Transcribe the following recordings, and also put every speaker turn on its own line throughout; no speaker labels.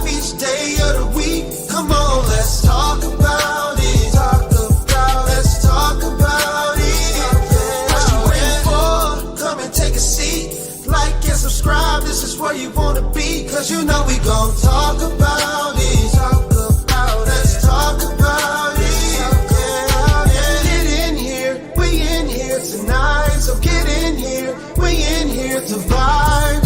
each day of the week. Come on, let's talk about it. Let's talk about it. What you waiting for? Come and take a seat. Like and subscribe, this is where you wanna be. Cause you know we gon' talk about it. Let's talk about it. Get in here, we in here tonight. So get in here, we in here to vibe.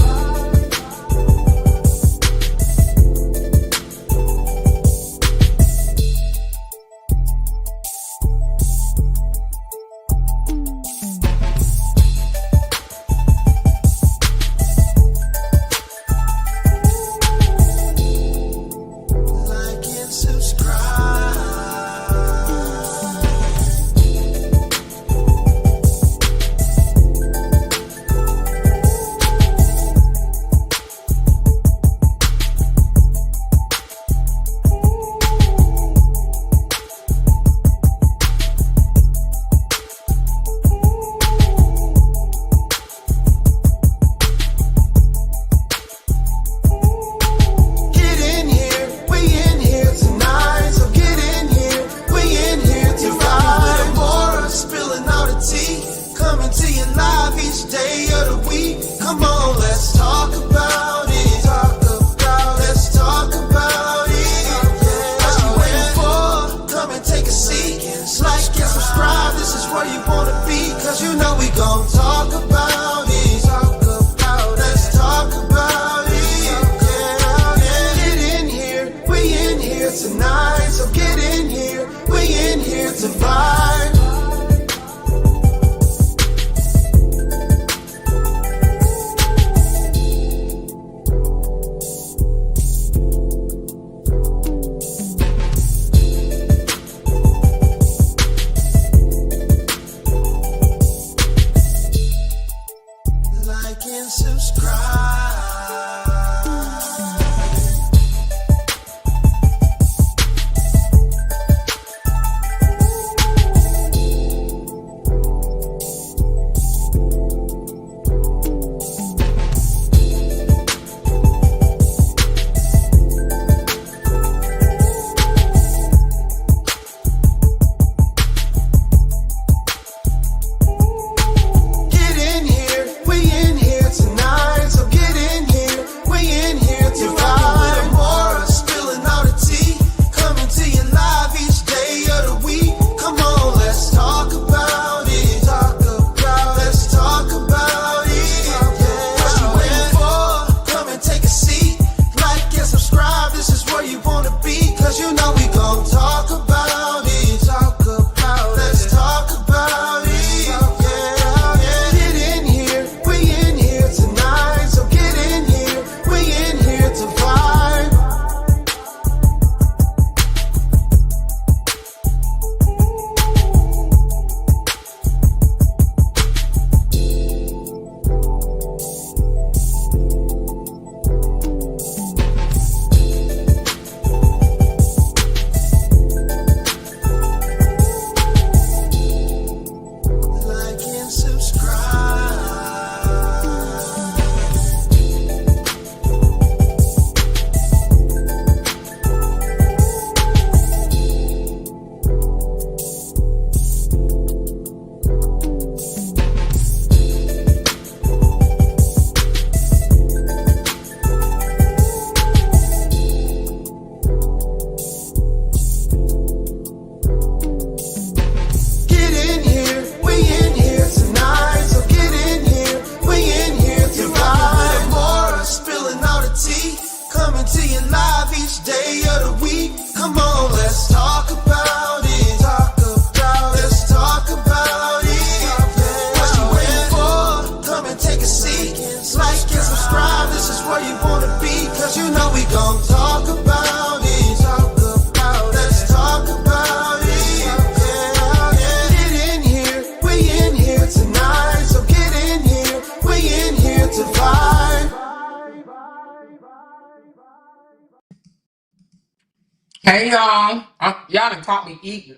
Hey y'all, y'all done caught me eating.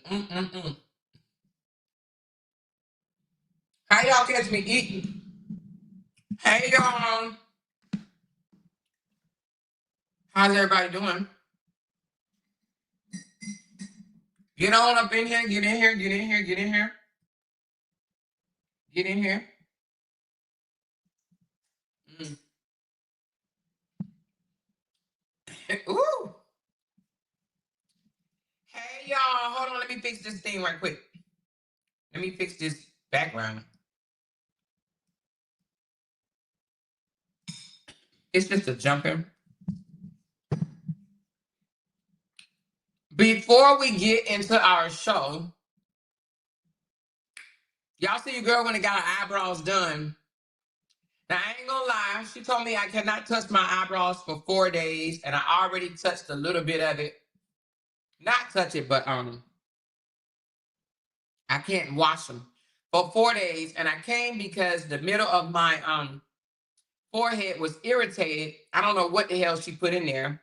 How y'all catch me eating? Hey y'all, How's everybody doing? Get on up in here. Get in here. Get in here. Get in here. Get in here. Mm. Ooh. Hey, y'all. Hold on. Let me fix this thing right quick. Let me fix this background. It's just a jumping. Before we get into our show, y'all see your girl when it got her eyebrows done. Now, I ain't gonna lie. She told me I cannot touch my eyebrows for 4 days, and I already touched a little bit of it. Not touch it, but I can't wash them for 4 days. And I came because the middle of my forehead was irritated. I don't know what the hell she put in there.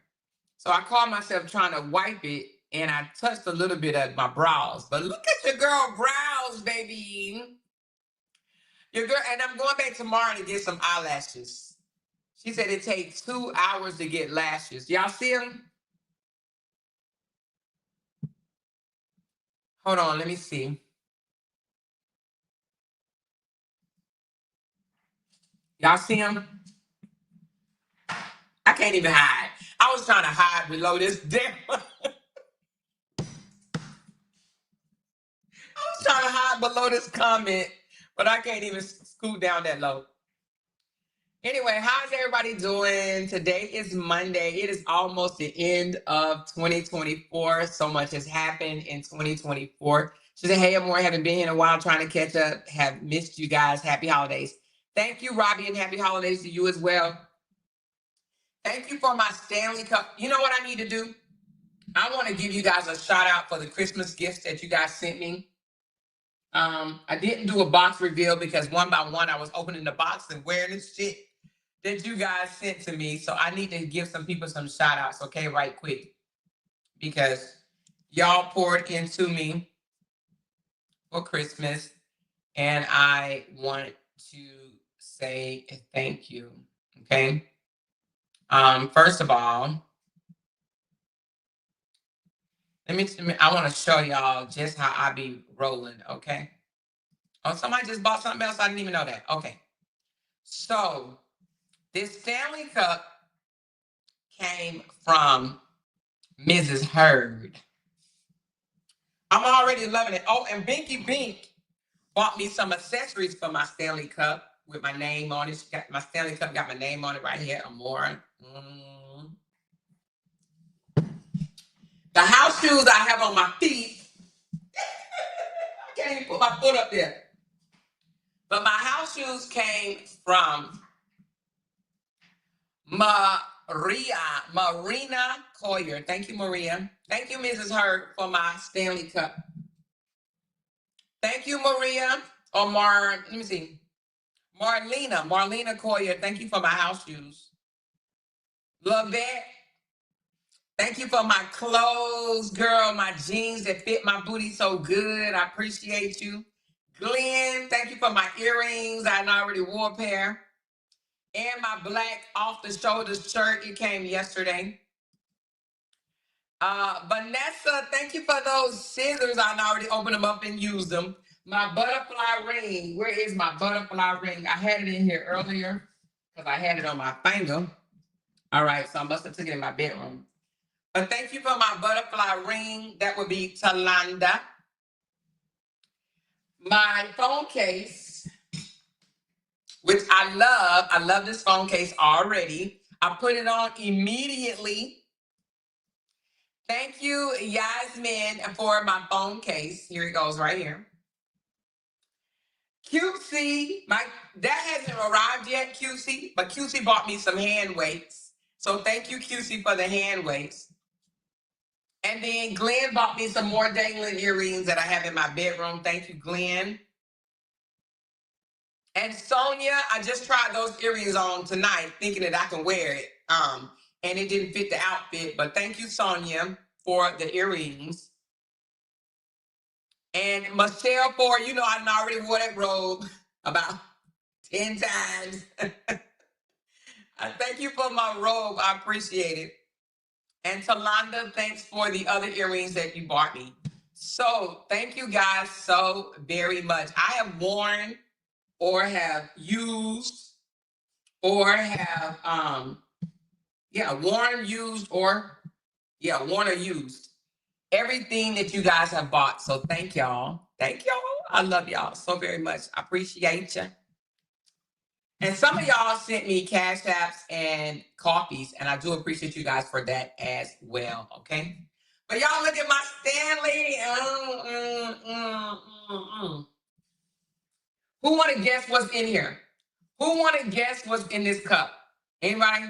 So I caught myself trying to wipe it, and I touched a little bit of my brows. But look at your girl brows, baby. Your girl, and I'm going back tomorrow to get some eyelashes. She said it takes 2 hours to get lashes. Y'all see them? Hold on, let me see. Y'all see them? I can't even hide. I was trying to hide below this damn. I was trying to hide below this comment, but I can't even scoot down that low. Anyway, how's everybody doing? Today is Monday. It is almost the end of 2024. So much has happened in 2024. She said, hey, Amore, haven't been here in a while, trying to catch up. Have missed you guys. Happy holidays. Thank you, Robbie, and happy holidays to you as well. Thank you for my Stanley Cup. You know what I need to do? I want to give you guys a shout out for the Christmas gifts that you guys sent me. I didn't do a box reveal because one by one I was opening the box and wearing this shit that you guys sent to me. So I need to give some people some shout outs, okay, right quick. Because y'all poured into me for Christmas. And I want to say thank you. Okay. First of all, I want to show y'all just how I be rolling, okay? Oh, somebody just bought something else. I didn't even know that. Okay. So this Stanley Cup came from Mrs. Hurd. I'm already loving it. Oh, and Binky Bink bought me some accessories for my Stanley Cup with my name on it. She got my Stanley Cup, got my name on it right here. Amore. The house shoes I have on my feet. I can't even put my foot up there. But my house shoes came from Marina Coyer. Thank you, Maria. Thank you, Mrs. Hurd, for my Stanley Cup. Thank you, Maria. Or let me see. Marlena Coyer. Thank you for my house shoes. Love that. Thank you for my clothes, girl. My jeans that fit my booty so good. I appreciate you. Glenn, thank you for my earrings. I already wore a pair. And my black off-the-shoulder shirt. It came yesterday. Vanessa, thank you for those scissors. I already opened them up and used them. My butterfly ring. Where is my butterfly ring? I had it in here earlier because I had it on my finger. All right, so I must have took it in my bedroom. But thank you for my butterfly ring. That would be Talanda. My phone case, which I love. I love this phone case already. I put it on immediately. Thank you, Yasmin, for my phone case. Here it goes right here. QC, that hasn't arrived yet, QC, but QC bought me some hand weights. So thank you, QC, for the hand weights. And then Glenn bought me some more dangling earrings that I have in my bedroom. Thank you, Glenn. And Sonia, I just tried those earrings on tonight, thinking that I can wear it. And it didn't fit the outfit, but thank you, Sonia, for the earrings. And Michelle for, I already wore that robe about 10 times. Thank you for my robe. I appreciate it. And Talonda, thanks for the other earrings that you bought me. So thank you guys so very much. I have worn or have used or have worn, used, or worn or used everything that you guys have bought. So thank y'all. Thank y'all. I love y'all so very much. I appreciate you. And some of y'all sent me cash apps and coffees, and I do appreciate you guys for that as well, okay? But y'all look at my Stanley. Who want to guess what's in here? Who want to guess what's in this cup? Anybody?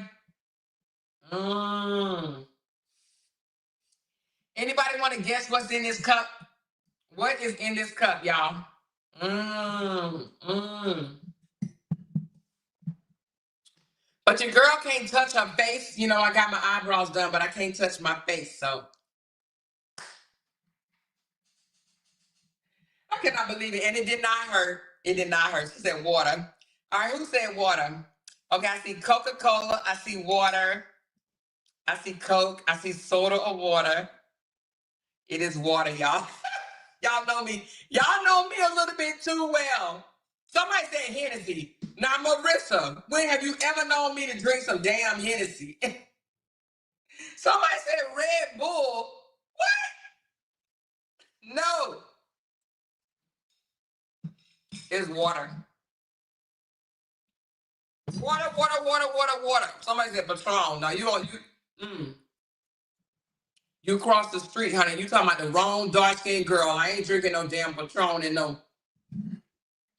Anybody want to guess what's in this cup? What is in this cup, y'all? But your girl can't touch her face. You know, I got my eyebrows done, but I can't touch my face, so. I cannot believe it. And it did not hurt. It did not hurt. She said water. All right, who said water? Okay, I see Coca-Cola. I see water. I see Coke. I see soda or water. It is water, y'all. Y'all know me. Y'all know me a little bit too well. Somebody said Hennessy. Now, Marissa, when have you ever known me to drink some damn Hennessy? Somebody said Red Bull. What? No. It's water. Water, water, water, water, water. Somebody said Patron. Now, you cross the street, honey. You talking about the wrong dark-skinned girl. I ain't drinking no damn Patron and no.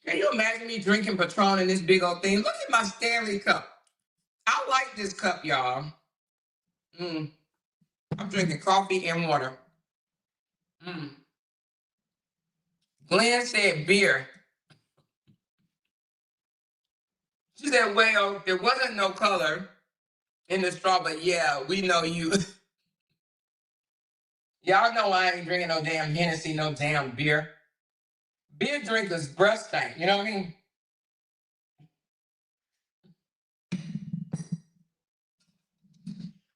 Can you imagine me drinking Patron in this big old thing? Look at my Stanley cup. I like this cup, y'all. I'm drinking coffee and water. Glenn said beer. She said, well, there wasn't no color in the straw, but yeah, we know you. Y'all know I ain't drinking no damn Hennessy, no damn beer. Beer drinkers breath stank, you know what I mean?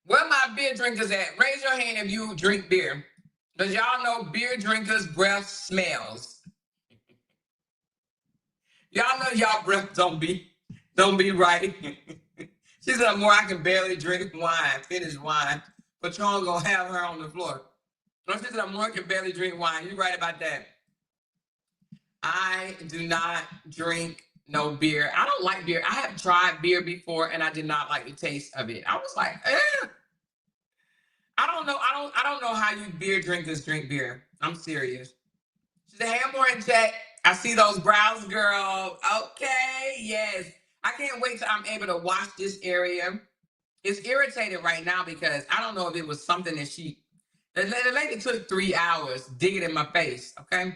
Where my beer drinkers at? Raise your hand if you drink beer. Because y'all know beer drinkers' breath smells. Y'all know y'all breath don't be right. She said, more I can barely drink wine, finish wine. Patron gonna have her on the floor. No, she said, more I can barely drink wine. You're right about that. I do not drink no beer. I don't like beer. I have tried beer before and I did not like the taste of it. I was like, I don't know. I don't know how you beer drinkers drink beer. I'm serious. She said, hey, I'm more in chat. I see those brows, girl. Okay, yes. I can't wait till I'm able to wash this area. It's irritated right now because I don't know if it was something that the lady took 3 hours digging in my face, okay?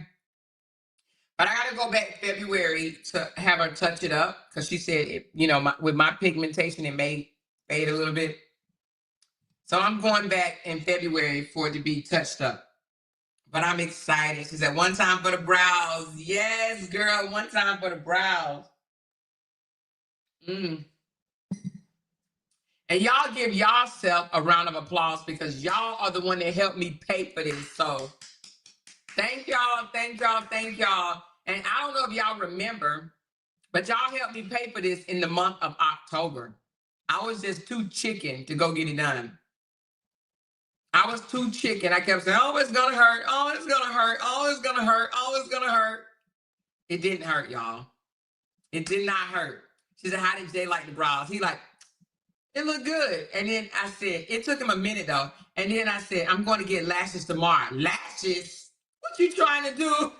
But I got to go back February to have her touch it up because she said, with my pigmentation, it may fade a little bit. So I'm going back in February for it to be touched up. But I'm excited. She said, one time for the brows. Yes, girl, one time for the brows. And y'all give yourself a round of applause because y'all are the one that helped me pay for this. So thank y'all, thank y'all, thank y'all. And I don't know if y'all remember, but y'all helped me pay for this in the month of October. I was just too chicken to go get it done. I was too chicken. I kept saying, oh, it's going to hurt. Oh, it's going to hurt. Oh, it's going to hurt. Oh, it's going to hurt. It didn't hurt, y'all. It did not hurt. She said, how did Jay like the brows? He like, it looked good. And then I said, it took him a minute though. And then I said, I'm going to get lashes tomorrow. Lashes? What you trying to do?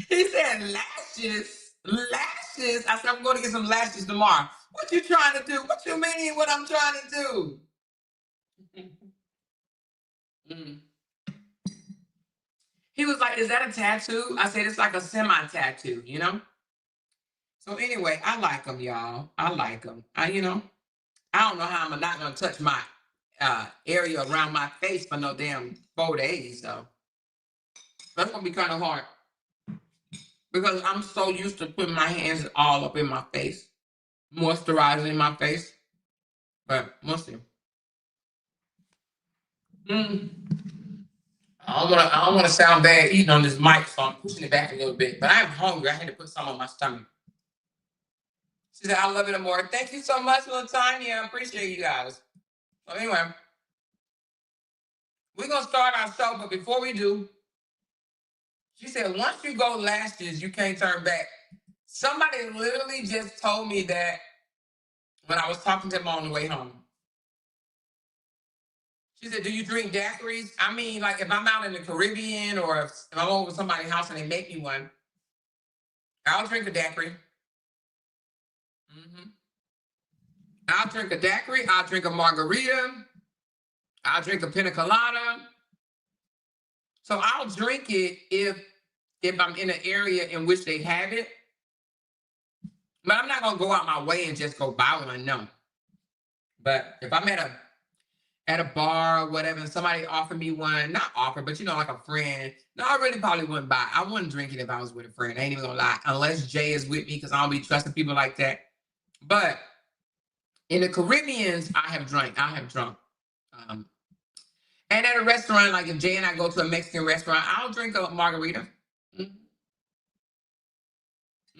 He said, lashes? Lashes? I said, I'm going to get some lashes tomorrow. What you trying to do? What you mean what I'm trying to do? He was like, is that a tattoo? I said, it's like a semi-tattoo, you know? So anyway, I like them, y'all. I like them. I don't know how I'm not going to touch my area around my face for no damn 4 days, though. That's going to be kind of hard. Because I'm so used to putting my hands all up in my face. Moisturizing my face. But we'll see. Mm. I don't wanna sound bad eating on this mic, so I'm pushing it back a little bit. But I'm hungry. I had to put some on my stomach. She said, I love it more. Thank you so much, Latanya. I appreciate you guys. So anyway, we're gonna start our show, but before we do, she said, once you go lashes, you can't turn back. Somebody literally just told me that when I was talking to them on the way home. She said, do you drink daiquiris? I mean, like if I'm out in the Caribbean or if I'm over somebody's house and they make me one, I'll drink a daiquiri. Mm-hmm. I'll drink a daiquiri. I'll drink a margarita. I'll drink a pina colada. So I'll drink it if I'm in an area in which they have it. But I'm not gonna go out my way and just go buy one, no. But if I'm at a bar or whatever, and somebody offered me one, not offer, but like a friend, no, I really probably wouldn't buy it. I wouldn't drink it if I was with a friend. I ain't even gonna lie, unless Jay is with me, because I don't be trusting people like that. But in the Caribbeans, I have drunk. And at a restaurant, like if Jay and I go to a Mexican restaurant, I'll drink a margarita. Mm.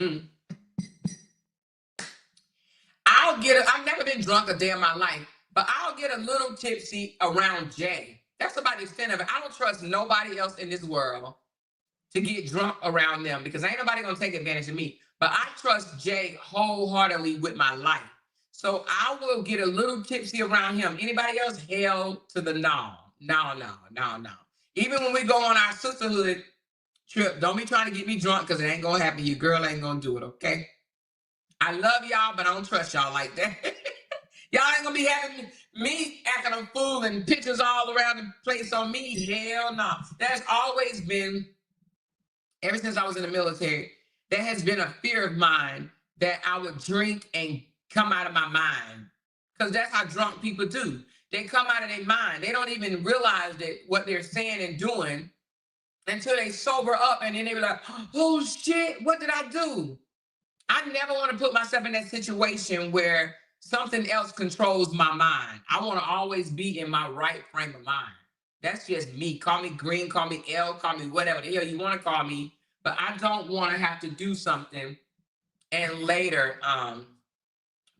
Mm. I've never been drunk a day in my life, but I'll get a little tipsy around Jay. That's about the extent of it. I don't trust nobody else in this world to get drunk around them because ain't nobody gonna take advantage of me. But I trust Jay wholeheartedly with my life. So I will get a little tipsy around him. Anybody else, hell to the no. No. Even when we go on our sisterhood trip, don't be trying to get me drunk because it ain't gonna happen. Your girl ain't gonna do it, okay? I love y'all, but I don't trust y'all like that. Y'all ain't gonna be having me acting a fool and pictures all around the place on me. Hell no. That's always been, ever since I was in the military, that has been a fear of mine that I would drink and come out of my mind. Because that's how drunk people do. They come out of their mind. They don't even realize that what they're saying and doing until they sober up and then they be like, oh shit, what did I do? I never want to put myself in that situation where something else controls my mind. I want to always be in my right frame of mind. That's just me. Call me green, call me L, call me whatever the hell you want to call me. But I don't want to have to do something and later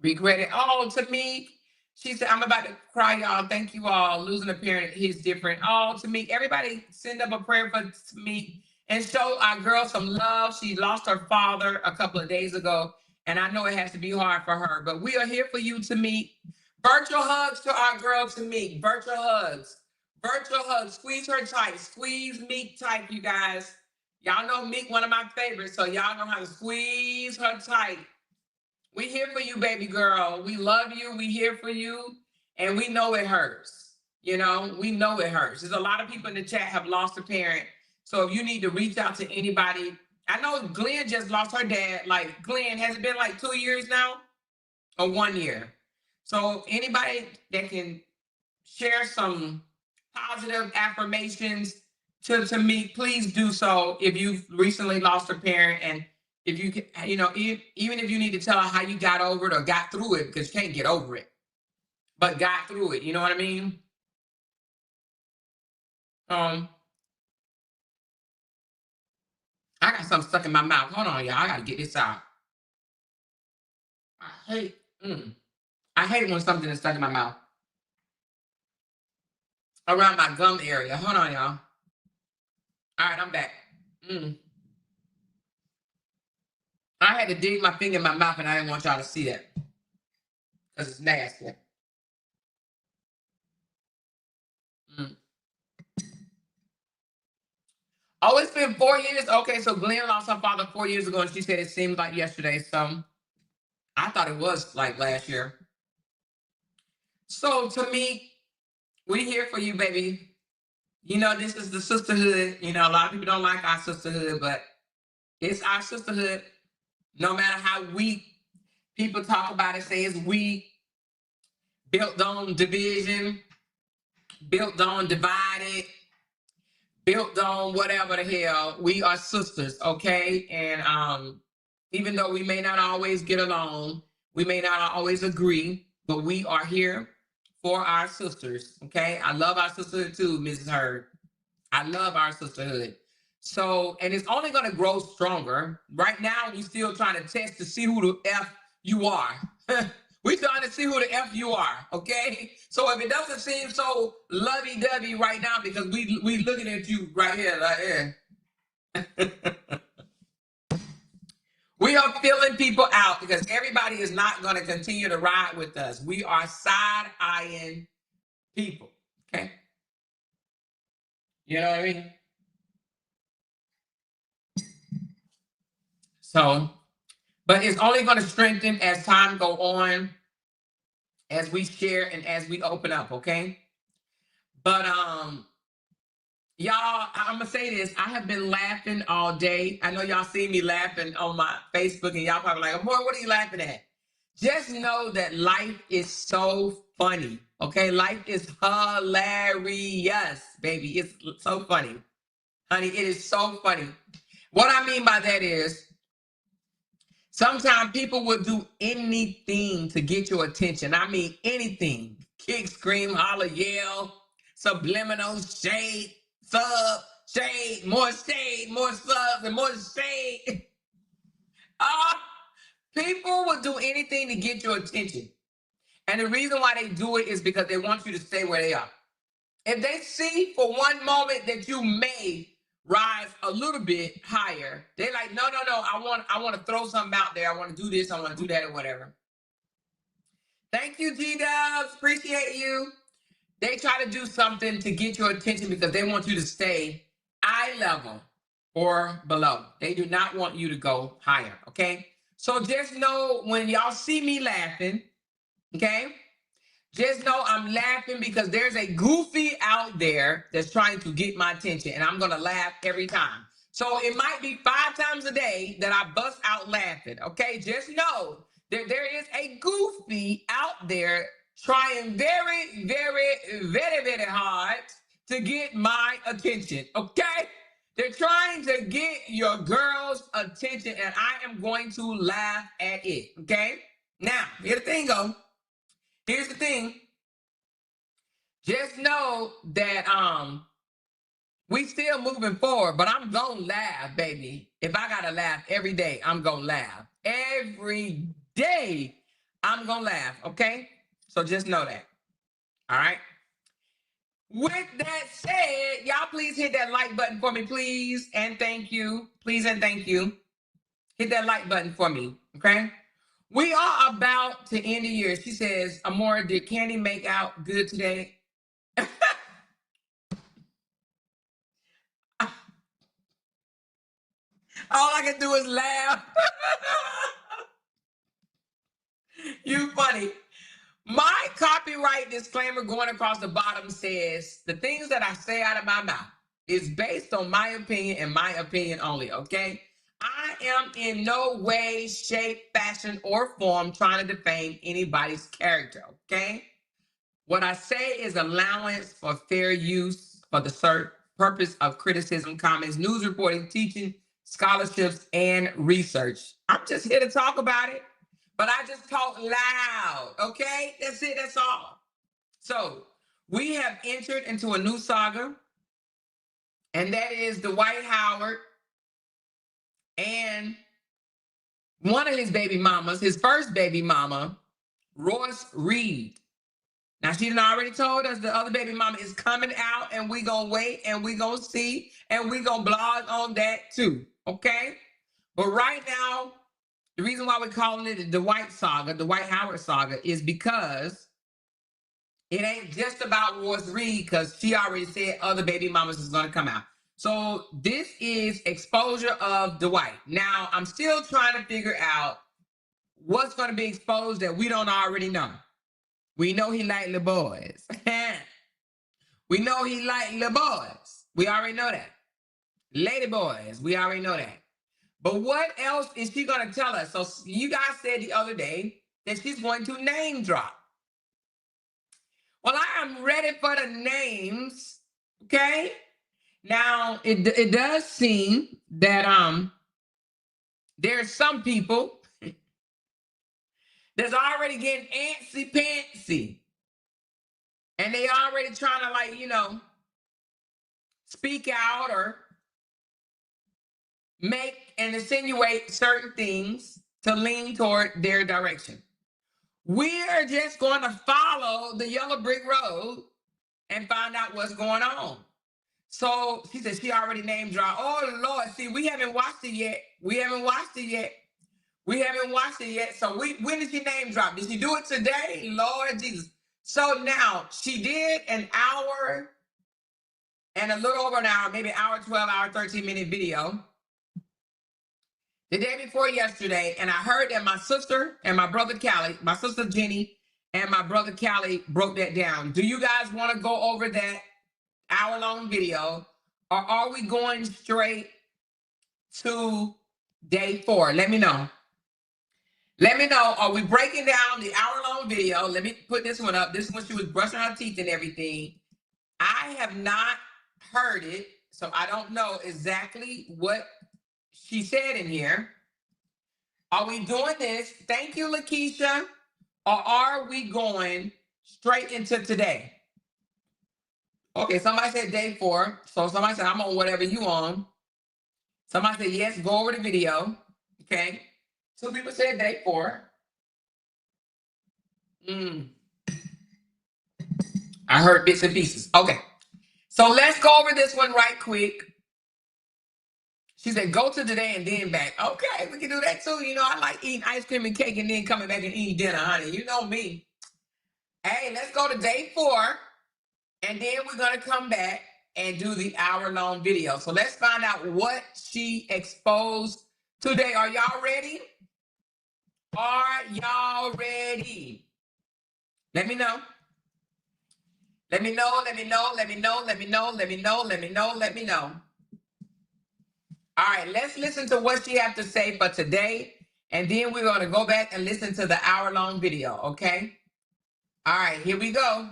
regret it. Oh, to me, she said, I'm about to cry, y'all. Thank you all. Losing a parent is different. Oh, to me, everybody send up a prayer for me and show our girl some love. She lost her father a couple of days ago, and I know it has to be hard for her, but we are here for you, to meet. Virtual hugs to our girl, to meet. Virtual hugs. Virtual hugs. Squeeze her tight. Squeeze Meek tight, you guys. Y'all know Meek, one of my favorites, so y'all know how to squeeze her tight. We here for you, baby girl. We love you. We here for you. And we know it hurts. We know it hurts. There's a lot of people in the chat have lost a parent. So if you need to reach out to anybody, I know Glenn just lost her dad. Like, Glenn, has it been like 2 years now? Or 1 year? So anybody that can share some positive affirmations to me, please do so if you've recently lost a parent. And if you can, even if you need to tell her how you got over it or got through it, because you can't get over it, but got through it. You know what I mean? I got something stuck in my mouth. Hold on, y'all. I gotta get this out. I hate when something is stuck in my mouth. Around my gum area. Hold on, y'all. All right, I'm back. I had to dig my finger in my mouth, and I didn't want y'all to see that because it's nasty. Oh, it's been 4 years? Okay, so Glenn lost her father 4 years ago, and she said it seemed like yesterday. So I thought it was like last year. So to me, we're here for you, baby. This is the sisterhood. A lot of people don't like our sisterhood, but it's our sisterhood. No matter how weak people talk about it, say it's weak, built on division, built on divided, built on whatever the hell, we are sisters, okay? And even though we may not always get along, we may not always agree, but we are here for our sisters. Okay, I love our sisterhood too, Mrs. Hurd. I love our sisterhood. So, and it's only going to grow stronger. Right now, we're still trying to test to see who the F you are. We're trying to see who the F you are, okay? So if it doesn't seem so lovey-dovey right now, because we looking at you right here, like, we are filling people out because everybody is not going to continue to ride with us. We are side-eyeing people, okay? You know what I mean? So, but it's only going to strengthen as time go on, as we share and as we open up, okay? But y'all, I'm gonna say this. I have been laughing all day. I know y'all see me laughing on my Facebook, and y'all probably like, Amor, what are you laughing at? Just know that life is so funny, okay? Life is hilarious, baby. It's so funny. Honey, it is so funny. What I mean by that is, sometimes people will do anything to get your attention. I mean, anything. Kick, scream, holler, yell, subliminal, shade, sub, shade, more subs, and more shade. People will do anything to get your attention. And the reason why they do it is because they want you to stay where they are. If they see for one moment that you may rise a little bit higher, they're like, no, I want to throw something out there. I want to do this, I want to do that, or whatever. Thank you, G-Dubs. Appreciate you. They try to do something to get your attention because they want you to stay eye level or below. They do not want you to go higher, okay? So just know when y'all see me laughing, okay? Just know I'm laughing because there's a goofy out there that's trying to get my attention, and I'm going to laugh every time. So it might be 5 times a day that I bust out laughing, okay? Just know that there is a goofy out there trying very, very, very, very hard to get my attention, okay? They're trying to get your girl's attention, and I am going to laugh at it, okay? Now, here the thing go. Here's the thing. Just know that we still moving forward, but I'm gonna laugh, baby. If I gotta laugh every day, I'm gonna laugh. Every day, I'm gonna laugh, okay? So just know that. All right. With that said, y'all please hit that like button for me, please. And thank you. Please and thank you. Hit that like button for me, okay? We are about to end the year. She says, Amora, did Candy make out good today? All I can do is laugh. You funny. My copyright disclaimer going across the bottom says the things that I say out of my mouth is based on my opinion and my opinion only, okay? I am in no way, shape, fashion, or form trying to defame anybody's character, okay? What I say is allowance for fair use for the purpose of criticism, comments, news reporting, teaching, scholarships, and research. I'm just here to talk about it, but I just talk loud, okay? That's it, that's all. So we have entered into a new saga, and that is Dwight Howard and one of his baby mamas, his first baby mama, Royce Reed. Now, she done already told us the other baby mama is coming out, and we gonna wait, and we gonna see, and we gonna blog on that too, okay? But right now, the reason why we're calling it the Dwight Saga, the Dwight Howard Saga, is because it ain't just about Royce Reed, because she already said other baby mamas is gonna come out. So this is exposure of Dwight. Now, I'm still trying to figure out what's gonna be exposed that we don't already know. We know he like little boys. We know he like little boys. We already know that. Lady boys, we already know that. But what else is she going to tell us? So you guys said the other day that she's going to name drop. Well, I am ready for the names, okay? Now, it does seem that there's some people that's already getting antsy-pantsy And they already trying to, like, you know, speak out or make and insinuate certain things to lean toward their direction. We're just going to follow the yellow brick road and find out what's going on. So she said she already name dropped. Oh, Lord. See, we haven't watched it yet. We haven't watched it yet. So when did she name drop? Did she do it today? Lord Jesus. So now she did an hour and a little over an hour, maybe hour 12, hour 13-minute video the day before yesterday. And I heard that my sister and my brother Callie, my sister Jenny and my brother Callie broke that down. Do you guys want to go over that hour-long video, or are we going straight to day 4? Let me know. Let me know. Are we breaking down the hour-long video? Let me put this one up. This is when she was brushing her teeth and everything. I have not heard it, so I don't know exactly what she said in here. Are we doing this? Thank you, Lakeisha. Or are we going straight into today? Okay, somebody said day 4. So somebody said, I'm on whatever you on. Somebody said, yes, go over the video. Okay. 2 people said day 4. I heard bits and pieces. Okay. So let's go over this one right quick. She said, go to today and then back. Okay, we can do that too. You know, I like eating ice cream and cake and then coming back and eating dinner, honey. You know me. Hey, let's go to day 4. And then we're going to come back and do the hour-long video. So let's find out what she exposed today. Are y'all ready? Are y'all ready? Let me know. Let me know. All right, let's listen to what she has to say for today. And then we're going to go back and listen to the hour-long video, okay? All right, here we go.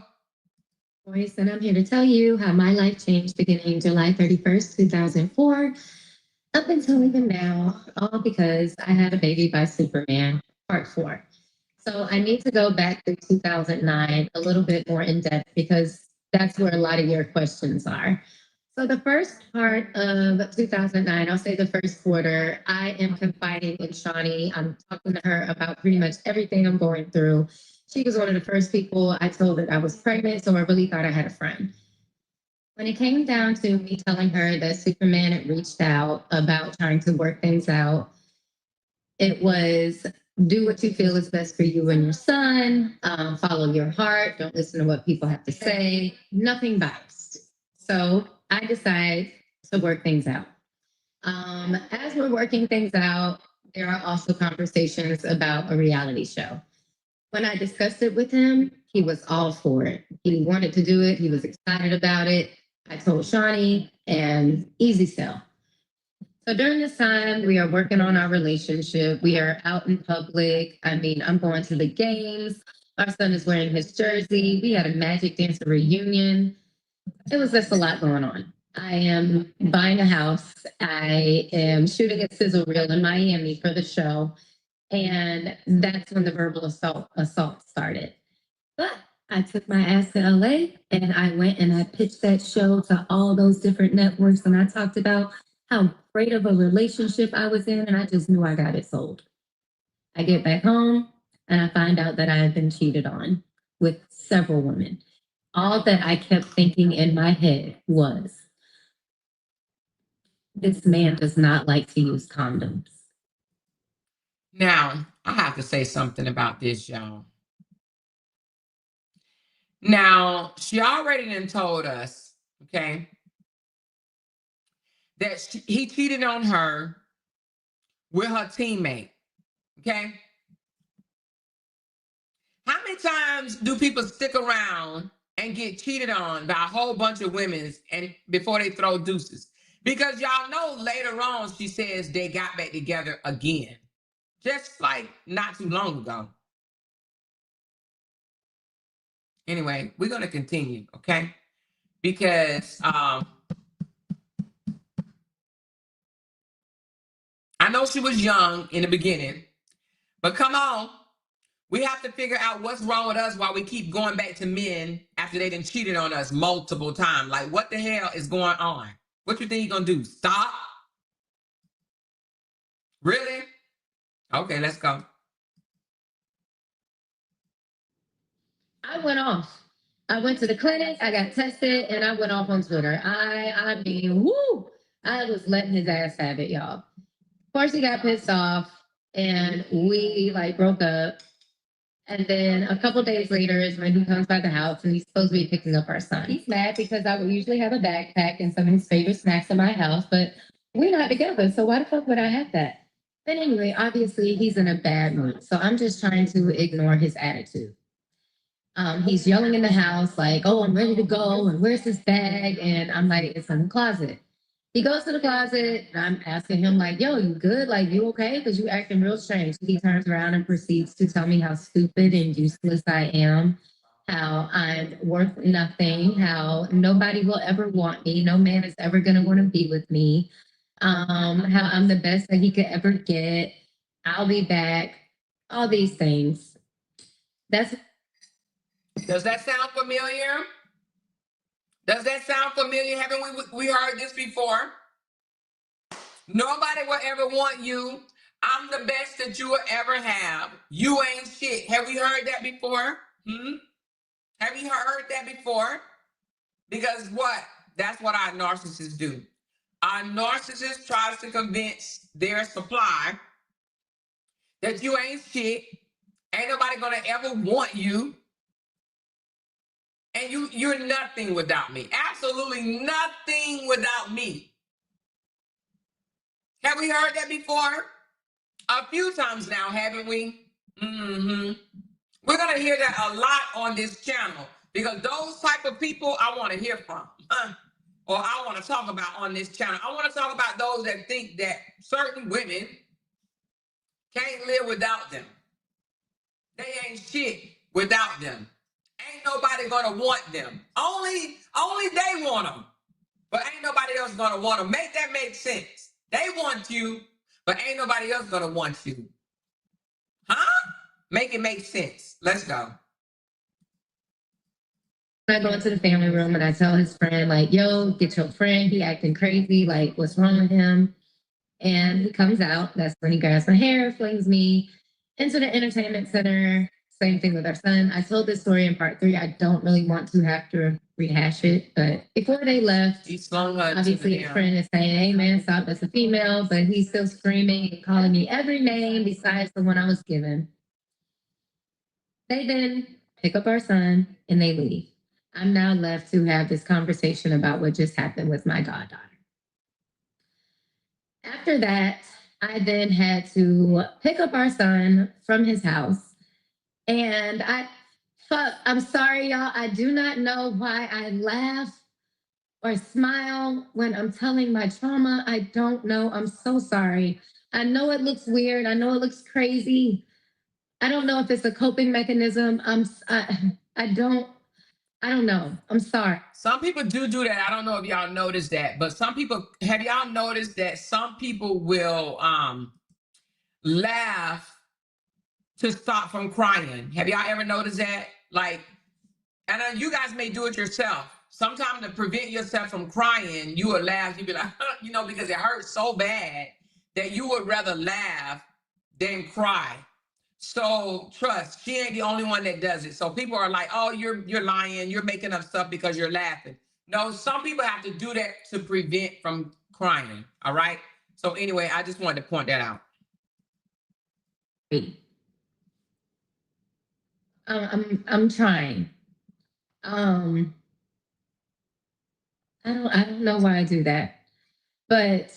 Royce, and I'm here to tell you how my life changed beginning July 31st, 2004, up until even now, all because I had a baby by Superman, part 4. So I need to go back to 2009 a little bit more in depth because that's where a lot of your questions are. So the first part of 2009, I'll say the first quarter, I am confiding in Shawnee. I'm talking to her about pretty much everything I'm going through. She was one of the first people I told that I was pregnant, so I really thought I had a friend. When it came down to me telling her that Superman had reached out about trying to work things out, it was do what you feel is best for you and your son, follow your heart, don't listen to what people have to say, nothing biased. So I decide to work things out. As we're working things out, there are also conversations about a reality show. When I discussed it with him, he was all for it. He wanted to do it. He was excited about it. I told Shawnee, and easy sell. So during this time, we are working on our relationship. We are out in public. I mean, I'm going to the games. Our son is wearing his jersey. We had a Magic Dancer reunion. It was just a lot going on. I am buying a house. I am shooting a sizzle reel in Miami for the show. And that's when the verbal assault started. But I took my ass to LA and I went and I pitched that show to all those different networks. And I talked about how great of a relationship I was in. And I just knew I got it sold. I get back home and I find out that I have been cheated on with several women. All that I kept thinking in my head was, this man does not like to use condoms.
Now, I have to say something about this, y'all. Now, she already done told us, okay, that he cheated on her with her teammate, okay? How many times do people stick around and get cheated on by a whole bunch of women and before they throw deuces? Because y'all know later on she says they got back together again. Just like not too long ago. Anyway, we're going to continue, okay? Because I know she was young in the beginning, but come on. We have to figure out what's wrong with us while we keep going back to men after after they done cheated on us multiple times. Like, what the hell is going on? What you think he's gonna do? Stop? Really? Okay, let's go.
I went off. I went to the clinic, I got tested, and I went off on Twitter. I mean, woo! I was letting his ass have it, y'all. Of course, he got pissed off, and we like broke up. And then a couple days later is when he comes by the house, and he's supposed to be picking up our son. He's mad because I would usually have a backpack and some of his favorite snacks in my house, but we're not together, so why the fuck would I have that? But anyway, obviously he's in a bad mood, so I'm just trying to ignore his attitude. He's yelling in the house like, "Oh, I'm ready to go, and where's his bag?" And I'm like, "It's in the closet." He goes to the closet, and I'm asking him like, "Yo, you good? Like, you okay? Because you acting real strange." He turns around and proceeds to tell me how stupid and useless I am, how I'm worth nothing, how nobody will ever want me, no man is ever gonna want to be with me, how I'm the best that he could ever get. I'll be back. All these things.
Does that sound familiar? Does that sound familiar? Haven't we heard this before? Nobody will ever want you. I'm the best that you will ever have. You ain't shit. Have we heard that before? Have you heard that before? Because what? That's what our narcissists do. Our narcissist tries to convince their supply that you ain't shit. Ain't nobody gonna ever want you. And you're nothing without me. Absolutely nothing without me. Have we heard that before? A few times now, haven't we? We're going to hear that a lot on this channel because those type of people I want to hear from. Or I want to talk about on this channel. I want to talk about those that think that certain women can't live without them. They ain't shit without them. Ain't nobody gonna want them. Only they want them. But ain't nobody else gonna want them. Make that make sense. They want you, but ain't nobody else gonna want you. Huh? Make it make sense. Let's go.
I go into the family room and I tell his friend, like, "Yo, get your friend. He acting crazy. Like, what's wrong with him?" And he comes out. That's when he grabs my hair, flings me into the entertainment center. Same thing with our son. I told this story in part 3. I don't really want to have to rehash it, but before they left,
He slung her
obviously his friend is saying, "Hey man, stop, that's a female," but he's still screaming and calling me every name besides the one I was given. They then pick up our son and they leave. I'm now left to have this conversation about what just happened with my goddaughter. After that, I then had to pick up our son from his house. And I'm sorry, y'all. I do not know why I laugh or smile when I'm telling my trauma. I don't know. I'm so sorry. I know it looks weird. I know it looks crazy. I don't know if it's a coping mechanism. I don't know. I'm sorry.
Some people do that. I don't know if y'all noticed that, but some people, have y'all noticed that some people will laugh to stop from crying? Have y'all ever noticed that? Like, and you guys may do it yourself. Sometimes to prevent yourself from crying, you will laugh. You'll be like, because it hurts so bad that you would rather laugh than cry. So trust, she ain't the only one that does it. So people are like, "Oh, you're lying. You're making up stuff because you're laughing." No, some people have to do that to prevent from crying. All right. So anyway, I just wanted to point that out.
I'm trying. I don't know why I do that, but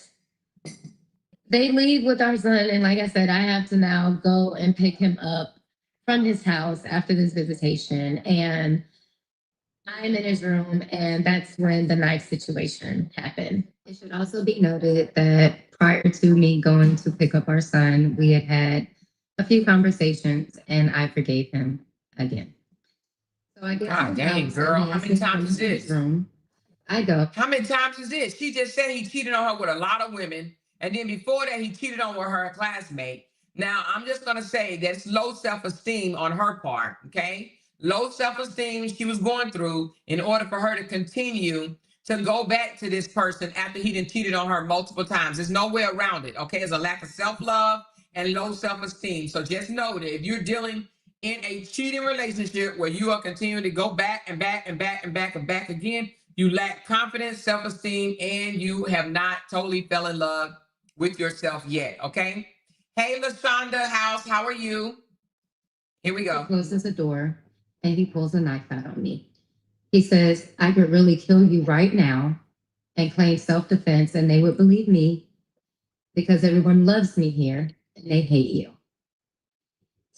they leave with our son, and like I said, I have to now go and pick him up from his house after this visitation, and I'm in his room, and that's when the knife situation happened. It should also be noted that prior to me going to pick up our son, we had a few conversations, and I forgave him again. So I guess
God dang, girl, how many times is this?
I go.
How many times is this? She just said he cheated on her with a lot of women. And then before that, he cheated on with her classmate. Now, I'm just going to say that's low self-esteem on her part, okay? low self-esteem she was going through in order for her to continue to go back to this person after he done cheated on her multiple times. There's no way around it, okay? It's a lack of self-love and low self-esteem. So just know that if you're dealing in a cheating relationship where you are continuing to go back and back and back and back and back again, you lack confidence, self-esteem, and you have not totally fell in love with yourself yet, okay? Hey, LaShonda House, how are you? Here we go.
He closes the door and he pulls a knife out on me. He says, I could really kill you right now and claim self-defense, and they would believe me because everyone loves me here and they hate you.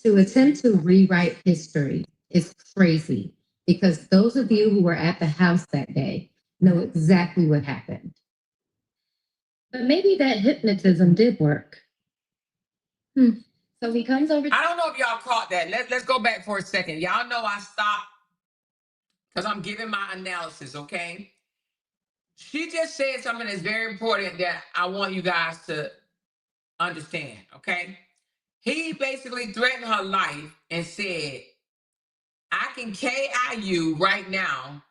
To attempt to rewrite history is crazy because those of you who were at the house that day know exactly what happened. But maybe that hypnotism did work. So he comes over.
I don't know if y'all caught that. Let's go back for a second. Y'all know I stopped because I'm giving my analysis, okay? She just said something that's very important that I want you guys to understand, okay? He basically threatened her life and said, I can KI you right now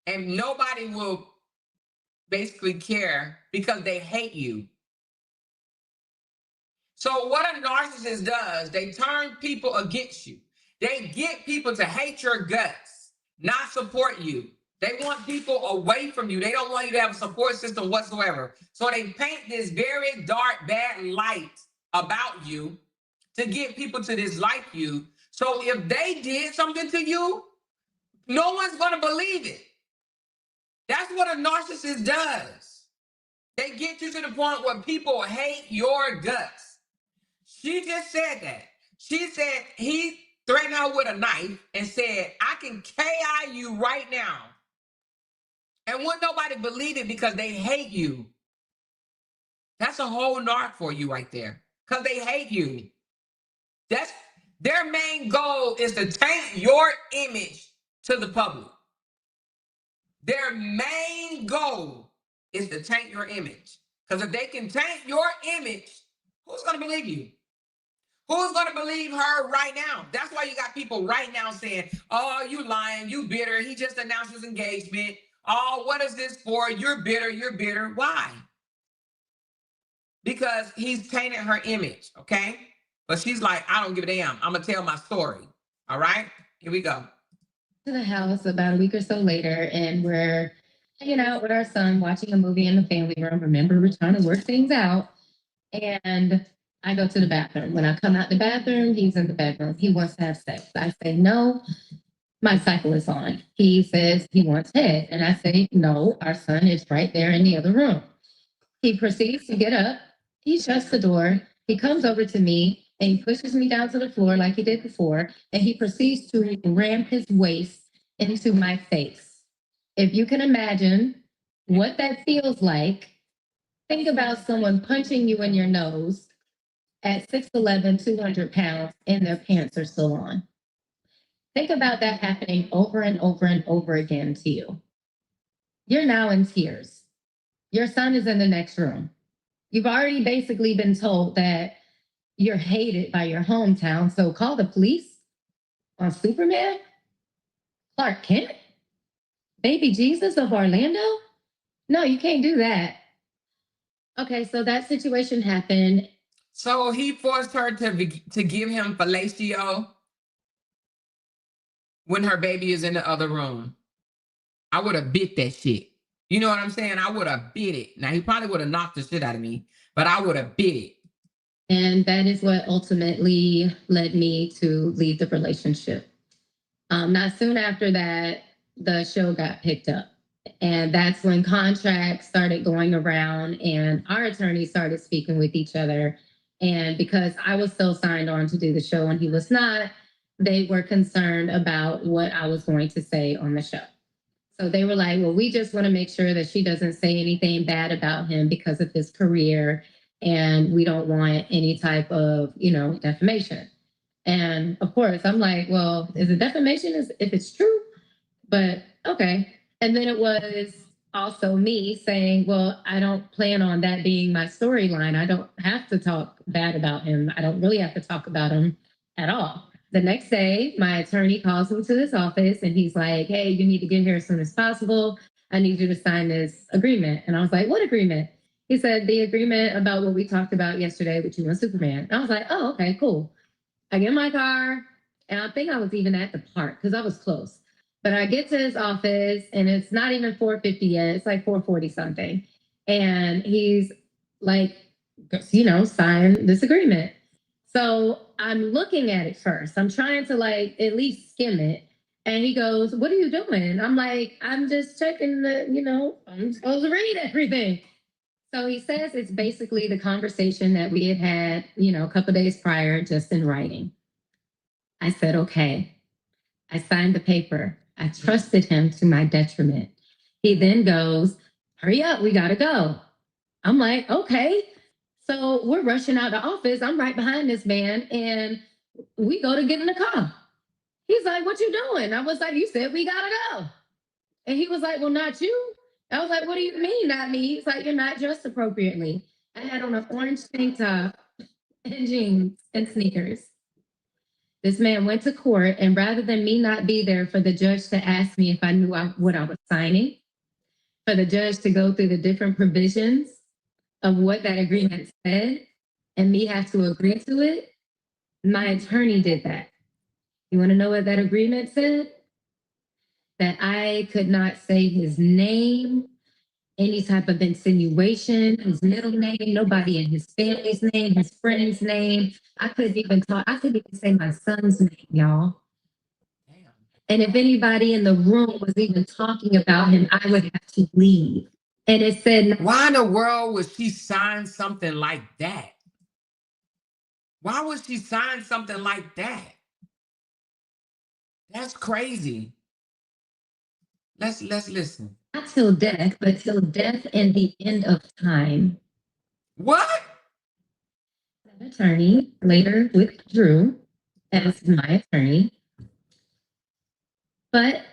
and nobody will basically care because they hate you. So what a narcissist does, they turn people against you. They get people to hate your guts, not support you. They want people away from you. They don't want you to have a support system whatsoever. So they paint this very dark, bad light about you to get people to dislike you. So if they did something to you, no one's going to believe it. That's what a narcissist does. They get you to the point where people hate your guts. She just said that. She said he threatened her with a knife and said, I can KI you right now. And wouldn't nobody believe it because they hate you. That's a whole narc for you right there. Because they hate you. That's their main goal is to taint your image to the public. Their main goal is to taint your image. Because if they can taint your image, who's going to believe you? Who's going to believe her right now? That's why you got people right now saying, oh, you lying, you bitter. He just announced his engagement. Oh, what is this for? You're bitter, you're bitter. Why? Because he's tainted her image, okay? But she's like, I don't give a damn. I'm going to tell my story. All right? Here we go.
To the house about a week or so later, and we're hanging out with our son, watching a movie in the family room. Remember, we're trying to work things out. And I go to the bathroom. When I come out the bathroom, he's in the bedroom. He wants to have sex. I say, no, my cycle is on. He says he wants head. And I say, no, our son is right there in the other room. He proceeds to get up. He shuts the door. He comes over to me and he pushes me down to the floor like he did before. And he proceeds to ram his waist into my face. If you can imagine what that feels like, think about someone punching you in your nose at 6'11", 200 pounds, and their pants are still on. Think about that happening over and over and over again to you. You're now in tears. Your son is in the next room. You've already basically been told that you're hated by your hometown, so call the police on Superman, Clark Kent, baby Jesus of Orlando? No, you can't do that. Okay, so that situation happened.
So he forced her to give him fellatio when her baby is in the other room. I would have bit that shit. You know what I'm saying? I would have bit it. Now, he probably would have knocked the shit out of me, but I would have bit it.
And that is what ultimately led me to leave the relationship. Not soon after that, the show got picked up. And that's when contracts started going around and our attorneys started speaking with each other. And because I was still signed on to do the show and he was not, they were concerned about what I was going to say on the show. So they were like, well, we just want to make sure that she doesn't say anything bad about him because of his career. And we don't want any type of, defamation. And of course, I'm like, well, is it defamation if it's true? But okay. And then it was also me saying, well, I don't plan on that being my storyline. I don't have to talk bad about him. I don't really have to talk about him at all. The next day, my attorney calls him to his office and he's like, hey, you need to get here as soon as possible. I need you to sign this agreement. And I was like, what agreement? He said, the agreement about what we talked about yesterday with you and Superman. And I was like, oh, okay, cool. I get in my car, and I think I was even at the park because I was close. But I get to his office, and it's not even 4:50 yet. It's like 4:40 something. And he's like, sign this agreement. So I'm looking at it first. I'm trying to like at least skim it. And he goes, what are you doing? I'm like, I'm just checking I'm supposed to read everything. So he says it's basically the conversation that we had, a couple days prior, just in writing. I said, okay. I signed the paper. I trusted him to my detriment. He then goes, hurry up, we gotta go. I'm like, okay. So we're rushing out the office. I'm right behind this man, and we go to get in the car. He's like, what you doing? I was like, you said we gotta go. And he was like, well, not you. I was like, what do you mean, not me? He's like, you're not dressed appropriately. I had on an orange tank top and jeans and sneakers. This man went to court, and rather than me not be there for the judge to ask me if I knew what I was signing, for the judge to go through the different provisions of what that agreement said, and me have to agree to it, my attorney did that. You want to know what that agreement said? That I could not say his name, any type of insinuation, his middle name, nobody in his family's name, his friend's name. I couldn't even say my son's name, y'all. Damn. And if anybody in the room was even talking about him, I would have to leave. And it said,
why in the world would she sign something like that? Why would she sign something like that? That's crazy. Let's listen.
Not till death, but till death and the end of time.
What?
An attorney later withdrew as my attorney. But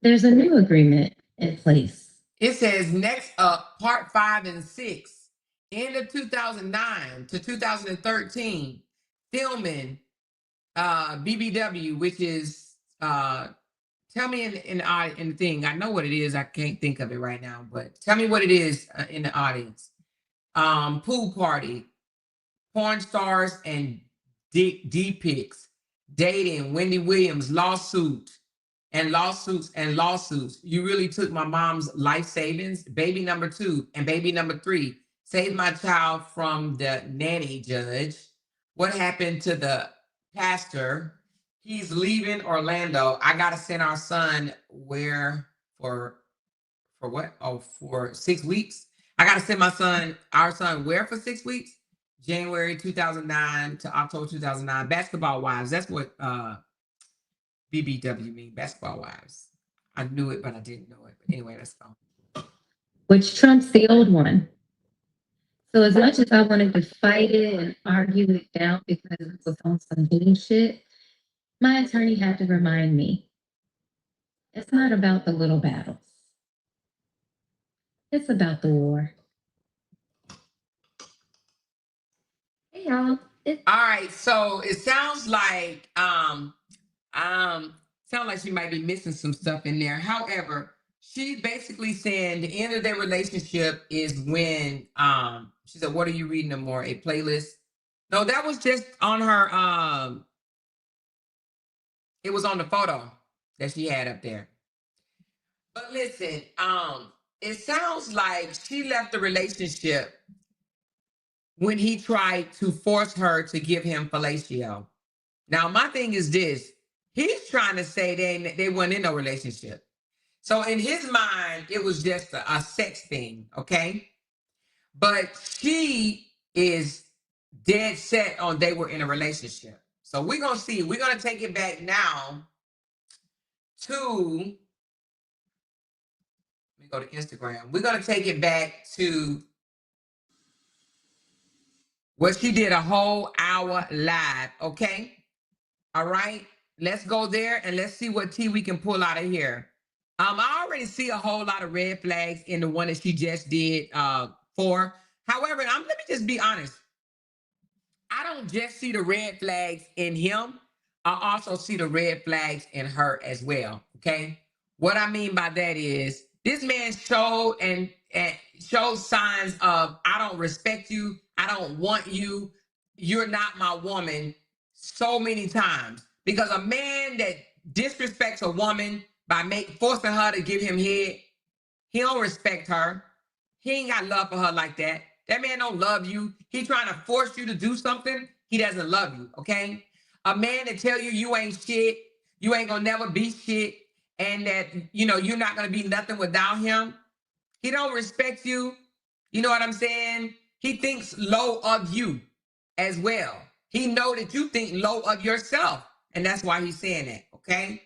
there's a new agreement in place.
It says next up, part 5 and 6, end of 2009 to 2013, filming BBW, which is tell me in the thing. I know what it is. I can't think of it right now, but tell me what it is in the audience. Pool party, porn stars and D pics, dating, Wendy Williams, lawsuits. You really took my mom's life savings. Baby number 2 and baby number 3 saved my child from the nanny judge. What happened to the pastor? He's leaving Orlando. I gotta send our son where for what? Oh, for 6 weeks. I gotta send our son where for 6 weeks? January 2009 to October 2009. Basketball wives. That's what BBW mean. Basketball wives. I knew it, but I didn't know it. But anyway, let's go.
Which trumps the old one. So as much as I wanted to fight it and argue it down because it was on some bullshit, my attorney had to remind me, it's not about the little battles. It's about the war. Hey y'all.
All right, so it sounds like she might be missing some stuff in there. However, she's basically saying the end of their relationship is when she said, what are you reading them more? A playlist? No, that was just on her it was on the photo that she had up there. But listen, it sounds like she left the relationship when he tried to force her to give him fellatio. Now, my thing is this. He's trying to say they weren't in no relationship. So in his mind, it was just a sex thing, okay? But she is dead set on they were in a relationship. So we're going to see. We're going to take it back now to, let me go to Instagram. We're going to take it back to what she did a whole hour live, okay? All right, let's go there and let's see what tea we can pull out of here. I already see a whole lot of red flags in the one that she just did for. However, let me just be honest. I don't just see the red flags in him. I also see the red flags in her as well. Okay. What I mean by that is this man showed and showed signs of I don't respect you, I don't want you, you're not my woman so many times. Because a man that disrespects a woman by forcing her to give him head, he don't respect her. He ain't got love for her like that. That man don't love you. He trying to force you to do something. He doesn't love you, okay? A man that tell you you ain't shit, you ain't gonna never be shit, and that, you know, you're not gonna be nothing without him. He don't respect you. You know what I'm saying? He thinks low of you as well. He know that you think low of yourself, and that's why he's saying that, okay?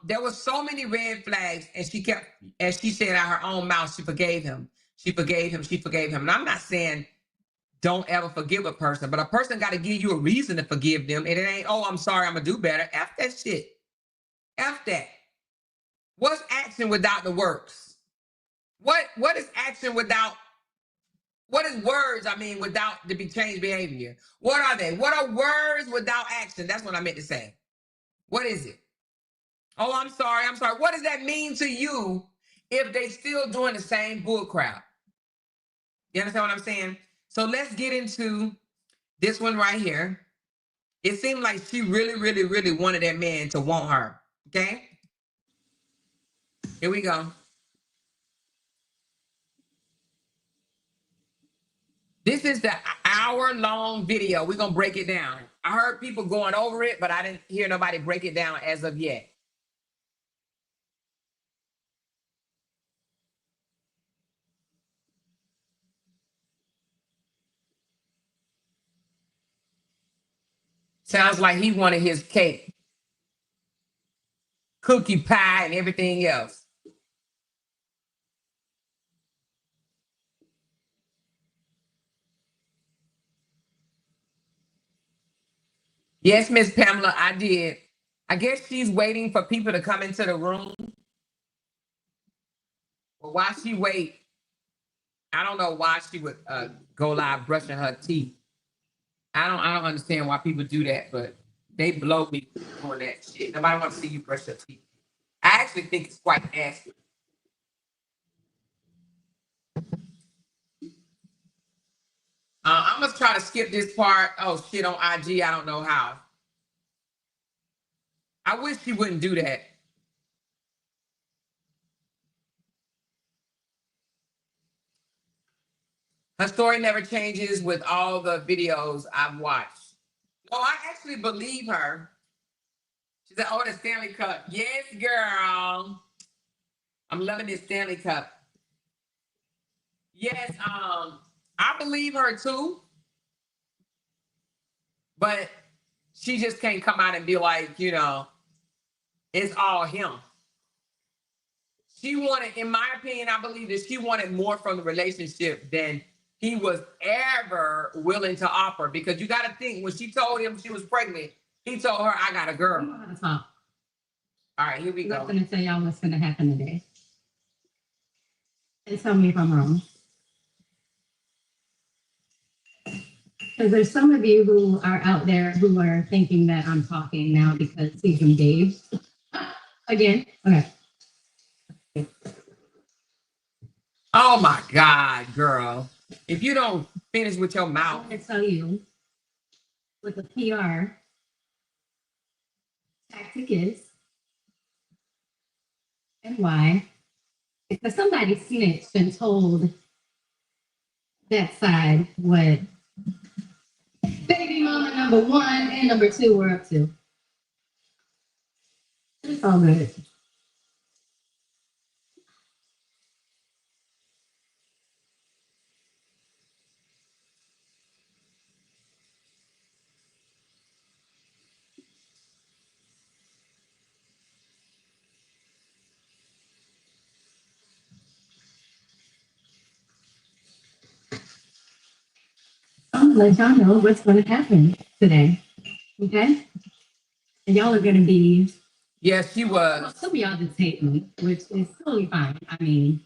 There was so many red flags, and she kept, as she said out her own mouth, she forgave him. She forgave him. She forgave him. And I'm not saying don't ever forgive a person, but a person got to give you a reason to forgive them. And it ain't, oh, I'm sorry, I'm gonna do better. F that shit. F that. What's action without the works? What is action without? What is words? I mean, without the changed behavior. What are they? What are words without action? That's what I meant to say. What is it? Oh, I'm sorry. I'm sorry. What does that mean to you if they still doing the same bull crap? You understand what I'm saying? So let's get into this one right here. It seemed like she really, really, really wanted that man to want her. Okay? Here we go. This is the hour-long video. We're going to break it down. I heard people going over it, but I didn't hear nobody break it down as of yet. Sounds like he wanted his cake, cookie pie, and everything else. Yes, Miss Pamela, I did. I guess she's waiting for people to come into the room. But while she wait, I don't know why she would go live brushing her teeth. I don't understand why people do that, but they blow me doing that shit. Nobody wants to see you brush your teeth. I actually think it's quite nasty. I'm gonna try to skip this part. Oh shit, on IG, I don't know how. I wish she wouldn't do that. Her story never changes with all the videos I've watched. No, I actually believe her. She said, oh, the Stanley Cup. Yes, girl. I'm loving this Stanley Cup. Yes, I believe her too. But she just can't come out and be like, you know, it's all him. She wanted, in my opinion, I believe that she wanted more from the relationship than he was ever willing to offer. Because you got to think, when she told him she was pregnant, he told her, I got a girl. All right, here we go.
I'm going to tell y'all what's going to happen today. And tell me if I'm wrong. Because there's some of you who are out there who are thinking that I'm talking now because he's engaged. Again, okay.
Oh my God, girl. If you don't finish with your mouth.
I'm going to tell you what the PR tactic is and why. Because somebody snitched and told that side what baby mama number 1 and number 2 were up to. It's all good. I'm gonna let y'all know what's gonna happen today. Okay? And y'all are gonna be,
Yes, she was.
some of y'all just hate me, which is totally fine. I mean,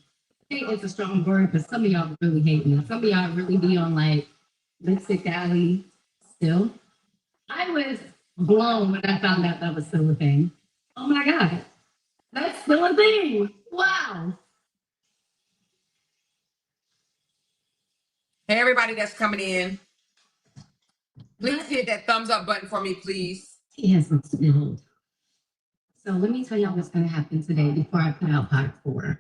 hate is a strong word, but some of y'all really hate me. Some of y'all really be on like lipstick alley still. I was blown when I found out that was still a thing. Oh my God, that's still a thing. Wow.
Hey, everybody that's coming in, please hit that thumbs up button for me, please.
He hasn't spilled. So let me tell y'all what's going to happen today before I put out part 4.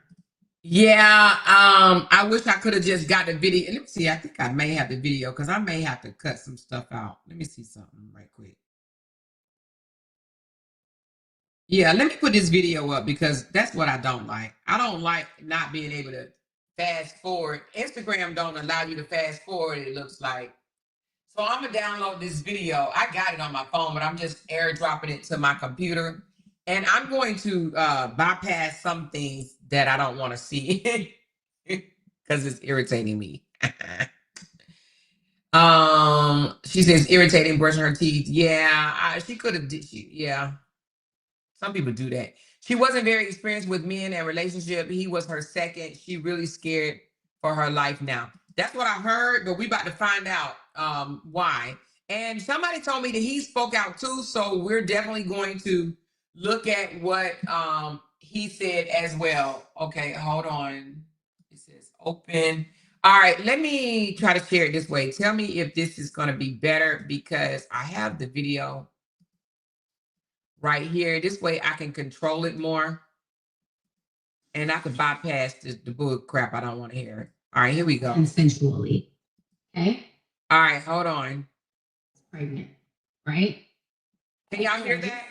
Yeah, I wish I could have just got the video. Let me see. I think I may have the video because I may have to cut some stuff out. Let me see something right quick. Yeah, let me put this video up because that's what I don't like. I don't like not being able to fast forward. Instagram don't allow you to fast forward, it looks like. So I'm gonna download this video. I got it on my phone, but I'm just airdropping it to my computer. And I'm going to bypass some things that I don't want to see because it's irritating me. She says irritating brushing her teeth. Yeah, she could have. Yeah, some people do that. She wasn't very experienced with men and relationship. He was her second. She really scared for her life now. That's what I heard, but we about to find out why. And somebody told me that he spoke out too, so we're definitely going to look at what he said as well. Okay, hold on. It says open. All right, let me try to share it this way. Tell me if this is going to be better because I have the video right here. This way I can control it more. And I can bypass the bull crap I don't want to hear. All right, here we go.
Consensually. Okay?
All right, hold on.
Pregnant, right?
Can y'all hear that?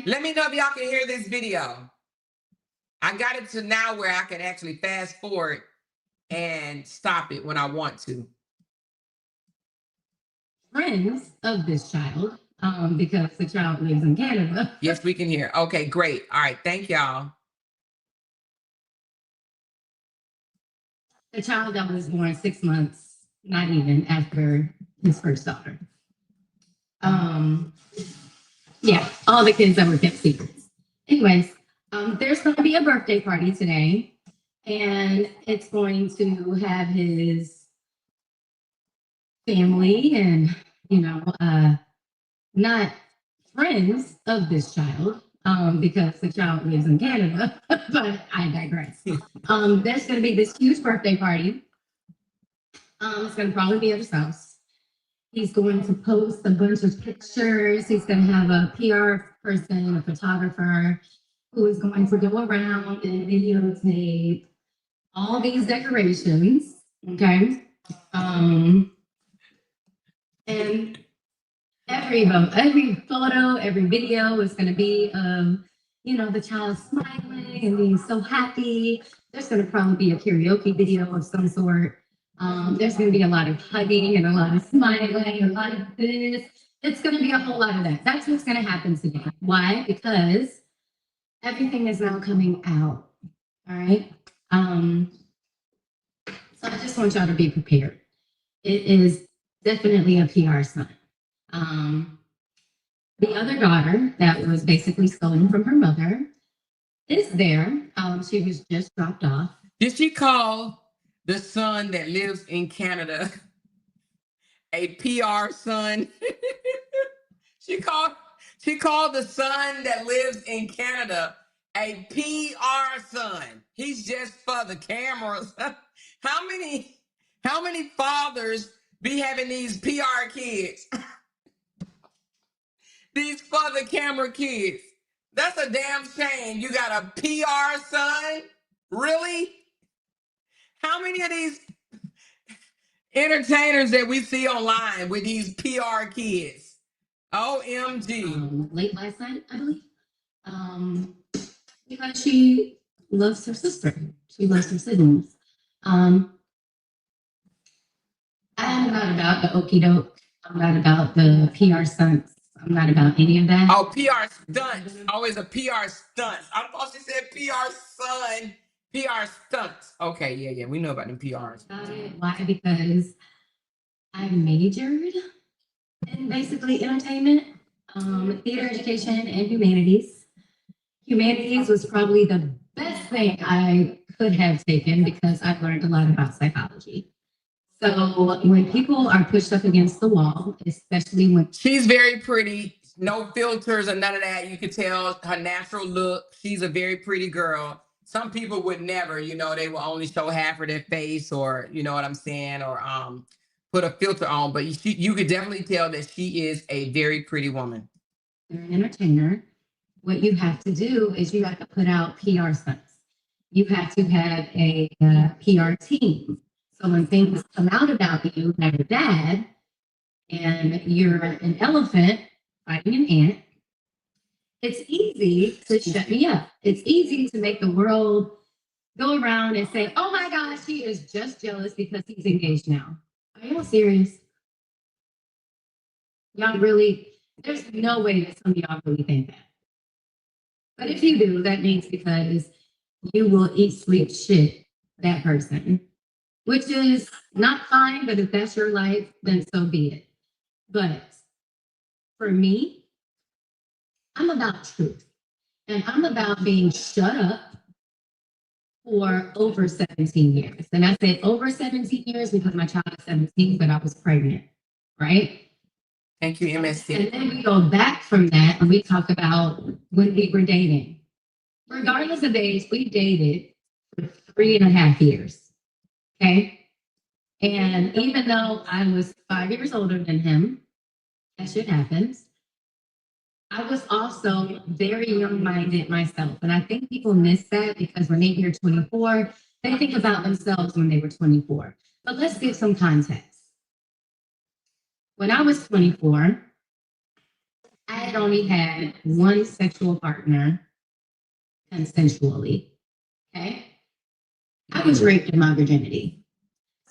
Let me know if y'all can hear this video. I got it to now where I can actually fast forward and stop it when I want to.
Friends of this child, because the child lives in Canada.
Yes, we can hear. Okay, great. All right, thank y'all.
The child that was born 6 months, not even after his first daughter. Yeah, all the kids that were kept secrets. Anyways, there's going to be a birthday party today, and it's going to have his family and, not friends of this child, because the child lives in Canada, but I digress. There's going to be this huge birthday party. It's going to probably be at his house. He's going to post a bunch of pictures. He's going to have a PR person, a photographer, who is going to go around and videotape all these decorations. Okay. And every photo, every video is going to be of, the child smiling and being so happy. There's going to probably be a karaoke video of some sort. There's going to be a lot of hugging and a lot of smiling, a lot of this. It's going to be a whole lot of that. That's what's going to happen today. Why? Because everything is now coming out. All right. So I just want y'all to be prepared. It is definitely a PR stunt. The other daughter that was basically stolen from her mother is there. She was just dropped off.
Did she call the son that lives in Canada a PR son? She called the son that lives in Canada a PR son. He's just for the cameras. How many fathers be having these PR kids? These for the camera kids. That's a damn shame. You got a PR son? Really? How many of these entertainers that we see online with these PR kids? OMG.
Late last night, I believe. Because she loves her sister. She loves her siblings. I'm not about the okie doke. I'm not about the PR stunts. I'm not about any of that.
Oh, PR stunts. Always a PR stunt. I thought she said PR son. PR stunts. Okay, yeah. We know about them PRs.
Why? Because I majored in basically entertainment, theater education, and humanities. Humanities was probably the best thing I could have taken because I've learned a lot about psychology. So when people are pushed up against the wall, especially when
she's very pretty, no filters or none of that. You can tell her natural look. She's a very pretty girl. Some people would never, they will only show half of their face, or you know what I'm saying, or put a filter on. But you could definitely tell that she is a very pretty woman.
you're an entertainer, what you have to do is you have to put out PR stunts. You have to have a PR team. So when things come out about you that are bad, and you're an elephant fighting an ant, it's easy to shut me up. It's easy to make the world go around and say, oh my gosh, he is just jealous because he's engaged now. Are y'all serious? Y'all really, there's no way that some of y'all really think that. But if you do, that means because you will eat, sleep, shit that person, which is not fine, but if that's your life, then so be it. But for me, I'm about truth. And I'm about being shut up for over 17 years. And I say over 17 years because my child is 17, but I was pregnant, right?
Thank you, MSC.
And then we go back from that and we talk about when we were dating. Regardless of age, we dated for 3.5 years, okay? And even though I was 5 years older than him, that shit happens. I was also very young-minded myself. And I think people miss that because when they hear 24, they think about themselves when they were 24. But let's give some context. When I was 24, I had only had one sexual partner consensually, okay? I was raped in my virginity.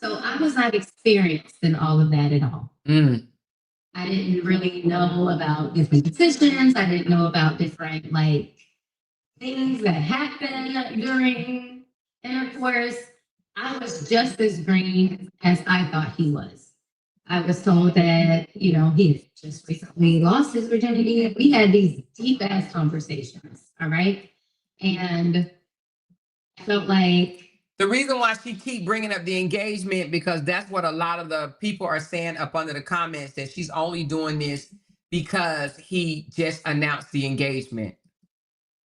So I was not experienced in all of that at all. I didn't really know about different decisions. I didn't know about different things that happen during intercourse. I was just as green as I thought he was. I was told that, he had just recently lost his virginity. We had these deep ass conversations, all right? And I felt like
the reason why she keep bringing up the engagement, because that's what a lot of the people are saying up under the comments, that she's only doing this because he just announced the engagement.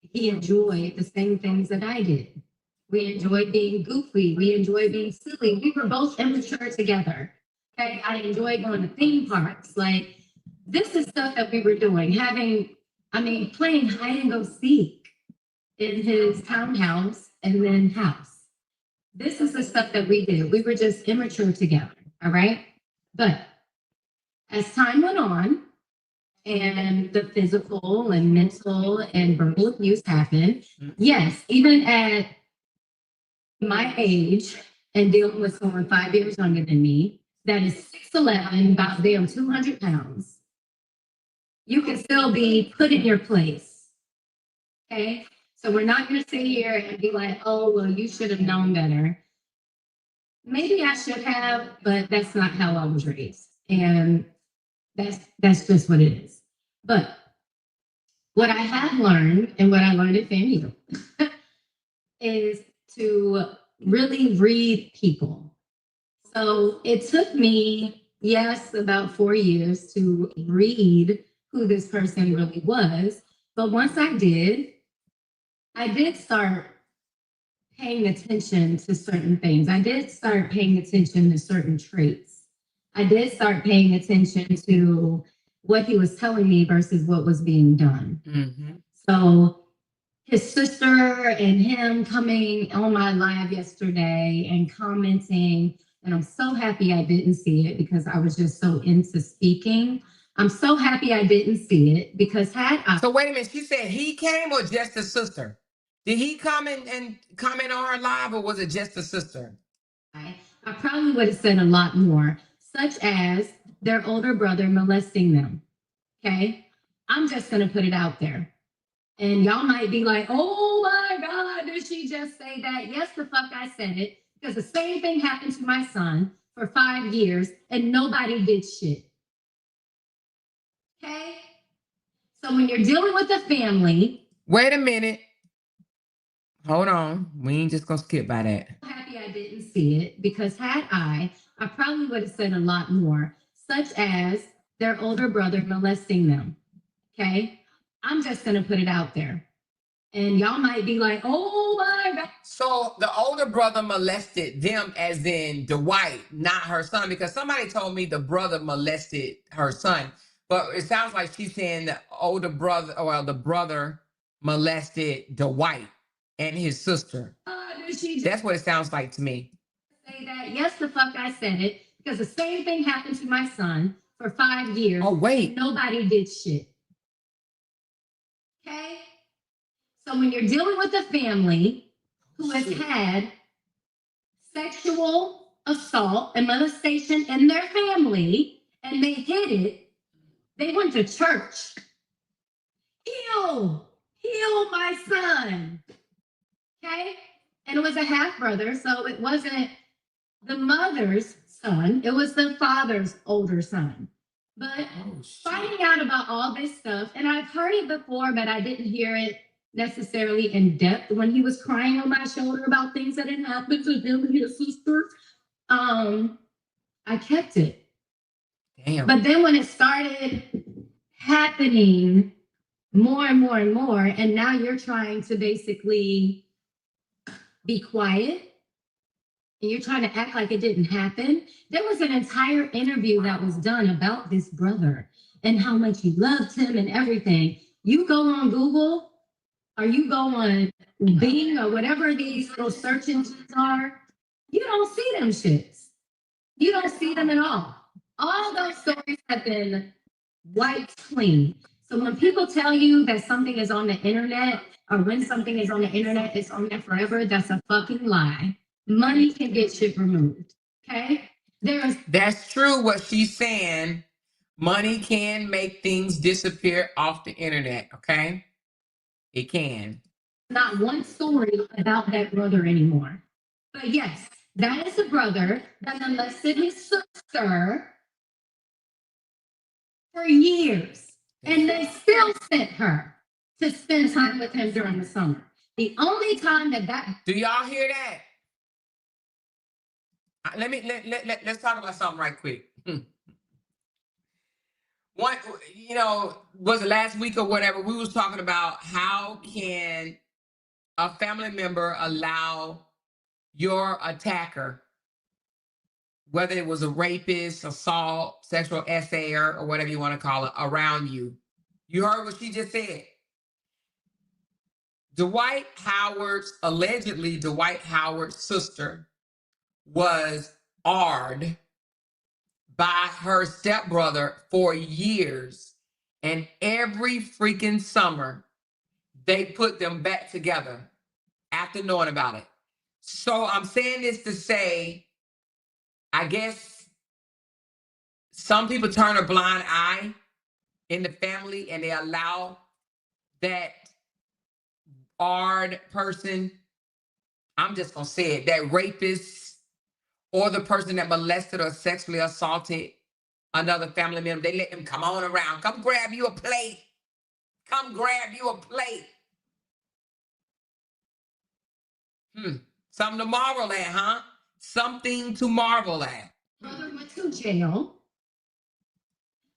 He enjoyed the same things that I did. We enjoyed being goofy. We enjoyed being silly. We were both immature together. Okay, I enjoyed going to theme parks. This is stuff that we were doing. Playing hide and go seek in his townhouse and then house. This is the stuff that we did. We were just immature together, all right? But as time went on and the physical and mental and verbal abuse happened, yes, even at my age and dealing with someone 5 years younger than me, that is 6'11", about damn 200 pounds, you can still be put in your place, okay? So we're not going to sit here and be like, oh, well, you should have known better. Maybe I should have, but that's not how I was raised. And that's just what it is. But what I have learned and what I learned at FAMU is to really read people. So it took me, yes, about 4 years to read who this person really was. But once I did start paying attention to certain things. I did start paying attention to certain traits. I did start paying attention to what he was telling me versus what was being done. Mm-hmm. So his sister and him coming on my live yesterday and commenting, and I'm so happy I didn't see it because I was just so into speaking. I'm so happy I didn't see it because
So wait a minute, she said he came or just his sister? Did he come and comment on her live, or was it just the sister?
I probably would have said a lot more, such as their older brother molesting them. Okay? I'm just going to put it out there. And y'all might be like, oh my God, did she just say that? Yes, the fuck I said it. Because the same thing happened to my son for 5 years and nobody did shit. Okay? So when you're dealing with a family.
Wait a minute. Hold on. We ain't just gonna skip by that.
I'm happy I didn't see it because had I I probably would have said a lot more, such as their older brother molesting them. Okay? I'm just going to put it out there. And y'all might be like, oh my God.
So the older brother molested them, as in Dwight, not her son, because somebody told me the brother molested her son. But it sounds like she's saying the older brother, well, the brother molested Dwight and his sister. That's what it sounds like to me.
Say that? Yes, the fuck I said it, because the same thing happened to my son for 5 years.
Oh, wait.
Nobody did shit. Okay? So when you're dealing with a family who has had sexual assault and molestation in their family and they hid it, they went to church. Heal my son. Okay? And it was a half brother, so it wasn't the mother's son, it was the father's older son. But finding out about all this stuff, and I've heard it before, but I didn't hear it necessarily in depth when he was crying on my shoulder about things that had happened to him and his sister. I kept it.
Damn.
But then when it started happening more and more and more, and now you're trying to basically be quiet and you're trying to act like it didn't happen. There was an entire interview that was done about this brother and how much he loved him and everything. You go on Google or you go on Bing or whatever these little search engines are, you don't see them shits. You don't see them at all. All those stories have been wiped clean. So when people tell you that something is on the internet, or when something is on the internet, it's on there forever, that's a fucking lie. Money can get shit removed. Okay?
That's true what she's saying. Money can make things disappear off the internet, okay? It can.
Not one story about that brother anymore. But yes, that is a brother that molested his sister for years. And they still sent her to spend time with him during the summer. The only time that
Do y'all hear that? Let's talk about something right quick. One, was it last week or whatever? We was talking about how can a family member allow your attacker, whether it was a rapist, assault, sexual assayer, or whatever you want to call it, around you. You heard what she just said. Allegedly Dwight Howard's sister was AR'd by her stepbrother for years. And every freaking summer, they put them back together after knowing about it. So I'm saying this to say, I guess some people turn a blind eye in the family and they allow that AR'd person, I'm just going to say it, that rapist or the person that molested or sexually assaulted another family member, they let them come on around. Come grab you a plate. Come grab you a plate. Something to marvel at, huh? Something to marvel at.
brother went to jail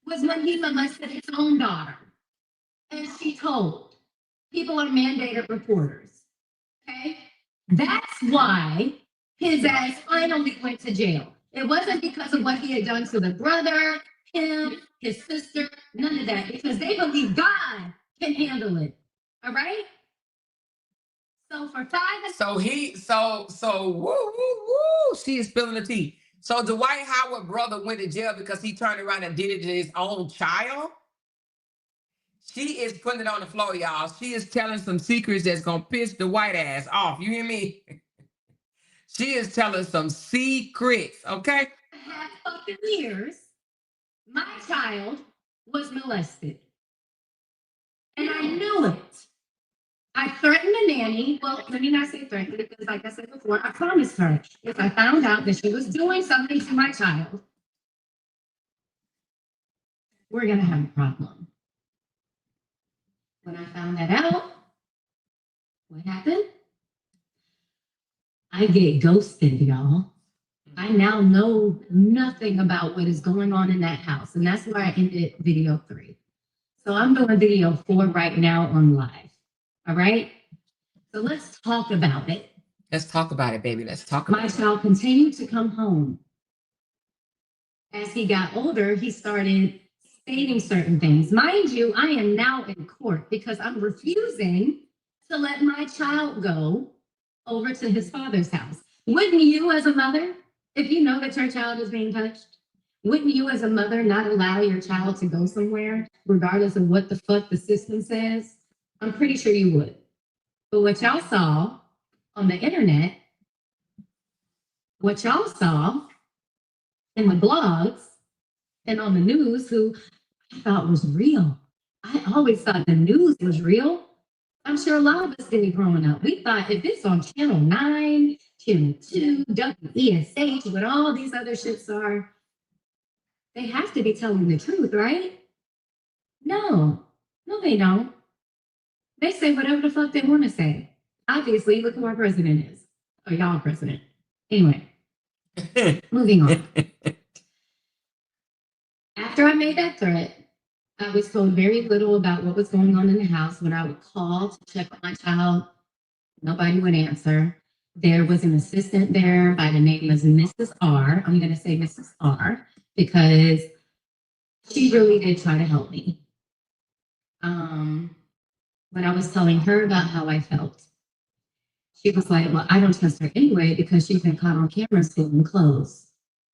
was when he molested his own daughter. And she told. People are mandated reporters. Okay? That's why his ass finally went to jail. It wasn't because of what he had done to the brother, him, his sister, none of that, because they believe God can handle it. All right? So for 5
woo, woo, woo. She is spilling the tea. So Dwight Howard brother went to jail because he turned around and did it to his own child. She is putting it on the floor, y'all. She is telling some secrets that's going to piss the white ass off. You hear me? She is telling some secrets, okay?
half fucking years, my child was molested. And I knew it. I threatened the nanny. Well, let me not say threatened because, like I said before, I promised her if I found out that she was doing something to my child, we're going to have a problem. When I found that out, what happened? I get ghosted, y'all. I now know nothing about what is going on in that house. And that's where I ended video 3. So I'm doing video 4 right now on live. All right. So let's talk about it.
Let's talk about it, baby. Let's talk about
My
it.
child continued to come home. As he got older, he started stating certain things. Mind you, I am now in court because I'm refusing to let my child go over to his father's house. Wouldn't you, as a mother, if you know that your child is being touched, wouldn't you, as a mother, not allow your child to go somewhere, regardless of what the fuck the system says? I'm pretty sure you would. But what y'all saw on the internet, what y'all saw in the blogs and on the news, who I thought was real. I always thought the news was real. I'm sure a lot of us did growing up. We thought if it's on Channel 9, Channel 2, WESH, what all these other shits are, they have to be telling the truth, right? No, they don't. They say whatever the fuck they want to say. Obviously, look who our president is. Or y'all president. Anyway, moving on. After I made that threat, I was told very little about what was going on in the house. When I would call to check on my child, nobody would answer. There was an assistant there by the name of Mrs. R. I'm going to say Mrs. R because she really did try to help me. When I was telling her about how I felt, she was like, well, I don't trust her anyway because she's been caught on camera stealing clothes.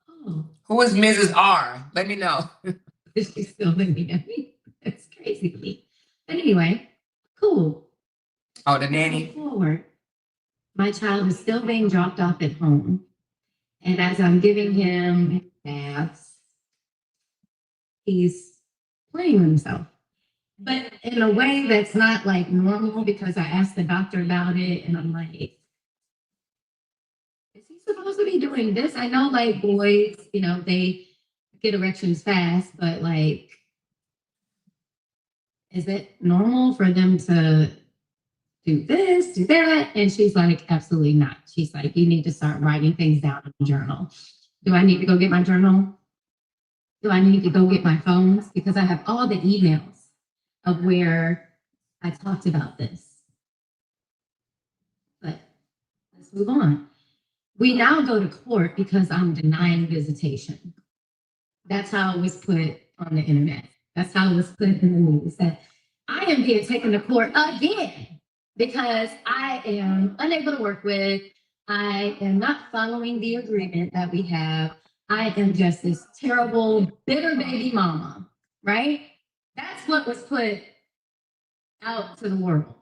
Oh.
Who is Mrs. R? Let me know.
She's still living at me. That's crazy to me. But anyway, cool.
Oh, the nanny.
Forward, my child is still being dropped off at home. And as I'm giving him baths, he's playing with himself. But in a way that's not like normal because I asked the doctor about it and I'm like, is he supposed to be doing this? I know like boys, you know, they get erections fast, but like, is it normal for them to do this, do that? And she's like, absolutely not. She's like, you need to start writing things down in a journal. Do I need to go get my journal? Do I need to go get my phones? Because I have all the emails of where I talked about this. But let's move on. We now go to court because I'm denying visitation. That's how it was put on the internet. That's how it was put in the news, that I am being taken to court again because I am unable to work with. I am not following the agreement that we have. I am just this terrible, bitter baby mama, right? That's what was put out to the world.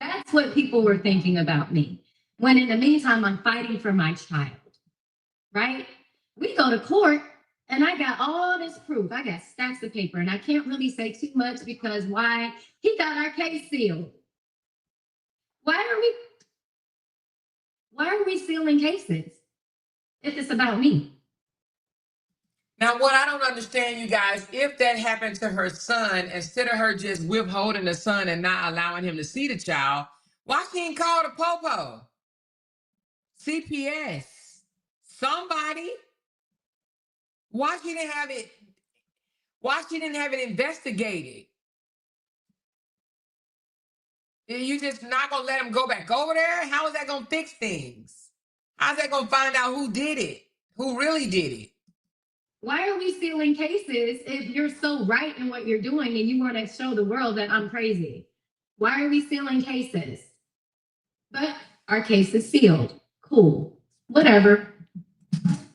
That's what people were thinking about me. When in the meantime, I'm fighting for my child, right? We go to court and I got all this proof. I got stacks of paper and I can't really say too much because why? He got our case sealed. Why are we sealing cases if it's about me?
Now, what I don't understand, you guys, if that happened to her son, instead of her just withholding the son and not allowing him to see the child, why she ain't call the popo? CPS, somebody. Why she didn't have it? Why she didn't have it investigated? You just not gonna let him go back over there? How is that gonna fix things? How's that gonna find out who did it? Who really did it?
Why are we sealing cases if you're so right in what you're doing and you want to show the world that I'm crazy? Why are we sealing cases? But our case is sealed. Cool. Whatever.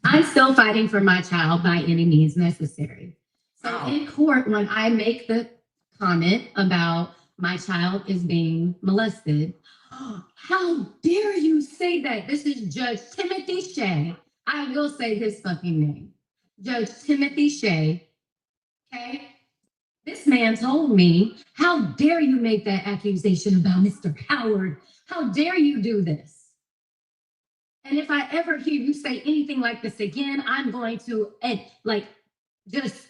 I'm still fighting for my child by any means necessary. So in court, when I make the comment about my child is being molested, how dare you say that? This is Judge Timothy Shea. I will say his fucking name. Judge Timothy Shea. Okay? This man told me, how dare you make that accusation about Mr. Howard? How dare you do this? And if I ever hear you say anything like this again, I'm going to just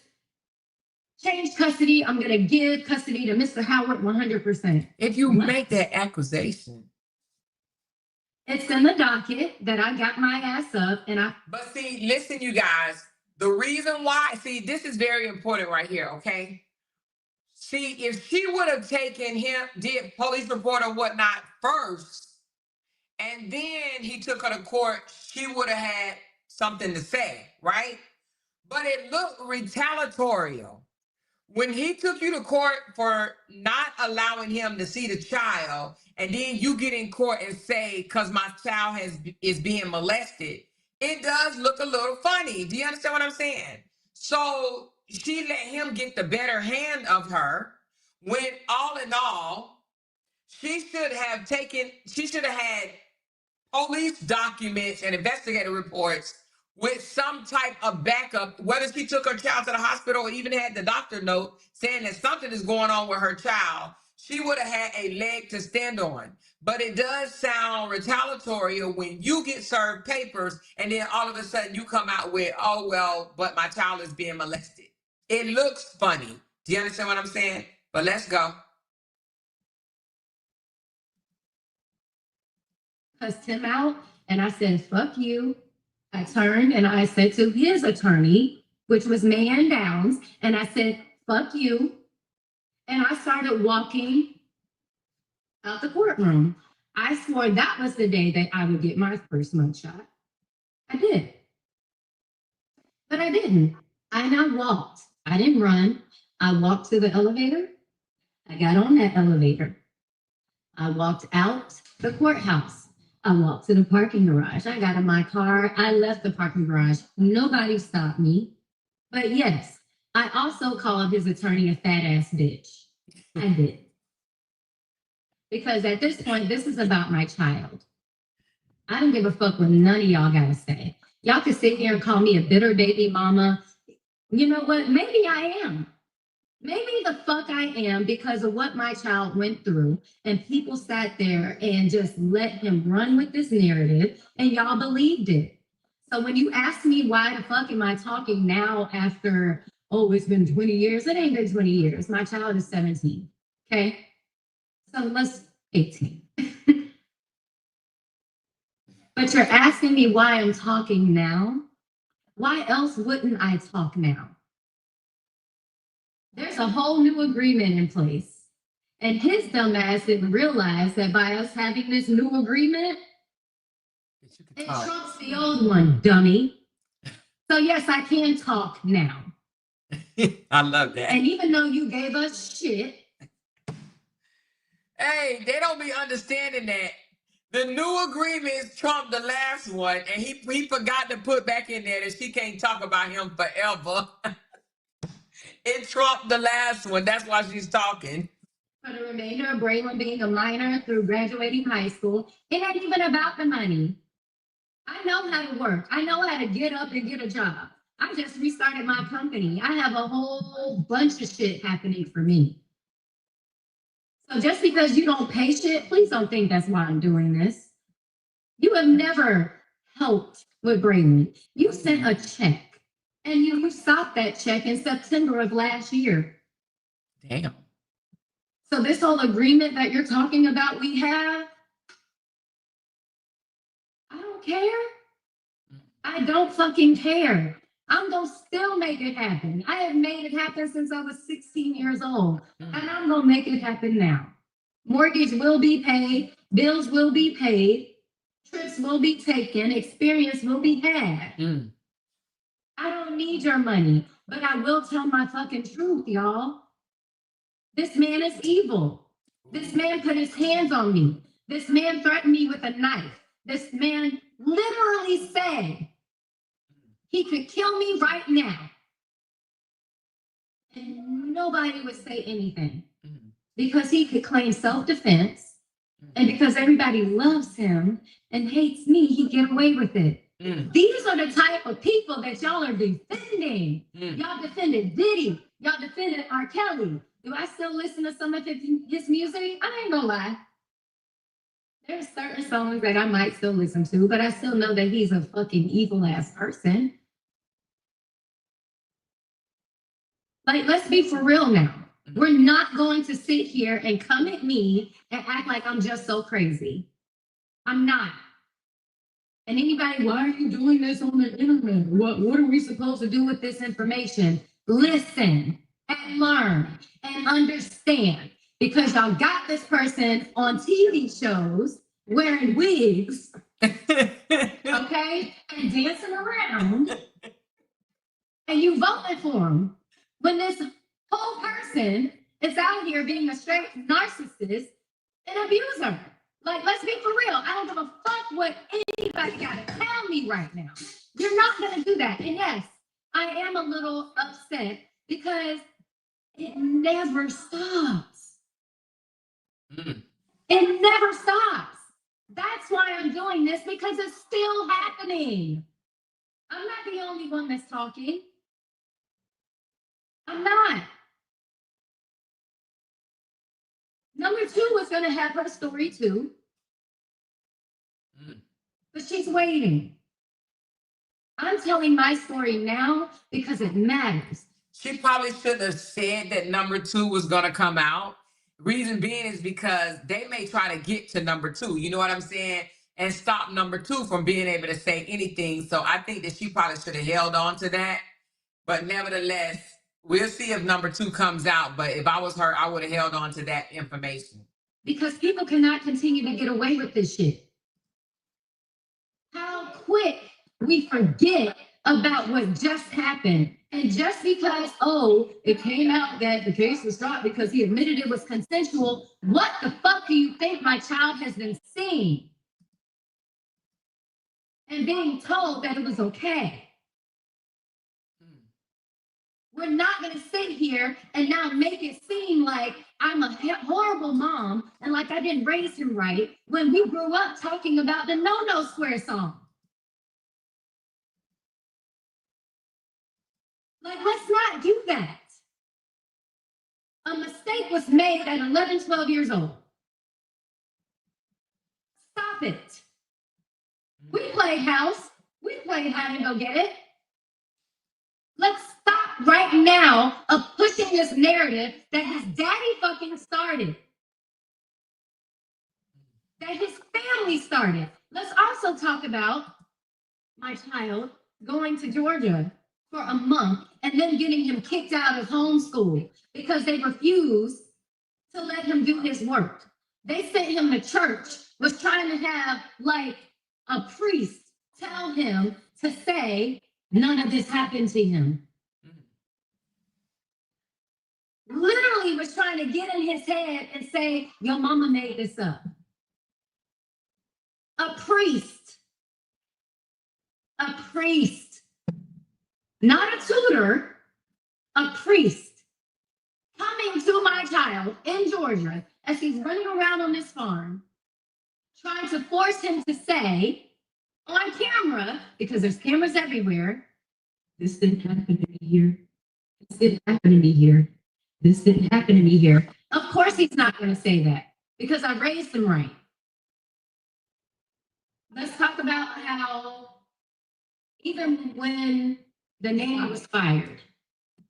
change custody. I'm going to give custody to Mr. Howard 100%.
If you make that accusation,
It's in the docket that I got my ass up and I.
But see, listen, you guys, the reason why, see, this is very important right here, okay? See, if she would have taken him, did police report or whatnot first, and then he took her to court, she would have had something to say, right? But it looked retaliatory. When he took you to court for not allowing him to see the child, and then you get in court and say, because my child is being molested, it does look a little funny. Do you understand what I'm saying? So she let him get the better hand of her, when all in all, she should have had police documents and investigative reports with some type of backup, whether she took her child to the hospital or even had the doctor note saying that something is going on with her child. She would have had a leg to stand on. But it does sound retaliatory when you get served papers and then all of a sudden you come out with, oh, well, but my child is being molested. It looks funny. Do you understand what I'm saying? But let's go.
Cussed him out and I said, fuck you. I turned and I said to his attorney, which was Man Downs, and I said, fuck you. And I started walking out the courtroom. I swore that was the day that I would get my first mugshot. I did. But I didn't. I walked. I didn't run. I walked to the elevator. I got on that elevator. I walked out the courthouse. I walked to the parking garage. I got in my car. I left the parking garage. Nobody stopped me. But yes, I also called his attorney a fat ass bitch. I did. Because at this point, this is about my child. I don't give a fuck what none of y'all gotta say. Y'all can sit here and call me a bitter baby mama. You know what? Maybe I am. Maybe the fuck I am because of what my child went through, and people sat there and just let him run with this narrative, and y'all believed it. So when you ask me why the fuck am I talking now after, oh, it's been 20 years, it ain't been 20 years. My child is 17, okay? So let's 18. But you're asking me why I'm talking now? Why else wouldn't I talk now? There's a whole new agreement in place. And his dumb ass didn't realize that by us having this new agreement, it trumps the old one, dummy. So yes, I can talk now.
I love that.
And even though you gave us shit.
Hey, they don't be understanding that. The new agreements trumped the last one, and he forgot to put back in there that she can't talk about him forever. It trumped the last one. That's why she's talking. For the remainder of Braylon being a minor through graduating high school, it ain't even about the money. I know how to work. I know how to get up and get a job. I just restarted my company. I have a whole bunch of shit happening for me. So just because you don't pay shit, please don't think that's why I'm doing this. You have never helped with Braylon. You sent a check. And you stopped that check in September of last year. Damn. So this whole agreement that you're talking about we have, I don't care. I don't fucking care. I'm gonna still make it happen. I have made it happen since I was 16 years old. And I'm gonna make it happen now. Mortgage will be paid, bills will be paid, trips will be taken, experience will be had. I don't need your money, but I will tell my fucking truth, y'all. This man is evil. This man put his hands on me. This man threatened me with a knife. This man literally said he could kill me right now. And nobody would say anything because he could claim self-defense. And because everybody loves him and hates me, he get away with it. These are the type of people that y'all are defending. Y'all defended Diddy. Y'all defended R. Kelly. Do I still listen to some of his music? I ain't gonna lie. There's certain songs that I might still listen to, but I still know that he's a fucking evil ass person. Like, let's be for real now. We're not going to sit here and come at me and act like I'm just so crazy. I'm not.
And anybody, why are you doing this on the internet? What are we supposed to do with this information? Listen and learn and understand. Because y'all got this person on TV shows wearing wigs, okay, and dancing around, and you voted for him when this whole person is out here being a straight narcissist and abuser. Like, let's be for real. I don't give a fuck what anybody got to tell me right now. You're not going to do that. And yes, I am a little upset because it never stops. It never stops. That's why I'm doing this, because it's still happening. I'm not the only one that's talking. I'm not. Number 2 is going to have her story too. But she's waiting. I'm telling my story now because it matters.
She probably should have said that number 2 was going to come out. Reason being is because they may try to get to number 2. You know what I'm saying? And stop number 2 from being able to say anything. So I think that she probably should have held on to that. But nevertheless, we'll see if number 2 comes out. But if I was her, I would have held on to that information.
Because people cannot continue to get away with this shit. How quick we forget about what just happened. And just because, it came out that the case was dropped because he admitted it was consensual, what the fuck do you think my child has been seeing? And being told that it was okay. We're not going to sit here and now make it seem like I'm a horrible mom and like I didn't raise him right when we grew up talking about the No No Square song. Like, let's not do that. A mistake was made at 11, 12 years old. Stop it. We played house. We played hide and go get it. Let's stop right now of pushing this narrative that his daddy fucking started. That his family started. Let's also talk about my child going to Georgia for a month and then getting him kicked out of homeschool because they refused to let him do his work. They sent him to church, was trying to have like a priest tell him to say none of this happened to him. Literally was trying to get in his head and say, your mama made this up. A priest. A priest. Not a tutor, a priest coming to my child in Georgia as he's running around on this farm, trying to force him to say on camera, because there's cameras everywhere, this didn't happen to me here. This didn't happen to me here. This didn't happen to me here. Of course he's not going to say that because I raised him right. Let's talk about how even when the nanny was fired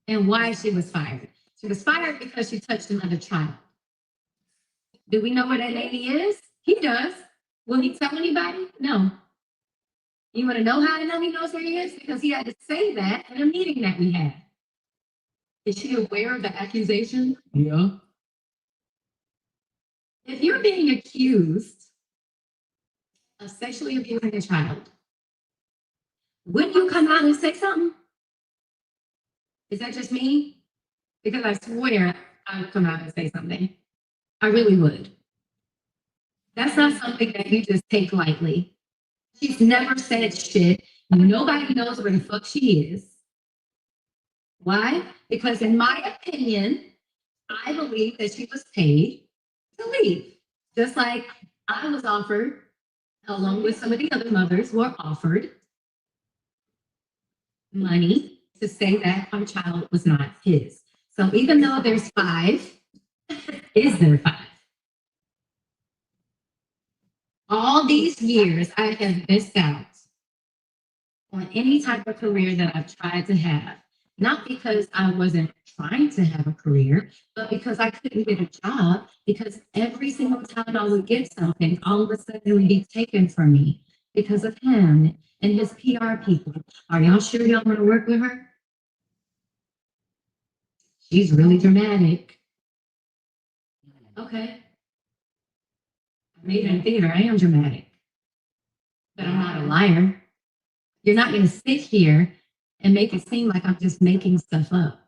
and why she was fired. She was fired because she touched another child. Do we know where that nanny is? He does. Will he tell anybody? No. You want to know how the nanny knows where he is? Because he had to say that in a meeting that we had. Is she aware of the accusation? Yeah. If you're being accused of sexually abusing a child, wouldn't you come out and say something? Is that just me? Because I swear I would come out and say something. I really would. That's not something that you just take lightly. She's never said shit. Nobody knows where the fuck she is. Why? Because in my opinion, I believe that she was paid to leave. Just like I was offered, along with some of the other mothers were offered money to say that our child was not his. So even though there's 5, is there 5? All these years I have missed out on any type of career that I've tried to have. Not because I wasn't trying to have a career, but because I couldn't get a job, because every single time I would get something, all of a sudden it would be taken from me. because of him and his PR people. Are y'all sure y'all want to work with her? She's really dramatic. Okay. I made it in theater. I am dramatic. But I'm not a liar. You're not going to sit here and make it seem like I'm just making stuff up.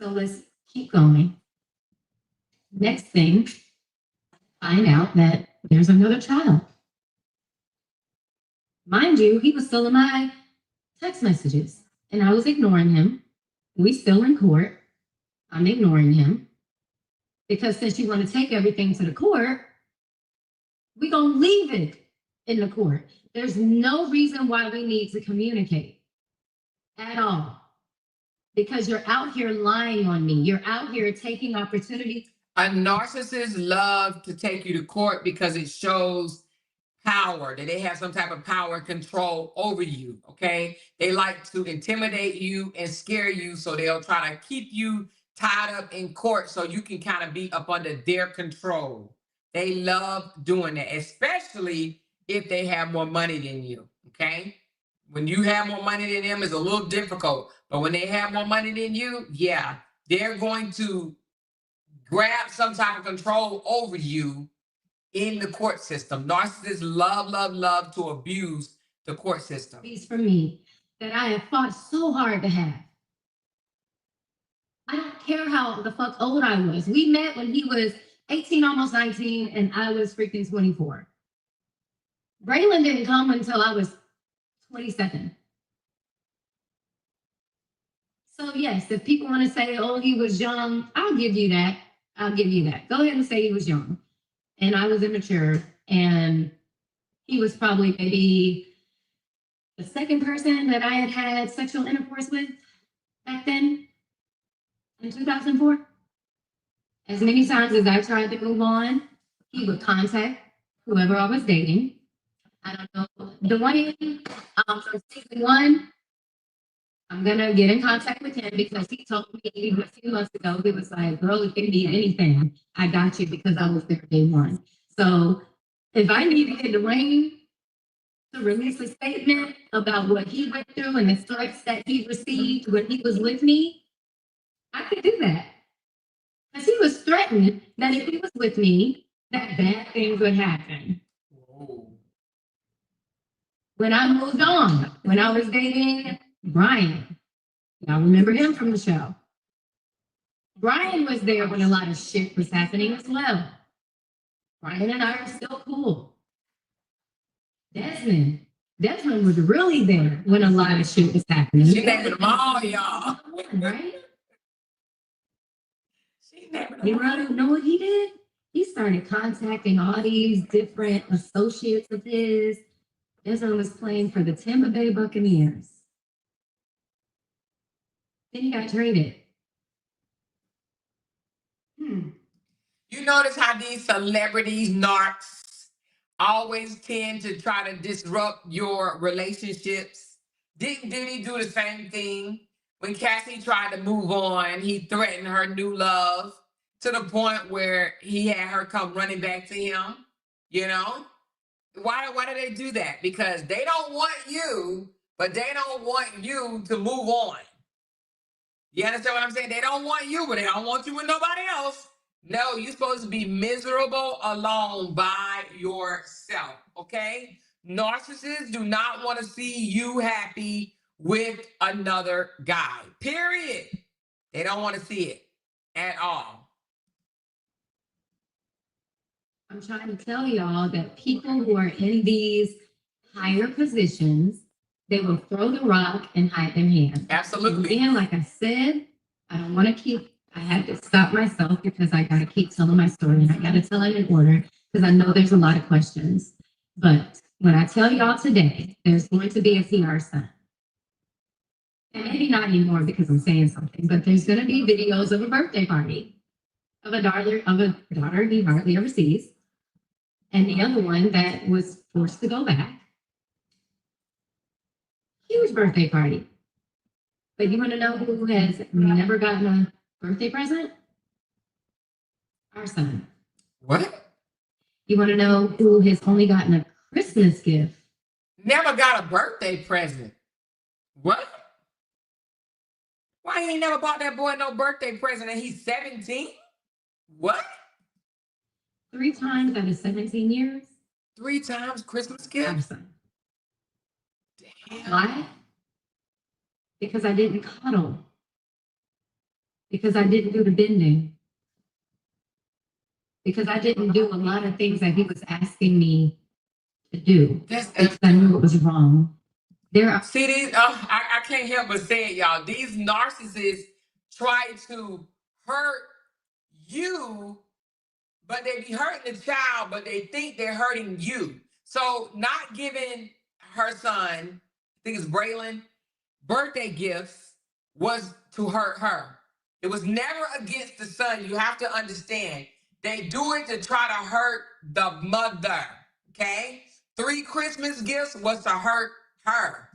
So let's keep going. Next thing, find out that there's another child. Mind you, he was still in my text messages and I was ignoring him. We still in court. I'm ignoring him because since you want to take everything to the court, we're going to leave it in the court. There's no reason why we need to communicate at all because you're out here lying on me. You're out here taking opportunities.
A narcissist love to take you to court because it shows power, that they have some type of power and control over you, okay? They like to intimidate you and scare you, so they'll try to keep you tied up in court so you can kind of be up under their control. They love doing that, especially if they have more money than you, okay? When you have more money than them, it's a little difficult, but when they have more money than you, yeah, they're going to grab some type of control over you in the court system. Narcissists love to abuse the court system.
These for me that I have fought so hard to have. I don't care how the fuck old I was. We met when he was 18, almost 19, and I was freaking 24. Braylon didn't come until I was 27. So yes, if people want to say, oh, he was young, I'll give you that. I'll give you that. Go ahead and say he was young. And I was immature, and he was probably maybe the second person that I had sexual intercourse with back then in 2004. As many times as I tried to move on, he would contact whoever I was dating. I don't know, Dwight, from season 1, I'm gonna get in contact with him because he told me even a few months ago, he was like, girl, if you need anything, I got you because I was there day 1. So if I needed Dwayne to release a statement about what he went through and the threats that he received when he was with me, I could do that. Because he was threatened that if he was with me, that bad things would happen.
Whoa.
When I moved on, when I was dating Brian, y'all remember him from the show. Brian was there when a lot of shit was happening as well. Brian and I are still cool. Desmond was really there when a lot of shit was happening.
She named them all, y'all.
Right?
She named them
You
all.
know what he did? He started contacting all these different associates of his. Desmond was playing for the Tampa Bay Buccaneers. Then he got traded.
You notice how these celebrities, narcs, always tend to try to disrupt your relationships? Didn't Diddy do the same thing? When Cassie tried to move on, he threatened her new love to the point where he had her come running back to him. You know? Why do they do that? Because they don't want you, but they don't want you to move on. You understand what I'm saying? They don't want you, but they don't want you with nobody else. No, you're supposed to be miserable alone by yourself, okay? Narcissists do not want to see you happy with another guy, period. They don't want to see it at all.
I'm trying to tell y'all that people who are in these higher positions, they will throw the rock and hide their hand.
Absolutely.
And like I said, I don't want to I had to stop myself because I got to keep telling my story and I got to tell it in order because I know there's a lot of questions. But when I tell y'all today, there's going to be a PR stunt. And maybe not anymore because I'm saying something, but there's going to be videos of a birthday party of a daughter he hardly ever sees. And the other one that was forced to go back. Huge birthday party. But you want to know who has never gotten a birthday present? Our son.
What?
You want to know who has only gotten a Christmas gift?
Never got a birthday present. What? Why he ain't never bought that boy no birthday present and he's 17? What?
3 times out of 17 years?
3 times Christmas gift?
Our son.
Damn.
Why? Because I didn't cuddle. Because I didn't do the bending. Because I didn't do a lot of things that he was asking me to do. Because I knew it was wrong. There are
See these, I can't help but say it, y'all. These narcissists try to hurt you, but they be hurting the child, but they think they're hurting you. So not giving her son, I think it's Braylon, birthday gifts was to hurt her. It was never against the son. You have to understand. They do it to try to hurt the mother, okay? 3 Christmas gifts was to hurt her,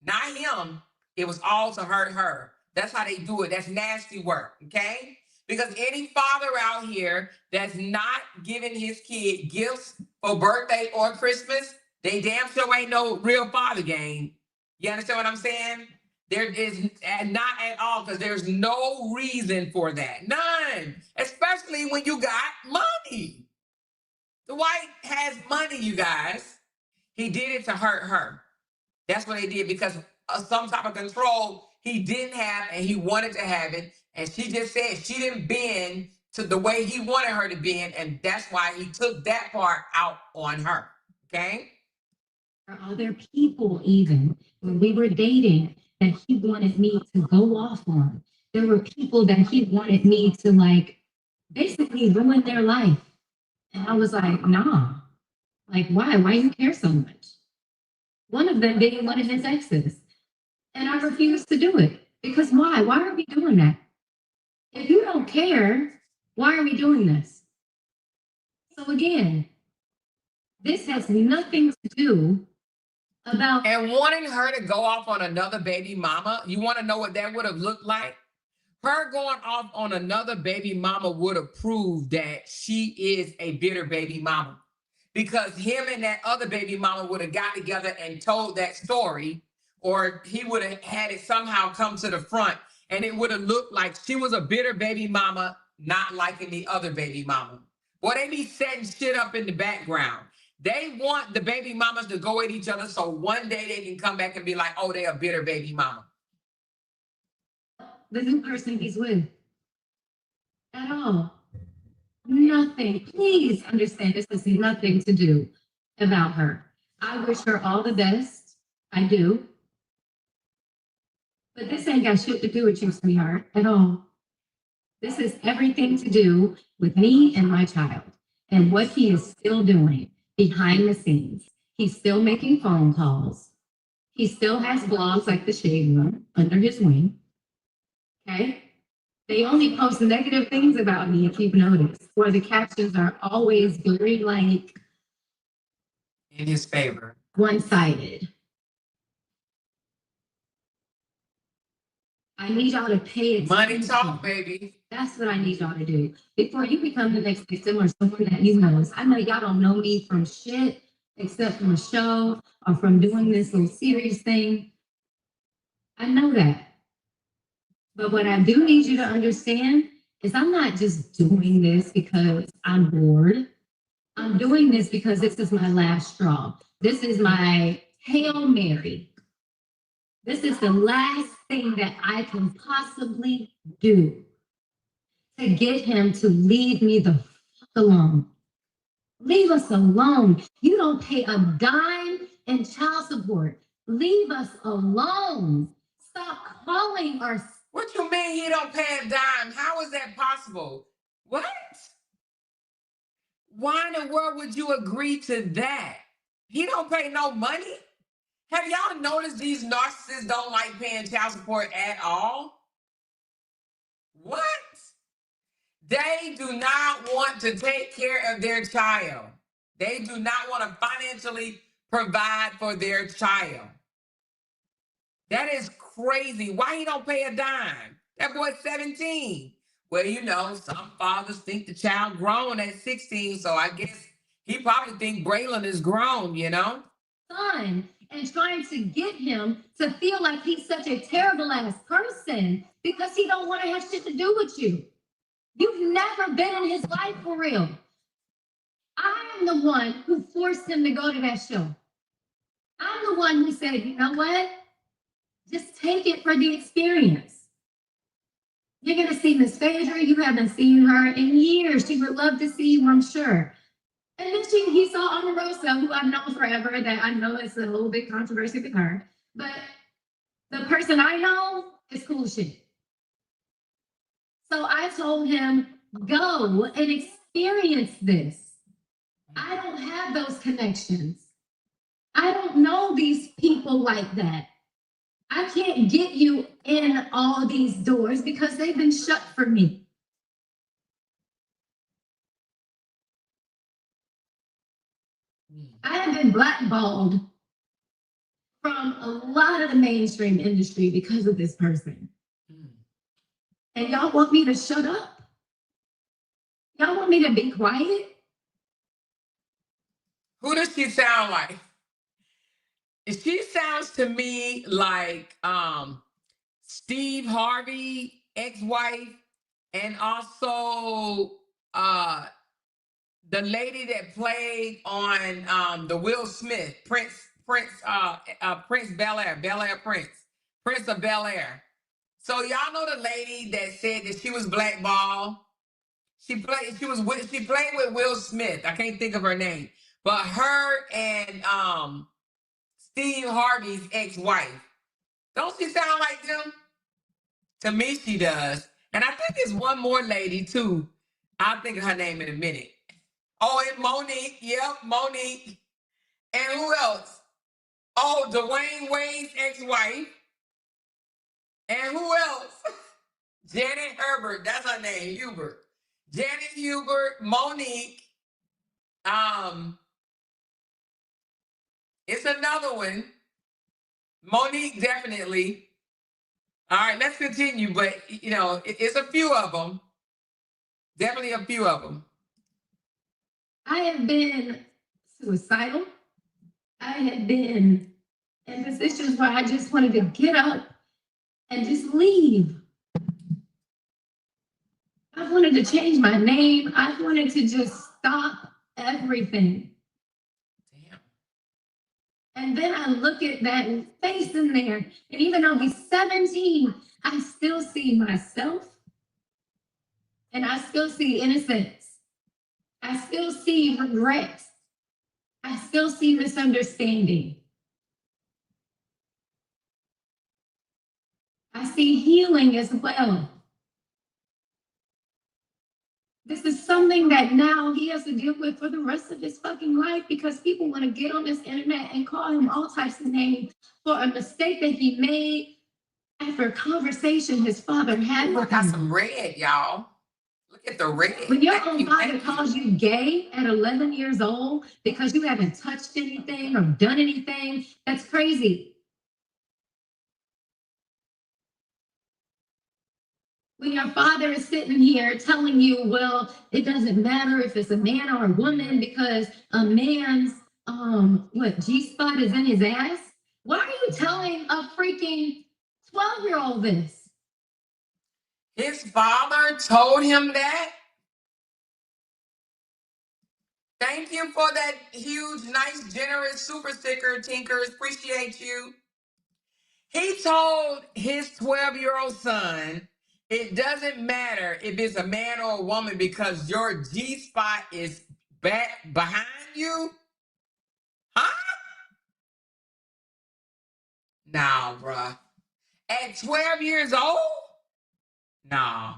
not him. It was all to hurt her. That's how they do it. That's nasty work, okay? Because any father out here that's not giving his kid gifts for birthday or Christmas, they damn sure ain't no real father game. You understand what I'm saying? There is not at all, because there's no reason for that. None. Especially when you got money. Dwight has money, you guys. He did it to hurt her. That's what they did, because of some type of control he didn't have and he wanted to have it. And she just said she didn't bend to the way he wanted her to bend. And that's why he took that part out on her. Okay?
There are other people, even when we were dating, that he wanted me to go off on. There were people that he wanted me to, like, basically ruin their life. And I was like, nah. Like, why? Why you care so much? One of them being one of his exes. And I refused to do it. Because why? Why are we doing that? If you don't care, why are we doing this? So again, this has nothing to do about...
And wanting her to go off on another baby mama, you want to know what that would have looked like? Her going off on another baby mama would have proved that she is a bitter baby mama. Because him and that other baby mama would have got together and told that story, or he would have had it somehow come to the front, and it would have looked like she was a bitter baby mama, not liking the other baby mama. Boy, they be setting shit up in the background. They want the baby mamas to go at each other so one day they can come back and be like, oh, they're a bitter baby mama.
The new person he's with at all. Nothing. Please understand, this has nothing to do about her. I wish her all the best. I do. But this ain't got shit to do with you, sweetheart, at all. This has everything to do with me and my child and what he is still doing behind the scenes. He's still making phone calls. He still has blogs like The Shade Room under his wing. Okay? They only post negative things about me, if you've noticed, where the captions are always very, like,
in his favor,
one-sided. I need y'all to pay attention.
Money talk, baby.
That's what I need y'all to do. Before you become the next victim or someone that you know. I know y'all don't know me from shit except from a show or from doing this little series thing. I know that. But what I do need you to understand is I'm not just doing this because I'm bored. I'm doing this because this is my last straw. This is my Hail Mary. This is the last thing that I can possibly do to get him to leave me the fuck alone. Leave us alone. You don't pay a dime in child support. Leave us alone. Stop calling our...
What you mean he don't pay a dime? How is that possible? What? Why in the world would you agree to that? He don't pay no money? Have y'all noticed these narcissists don't like paying child support at all? What? They do not want to take care of their child. They do not want to financially provide for their child. That is crazy. Why he don't pay a dime? That boy's 17. Well, you know, some fathers think the child grown at 16, so I guess He probably think Braylon is grown, you know?
Son, and trying to get him to feel like he's such a terrible ass person because he don't want to have shit to do with you. You've never been in his life for real. I am the one who forced him to go to that show. I'm the one who said, you know what? Just take it for the experience. You're going to see Miss Phaedra. You haven't seen her in years. She would love to see you, I'm sure. And then he saw Omarosa, who I've known forever, that I know it's a little bit controversial with her. But the person I know is cool shit. So I told him, go and experience this. I don't have those connections. I don't know these people like that. I can't get you in all these doors because they've been shut for me. I have been blackballed from a lot of the mainstream industry because of this person. And y'all want me to shut up? Y'all want me to be quiet?
Who does she sound like? She sounds to me like Steve Harvey, ex-wife, and also the lady that played on the Will Smith, Prince Bel-Air Prince of Bel-Air. So y'all know the lady that said that she was blackballed. She played with Will Smith. I can't think of her name, but her and Steve Harvey's ex-wife. Don't she sound like them? To me, she does. And I think there's one more lady too. I'll think of her name in a minute. Oh, and Monique. Yep, Monique. And who else? Oh, Dwayne Wade's ex-wife. And who else? Janet Herbert. That's her name, Hubert. Janet Hubert, Monique. It's another one. Monique, definitely. All right, let's continue. But, you know, it's a few of them. Definitely a few of them.
I have been suicidal. I have been in positions where I just wanted to get up and just leave. I wanted to change my name. I wanted to just stop everything.
Damn.
And then I look at that face in there, and even though he's 17, I still see myself, and I still see innocence. I still see regret. I still see misunderstanding. I see healing as well. This is something that now he has to deal with for the rest of his fucking life because people want to get on this internet and call him all types of names for a mistake that he made after a conversation his father had with him.
Got some red, y'all. Look at the red.
When your own father calls you gay at 11 years old because you haven't touched anything or done anything, that's crazy. When your father is sitting here telling you, well, it doesn't matter if it's a man or a woman because a man's G-spot is in his ass. Why are you telling a freaking 12-year-old this?
His father told him that? Thank you for that huge, nice, generous super sticker, Tinkers. Appreciate you. He told his 12-year-old son, it doesn't matter if it's a man or a woman because your G-spot is back behind you? Huh? Nah, bruh. At 12 years old? Nah.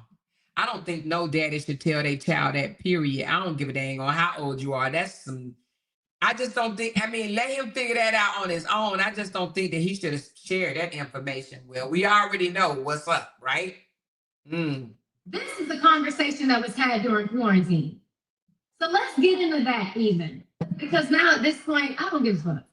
I don't think no daddy should tell their child that, period. I don't give a dang on how old you are. That's some... I just don't think, let him figure that out on his own. I just don't think that he should have shared that information. Well, we already know what's up, right?
This is the conversation that was had during quarantine. So let's get into that even. Because now at this point, I don't give a fuck.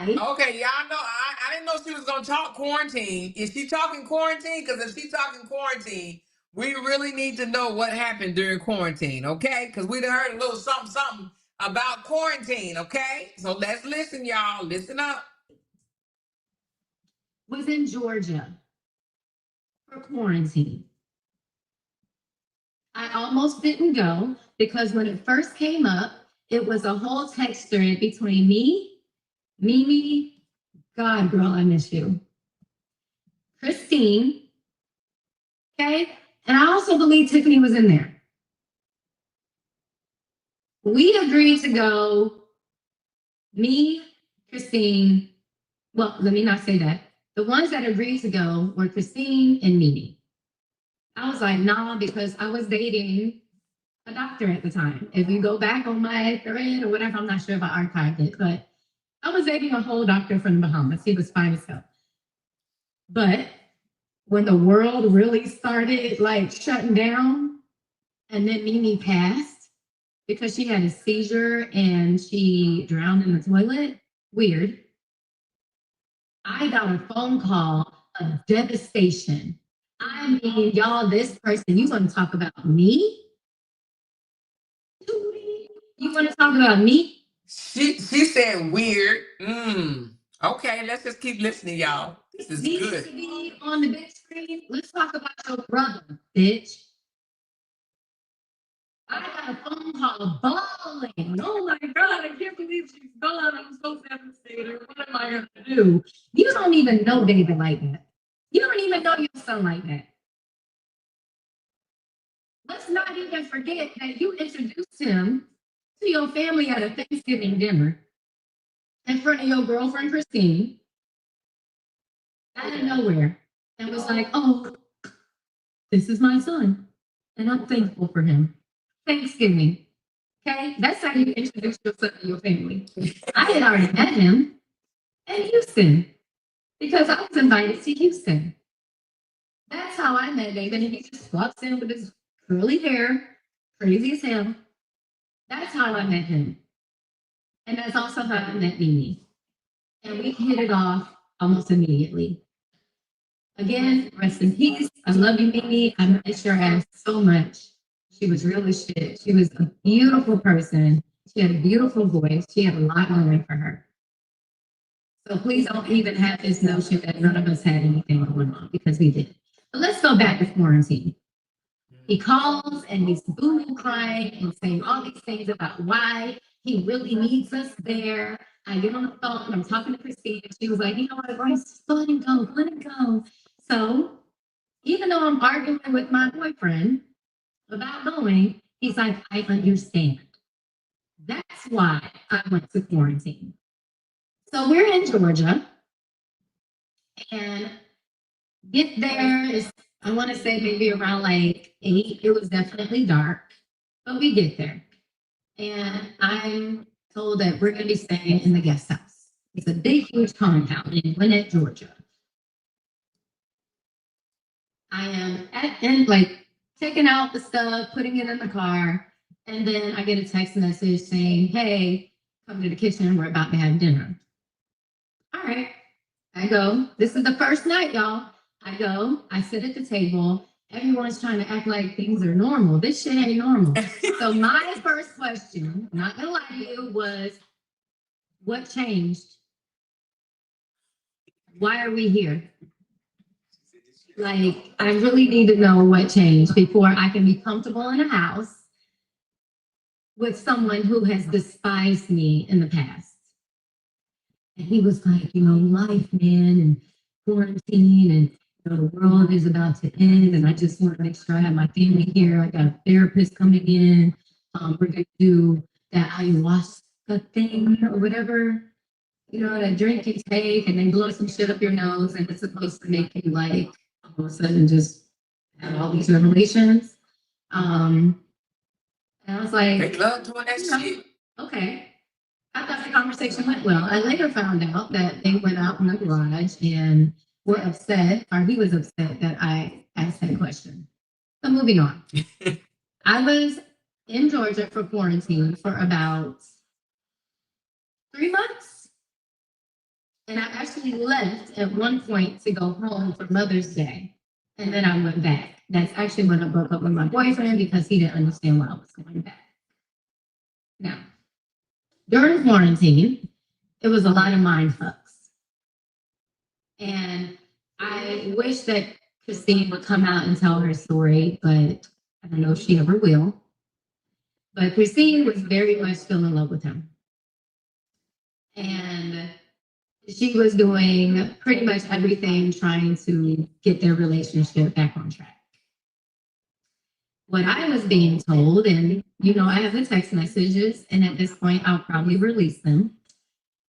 Okay, y'all know, I didn't know she was going to talk quarantine. Is she talking quarantine? Because if she's talking quarantine, We really need to know what happened during quarantine, okay? Because we done heard a little something about quarantine, okay? So let's listen, y'all. Listen up.
Was in Georgia for quarantine. I almost didn't go because when it first came up, it was a whole text thread between me, Mimi, God, girl, I miss you, Christine, okay? And I also believe Tiffany was in there. We agreed to go, me, Christine, well, let me not say that. The ones that agreed to go were Christine and Mimi. I was like, nah, because I was dating a doctor at the time. If you go back on my thread or whatever, I'm not sure if I archived it, but I was dating a whole doctor from the Bahamas. He was fine as hell. But when the world really started like shutting down, and then Mimi passed because she had a seizure and she drowned in the toilet, weird. I got a phone call of devastation. I mean, y'all, this person, you want to talk about me? You want to talk about me?
She said weird. Okay, let's just keep listening, y'all. This is good.
To be on the big screen. Let's talk about your brother, bitch. I got a phone call bawling. Oh my God, I can't believe she's gone. I'm so devastated. What am I going to do? You don't even know David like that. You don't even know your son like that. Let's not even forget that you introduced him to your family at a Thanksgiving dinner in front of your girlfriend, Christine, out of nowhere, and was like, oh, this is my son, and I'm thankful for him. Thanksgiving. Okay, that's how you introduce yourself to your family. I had already met him in Houston because I was invited to Houston. That's how I met David, and he just walks in with his curly hair, crazy as hell. That's how I met him. And that's also how I met Mimi. And we hit it off almost immediately. Again, rest in peace. I love you, Mimi. I miss your ass so much. She was real as shit. She was a beautiful person. She had a beautiful voice. She had a lot going for her. So please don't even have this notion that none of us had anything going on, because we did. But let's go back to quarantine. He calls and he's boo crying and saying all these things about why he really needs us there. I get on the phone and I'm talking to Christine, and she was like, you know what, Royce, just let him go, let him go. So even though I'm arguing with my boyfriend about going, he's like, I understand. That's why I went to quarantine. So we're in Georgia, and get there is, I want to say maybe around like 8. It was definitely dark, but we get there. And I'm told that we're going to be staying in the guest house. It's a big, huge compound in Gwinnett, Georgia. I am like taking out the stuff, putting it in the car, and then I get a text message saying, hey, come to the kitchen, we're about to have dinner. All right, I go. This is the first night, y'all. I go, I sit at the table. Everyone's trying to act like things are normal. This shit ain't normal. So my first question, I'm not gonna lie to you, was what changed? Why are we here? Like, I really need to know what changed before I can be comfortable in a house with someone who has despised me in the past. And he was like, you know, life, man, and quarantine, and you know, the world is about to end, and I just want to make sure I have my family here. I got a therapist coming in. We're going to do that ayahuasca thing or whatever, you know, that drink you take and then blow some shit up your nose, and it's supposed to make you like all of a sudden just have all these revelations. And I was like,
They love doing that shit.
Okay. I thought the conversation went well. I later found out that they went out in the garage and were upset, or he was upset that I asked that question. So moving on. I was in Georgia for quarantine for about 3 months. And I actually left at one point to go home for Mother's Day. And then I went back. That's actually when I broke up with my boyfriend because he didn't understand why I was going back. Now, during quarantine, it was a lot of mind fucks. And I wish that Christine would come out and tell her story, but I don't know if she ever will. But Christine was very much still in love with him. And she was doing pretty much everything trying to get their relationship back on track. What I was being told, and I have the text messages, and at this point, I'll probably release them.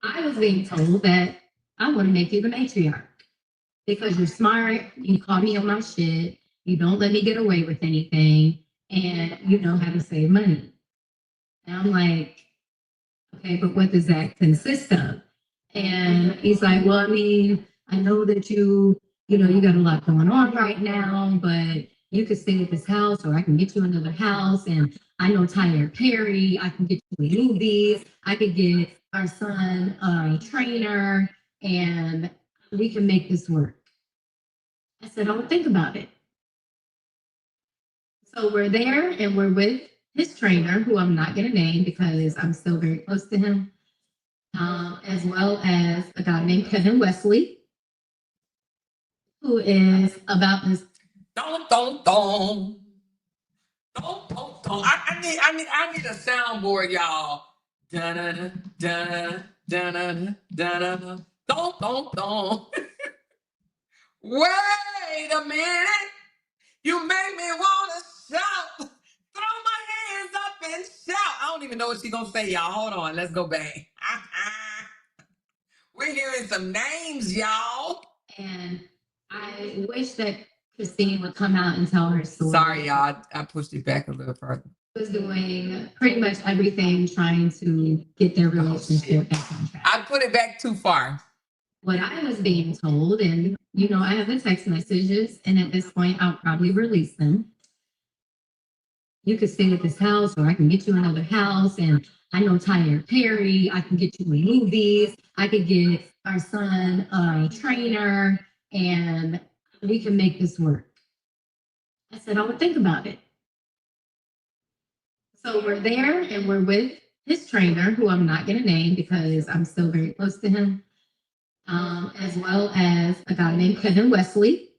I was being told that I want to make you the matriarch because you're smart, you call me on my shit, you don't let me get away with anything, and you know how to save money. And I'm like, okay, but what does that consist of? And he's like, well, I mean, I know that you got a lot going on right now, but you could stay at this house or I can get you another house. And I know Tyler Perry, I can get you movies. I could get our son a trainer and we can make this work. I said, don't think about it. So we're there and we're with his trainer, who I'm not going to name because I'm still very close to him, as well as a guy named Kevin Wesley, who is about this.
I need a soundboard, y'all. Da-da-da, da-da-da, da-da-da, da-da-da. Don't. Wait a minute. You make me want to shout. Throw my hands up and shout. I don't even know what she's going to say, y'all. Hold on. Let's go back. We're hearing some names, y'all.
And I wish that Christine would come out and tell her story.
Sorry, y'all. I pushed it back a little further.
Was doing pretty much everything trying to get their relationship back on track.
I put it back too far.
What I was being told, and I have the text messages, and at this point, I'll probably release them. You could stay at this house, or I can get you another house, and I know Tyler Perry, I can get you movies, I could get our son a trainer, and we can make this work. I said, I would think about it. So we're there, and we're with his trainer, who I'm not going to name because I'm still very close to him, as well as a guy named Kevin Wesley,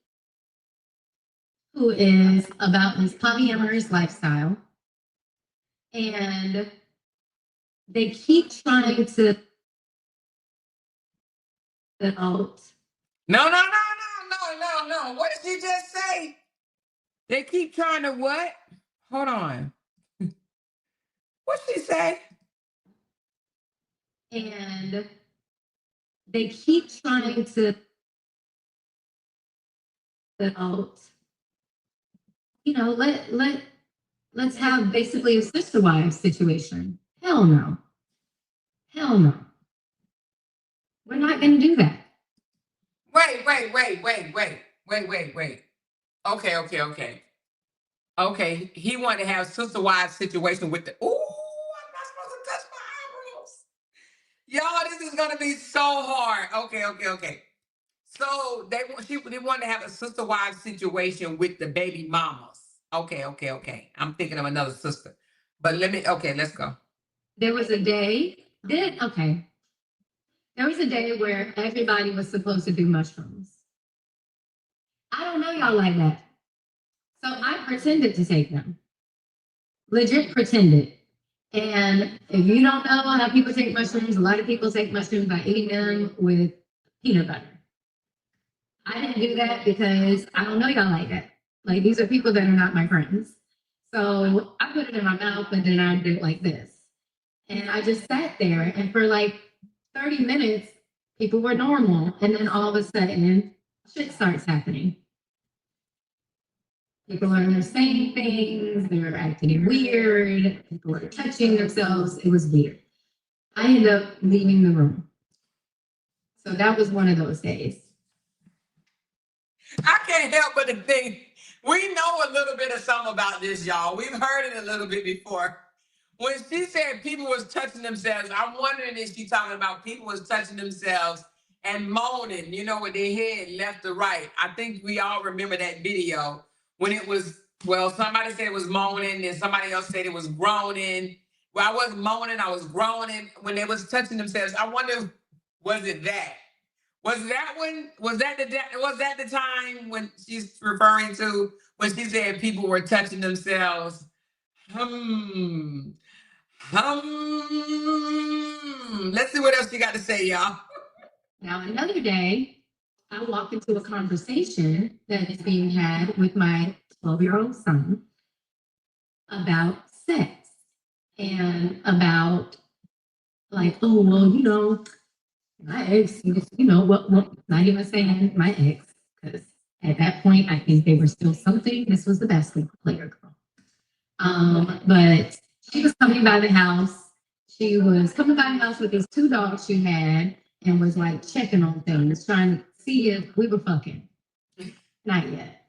who is about his polyamorous lifestyle. And they keep trying to No.
What did you just say? They keep trying to what? Hold on. What'd she say?
And they keep trying to let's have basically a sister wives situation. Hell no. We're not going to do that.
Wait. Okay, he wanted to have sister wives situation with the. Ooh, I'm not supposed to touch my eyebrows. Y'all, this is gonna be so hard. Okay. So they wanted to have a sister wives situation with the baby mamas. Okay. I'm thinking of another sister, but let's go.
There was a day. There was a day where everybody was supposed to do mushrooms. I don't know y'all like that. So I pretended to take them. Legit pretended. And if you don't know how people take mushrooms, a lot of people take mushrooms by eating them with peanut butter. I didn't do that because I don't know y'all like that. Like, these are people that are not my friends. So I put it in my mouth and then I did like this. And I just sat there, and for like 30 minutes, people were normal. And then all of a sudden, shit starts happening. People are saying things, they're acting weird, people are touching themselves. It was weird. I ended up leaving the room. So that was one of those days.
I can't help but to think, we know a little bit of something about this, y'all. We've heard it a little bit before. When she said people was touching themselves, I'm wondering if she's talking about people was touching themselves and moaning, with their head left to right. I think we all remember that video when it was, well, somebody said it was moaning, and somebody else said it was groaning. Well, I wasn't moaning, I was groaning when they was touching themselves. I wonder, was it that? Was that when? Was that the time when she's referring to when she said people were touching themselves? Hmm. Let's see what else you got to say, y'all.
Now, another day, I walked into a conversation that is being had with my 12-year-old son about sex and about, like, oh, well, you know, my ex, you know, what, not even saying my ex, because at that point, I think they were still something. This was the basketball player girl. But she was coming by the house. She was coming by the house with these 2 dogs she had and was like checking on things, trying to see if we were fucking. Not yet.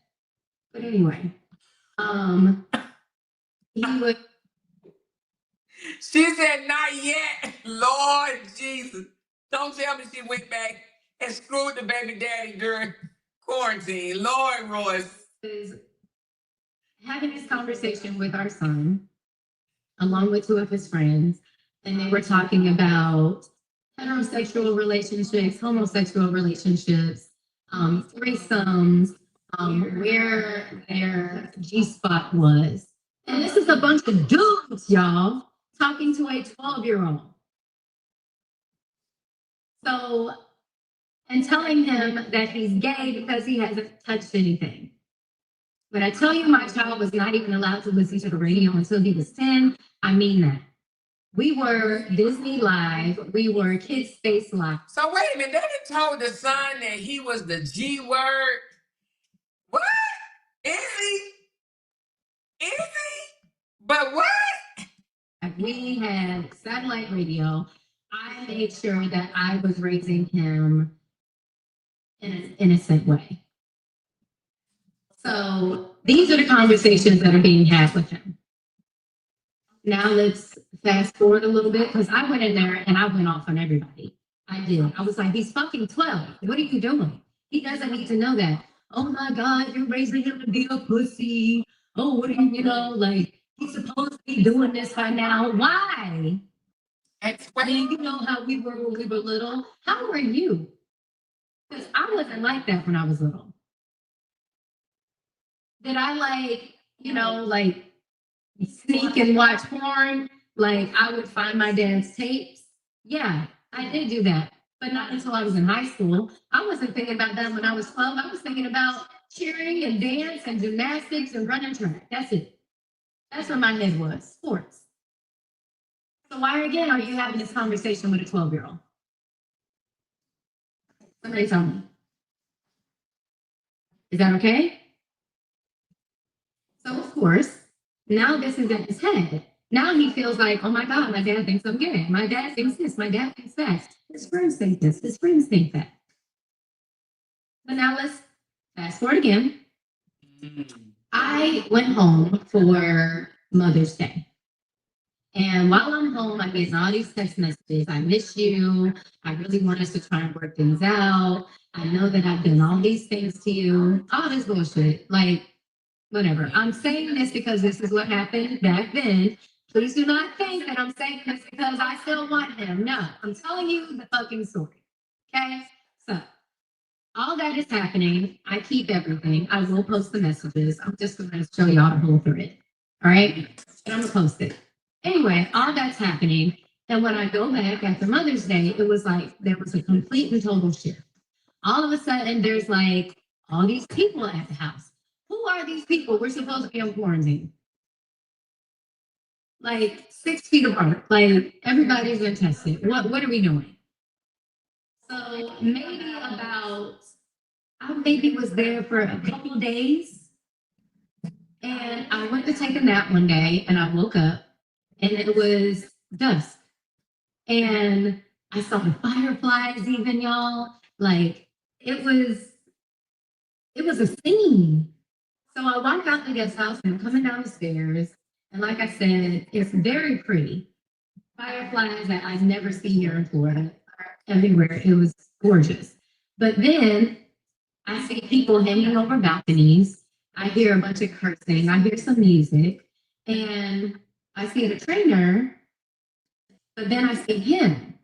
But anyway, he would.
She said, not yet. Lord Jesus. Don't tell me she went back and screwed the baby daddy during quarantine. Lord, Royce.
Was having this conversation with our son, along with 2 of his friends, and they were talking about heterosexual relationships, homosexual relationships, threesomes, where their G spot was. And this is a bunch of dudes, y'all, talking to a 12-year-old. So, and telling him that he's gay because he hasn't touched anything. When I tell you my child was not even allowed to listen to the radio until he was 10, I mean that. We were Disney Live. We were Kids Space Live.
So wait a minute, they done told the son that he was the G word. What? Is he? Is he? But what?
We had satellite radio. I made sure that I was raising him in an innocent way. So these are the conversations that are being had with him. Now let's fast forward a little bit, because I went in there and I went off on everybody. I did. I was like, he's fucking 12. What are you doing? He doesn't need to know that. Oh my God, you're raising him to be a pussy. Oh, what are you know, like, he's supposed to be doing this by now. Why? Explain. You know how we were when we were little. How were you? Because I wasn't like that when I was little. Did I like, you know, like sneak and watch porn? Like I would find my dad's tapes? Yeah, I did do that. But not until I was in high school. I wasn't thinking about that when I was 12. I was thinking about cheering and dance and gymnastics and running track. That's it. That's what my head was, sports. So why again are you having this conversation with a 12-year-old? Somebody tell me. Is that okay? So of course, now this is in his head. Now he feels like, oh my God, my dad thinks I'm gay. My dad thinks this, my dad thinks that. His friends think this, his friends think that. But now let's fast forward again. I went home for Mother's Day. And while I'm home, I'm getting all these text messages. I miss you. I really want us to try and work things out. I know that I've done all these things to you. All this bullshit. Like, whatever. I'm saying this because this is what happened back then. Please do not think that I'm saying this because I still want him. No, I'm telling you the fucking story. Okay? So, all that is happening. I keep everything. I will post the messages. I'm just going to show y'all the whole thread. All right? And I'm going to post it. Anyway, all that's happening. And when I go back after Mother's Day, it was like there was a complete and total shift. All of a sudden, there's like all these people at the house. Who are these people? We're supposed to be on quarantine. Like 6 feet apart. Like everybody's been tested. What are we doing? So maybe I maybe was there for a couple of days. And I went to take a nap one day and I woke up and it was dusk. And I saw the fireflies even, y'all. Like it was a scene. So I walk out the guest house and I'm coming down the stairs. And like I said, it's very pretty. Fireflies that I never see here in Florida are everywhere. It was gorgeous. But then I see people hanging over balconies. I hear a bunch of cursing. I hear some music, and I see the trainer, but then I see him,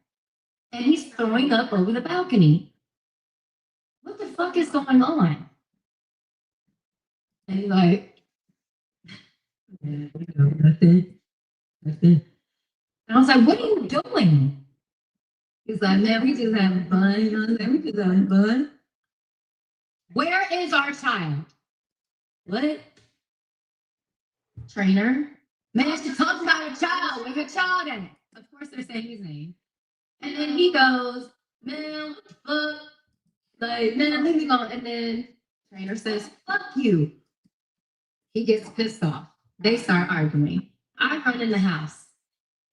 and he's throwing up over the balcony. What the fuck is going on? And he's like, nothing. And I was like, what are you doing? He's like, man, we just having fun. You know what I'm saying? We just having fun. Where is our child? What? Trainer? Man, she talks about a child. Where's your child at? Of course, they're saying his name. And then he goes, man, what the fuck? Like, man, leave me alone. And then trainer says, fuck you. He gets pissed off. They start arguing. I run in the house.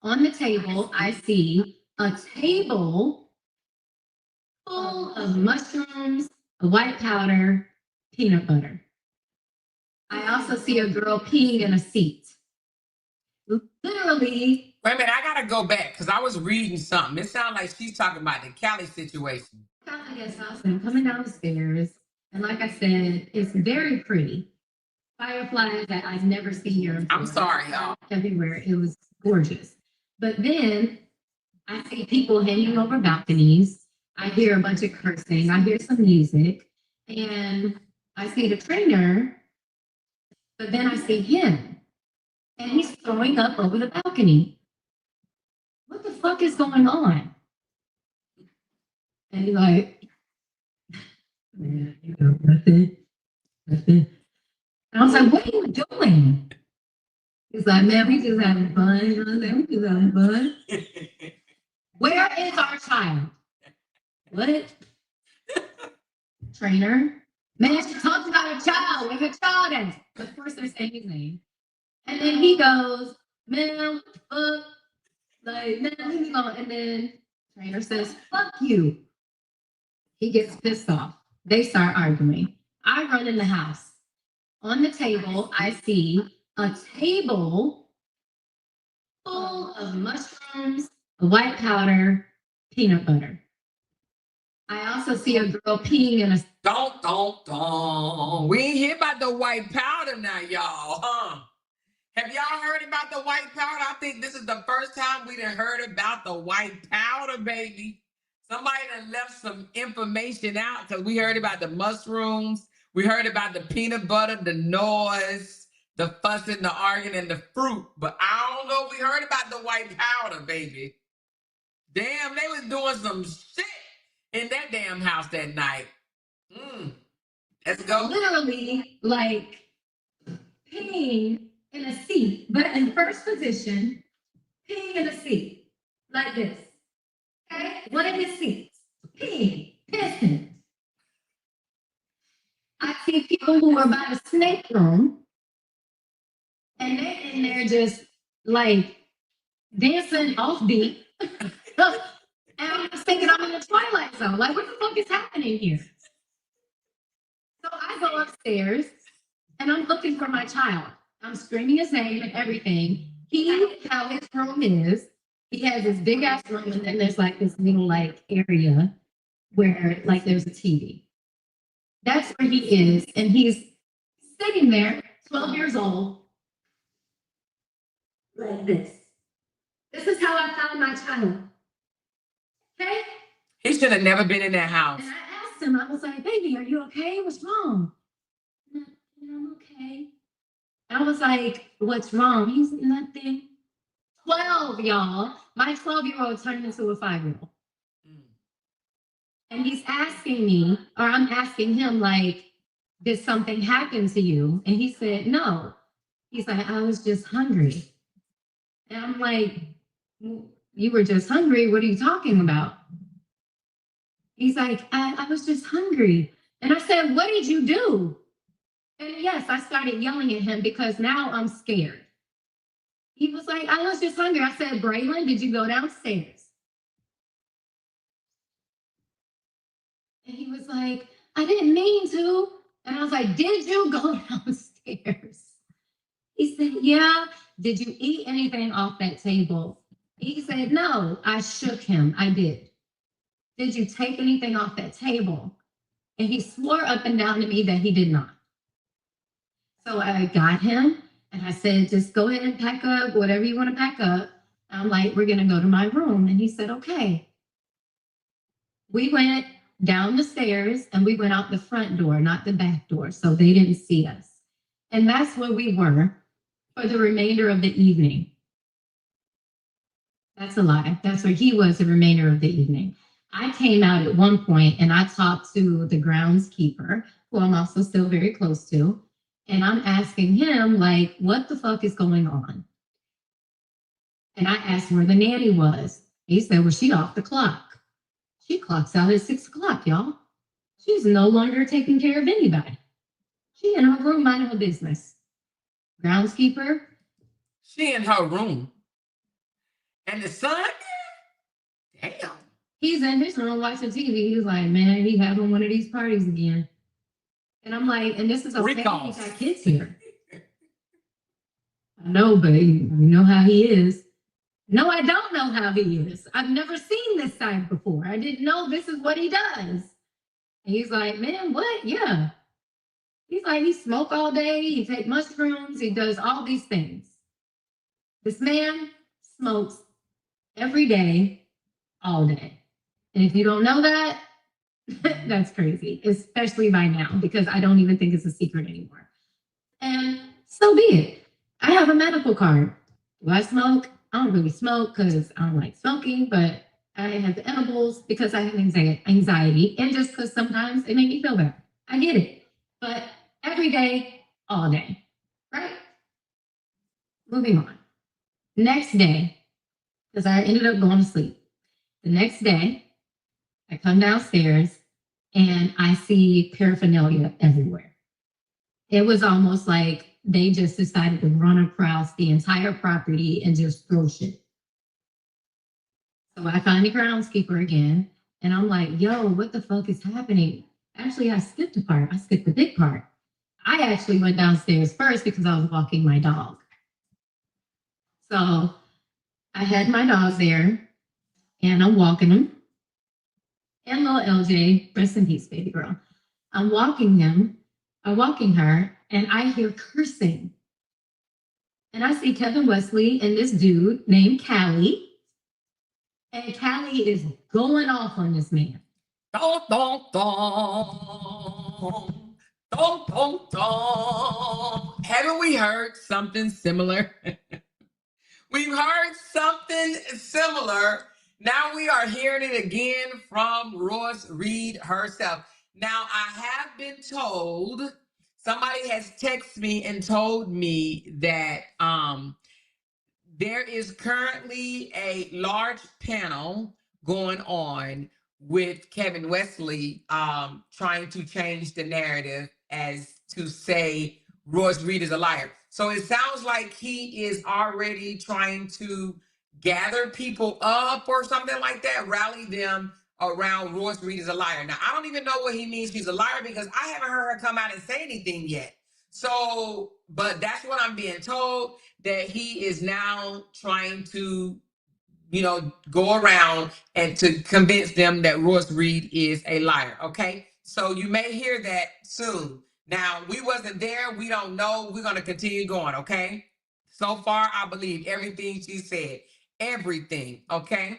On the table, I see a table full of mushrooms, white powder, peanut butter. I also see a girl peeing in a seat. Literally.
Wait a minute, I gotta go back because I was reading something. It sounds like she's talking about the Cali situation.
I guess I'm coming down the stairs, and like I said, it's very pretty. Fireflies that I've never seen here before.
I'm sorry, y'all.
Everywhere. It was gorgeous. But then I see people hanging over balconies. I hear a bunch of cursing. I hear some music. And I see the trainer, but then I see him. And he's throwing up over the balcony. What the fuck is going on? And he's like, man, nothing. And I was like, what are you doing? He's like, man, we just having fun. You know what I'm saying? We just having fun. Where is our child? What? Trainer? Man, she talks about a child. Where's your child at? Of course, they're saying his name. And then he goes, man, what the fuck? Like, man, leave me alone. And then trainer says, fuck you. He gets pissed off. They start arguing. I run in the house. On the table, I see a table full of mushrooms, white powder, peanut butter. I also see a girl peeing in a...
Don't. We ain't hear about the white powder now, y'all, huh? Have y'all heard about the white powder? I think this is the first time we done heard about the white powder, baby. Somebody done left some information out because we heard about the mushrooms. We heard about the peanut butter, the noise, the fussing, the arguing, and the fruit. But I don't know if we heard about the white powder, baby. Damn, they was doing some shit in that damn house that night. Let's go.
Literally, like, peeing in a seat, but in first position, peeing in a seat, like this. Okay? One of his seats, peeing, pissing. I see people who are by the snake room, and they're in there just, like, dancing offbeat. And I'm just thinking I'm in the Twilight Zone. Like, what the fuck is happening here? So I go upstairs, and I'm looking for my child. I'm screaming his name and everything. How his room is, he has this big ass room, and then there's like this little like area where like there's a TV. That's where he is, and he's sitting there, 12 years old, like this. This is how I found my child. Okay?
He should have never been in that house.
And I asked him, I was like, baby, are you okay? What's wrong? I'm okay. I was like, what's wrong? He's nothing. 12, y'all. My 12-year-old turned into a 5-year-old. And he's asking me, or I'm asking him, like, did something happen to you? And he said, no. He's like, I was just hungry. And I'm like, you were just hungry? What are you talking about? He's like, I was just hungry. And I said, what did you do? And yes, I started yelling at him because now I'm scared. He was like, I was just hungry. I said, Braylon, did you go downstairs? And he was like, I didn't mean to. And I was like, did you go downstairs? He said, yeah. Did you eat anything off that table? He said, no. I shook him. I did. Did you take anything off that table? And he swore up and down to me that he did not. So I got him and I said, just go ahead and pack up whatever you want to pack up. I'm like, we're going to go to my room. And he said, okay. We went down the stairs and we went out the front door, not the back door. So they didn't see us. And that's where we were for the remainder of the evening. That's a lie. That's where he was the remainder of the evening. I came out at one point and I talked to the groundskeeper, who I'm also still very close to. And I'm asking him, like, what the fuck is going on? And I asked where the nanny was. He said, well, she off the clock. She clocks out at 6 o'clock, y'all. She's no longer taking care of anybody. She in her room minding her business. Groundskeeper.
She in her room. And the son? Damn.
He's in his room watching TV. He's like, man, he having one of these parties again. And I'm like, and this is okay. He got kids here. I know, but you know how he is. No, I don't know how he is. I've never seen this side before. I didn't know this is what he does. And he's like, man, what? Yeah. He's like, he smoke all day. He take mushrooms. He does all these things. This man smokes every day, all day. And if you don't know that, that's crazy, especially by now, because I don't even think it's a secret anymore. And so be it. I have a medical card. Do I smoke? I don't really smoke because I don't like smoking, but I have the edibles because I have anxiety and just because sometimes it makes me feel better. I get it. But every day, all day, right? Moving on. Next day, because I ended up going to sleep. The next day, I come downstairs and I see paraphernalia everywhere. It was almost like they just decided to run across the entire property and just throw shit. So I find the groundskeeper again, and I'm like, yo, what the fuck is happening? Actually, I skipped a part. I skipped the big part. I actually went downstairs first because I was walking my dog. So I had my dog there, and I'm walking him. And little LJ, rest in peace, baby girl. I'm walking her, and I hear cursing. And I see Kevin Wesley and this dude named Callie. And Callie is going off on this man.
Dong, dong, dong. Dong, dong, dong. Haven't we heard something similar? We've heard something similar. Now we are hearing it again from Royce Reed herself. Now, I have been told, somebody has texted me and told me that there is currently a large panel going on with Kevin Wesley trying to change the narrative as to say Royce Reed is a liar. So it sounds like he is already trying to gather people up or something like that, rally them around Royce Reed is a liar. Now, I don't even know what he means she's a liar because I haven't heard her come out and say anything yet. So, but that's what I'm being told, that he is now trying to, go around and to convince them that Royce Reed is a liar. Okay. So you may hear that soon. Now, we wasn't there. We don't know. We're going to continue going. Okay. So far, I believe everything she said. Everything. Okay.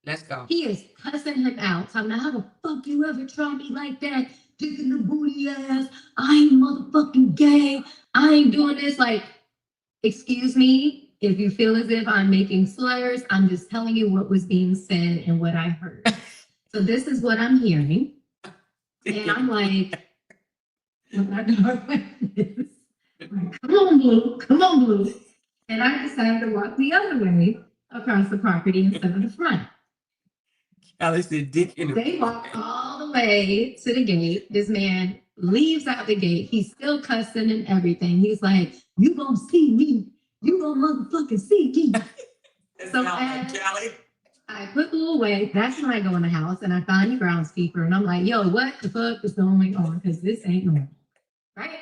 Let's go.
He is cussing him out. Talking about how the fuck you ever try me like that? Kicking the booty ass. I ain't motherfucking gay. I ain't doing this. Like, excuse me. If you feel as if I'm making slurs, I'm just telling you what was being said and what I heard. So this is what I'm hearing. And I'm like, come on, Blue. Come on, Blue. And I decided to walk the other way across the property instead of the front.
Alice said, "Dick in the." They
walk all the way to the gate. This man leaves out the gate. He's still cussing and everything. He's like, "You gonna see me? You gonna motherfucking see me?" So I put Blue away. That's when I go in the house and I find the groundskeeper and I'm like, "Yo, what the fuck is going on? Because this ain't normal, right?"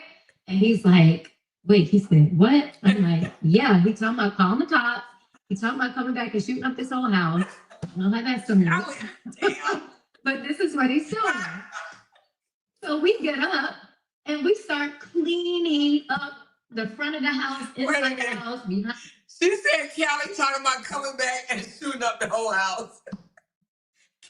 And he's like, "Wait," he said, "What?" I'm like, "Yeah." He talking about calling the cops. He talking about coming back and shooting up this whole house. I don't know how that's going to But this is what he's doing. So we get up and we start cleaning up the front of the house, inside the house, behind.
She said Callie talking about coming back and shooting up the whole house.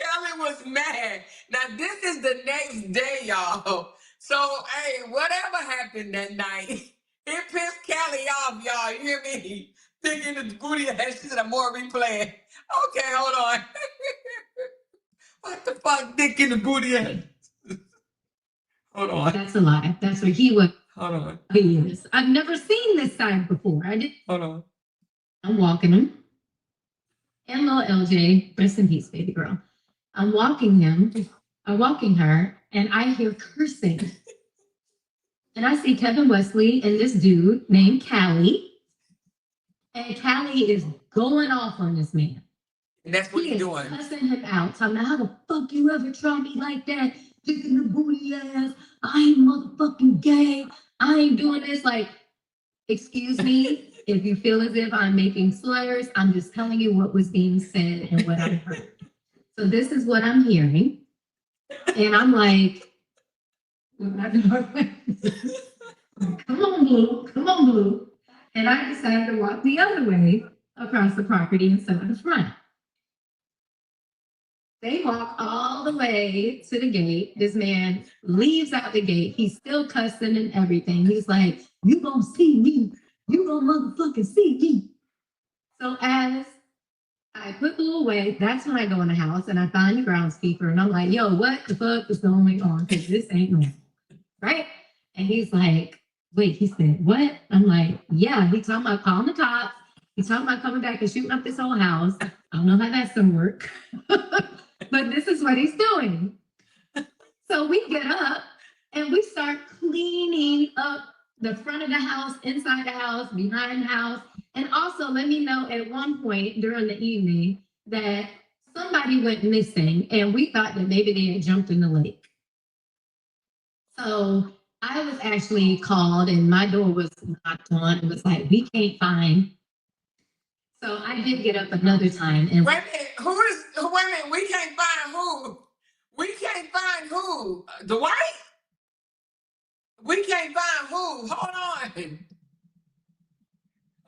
Callie was mad. Now, this is the next day, y'all. So, hey, whatever happened that night, it pissed Callie off, y'all. You hear me? Thinking the booty ass. She said, I'm more replaying. Okay, hold on. What the fuck, dick in the booty ass? Hold on.
That's a lie. That's where he was.
Hold on.
He is. I've never seen this side before. I did.
Hold on.
I'm walking him. And little LJ, rest in peace, baby girl. I'm walking her, and I hear cursing. And I see Kevin Wesley and this dude named Callie. And Callie is going off on this man.
And that's what he's doing.
Cussing him out, talking about how the fuck you ever try me like that, kicking the booty ass. I ain't motherfucking gay. I ain't doing this. Like, excuse me, if you feel as if I'm making slurs, I'm just telling you what was being said and what I heard. So this is what I'm hearing. And I'm like, come on, Blue. Come on, Blue. And I decided to walk the other way across the property instead of the front. They walk all the way to the gate. This man leaves out the gate. He's still cussing and everything. He's like, you gonna see me. You gonna motherfucking see me. So as I put Blue away, that's when I go in the house and I find the groundskeeper and I'm like, yo, what the fuck is going on? Because this ain't normal, right? And he's like, wait, he said, what? I'm like, yeah, he's talking about calling the cops. He's talking about coming back and shooting up this whole house. I don't know how that's gonna work. But this is what he's doing. So we get up and we start cleaning up the front of the house, inside the house, behind the house. And also let me know at one point during the evening that somebody went missing and we thought that maybe they had jumped in the lake. So I was actually called and my door was knocked on. It was like, we can't find. So I did get up another time. And
wait a minute, we can't find who? We can't find who? Dwight? We can't find who? Hold on.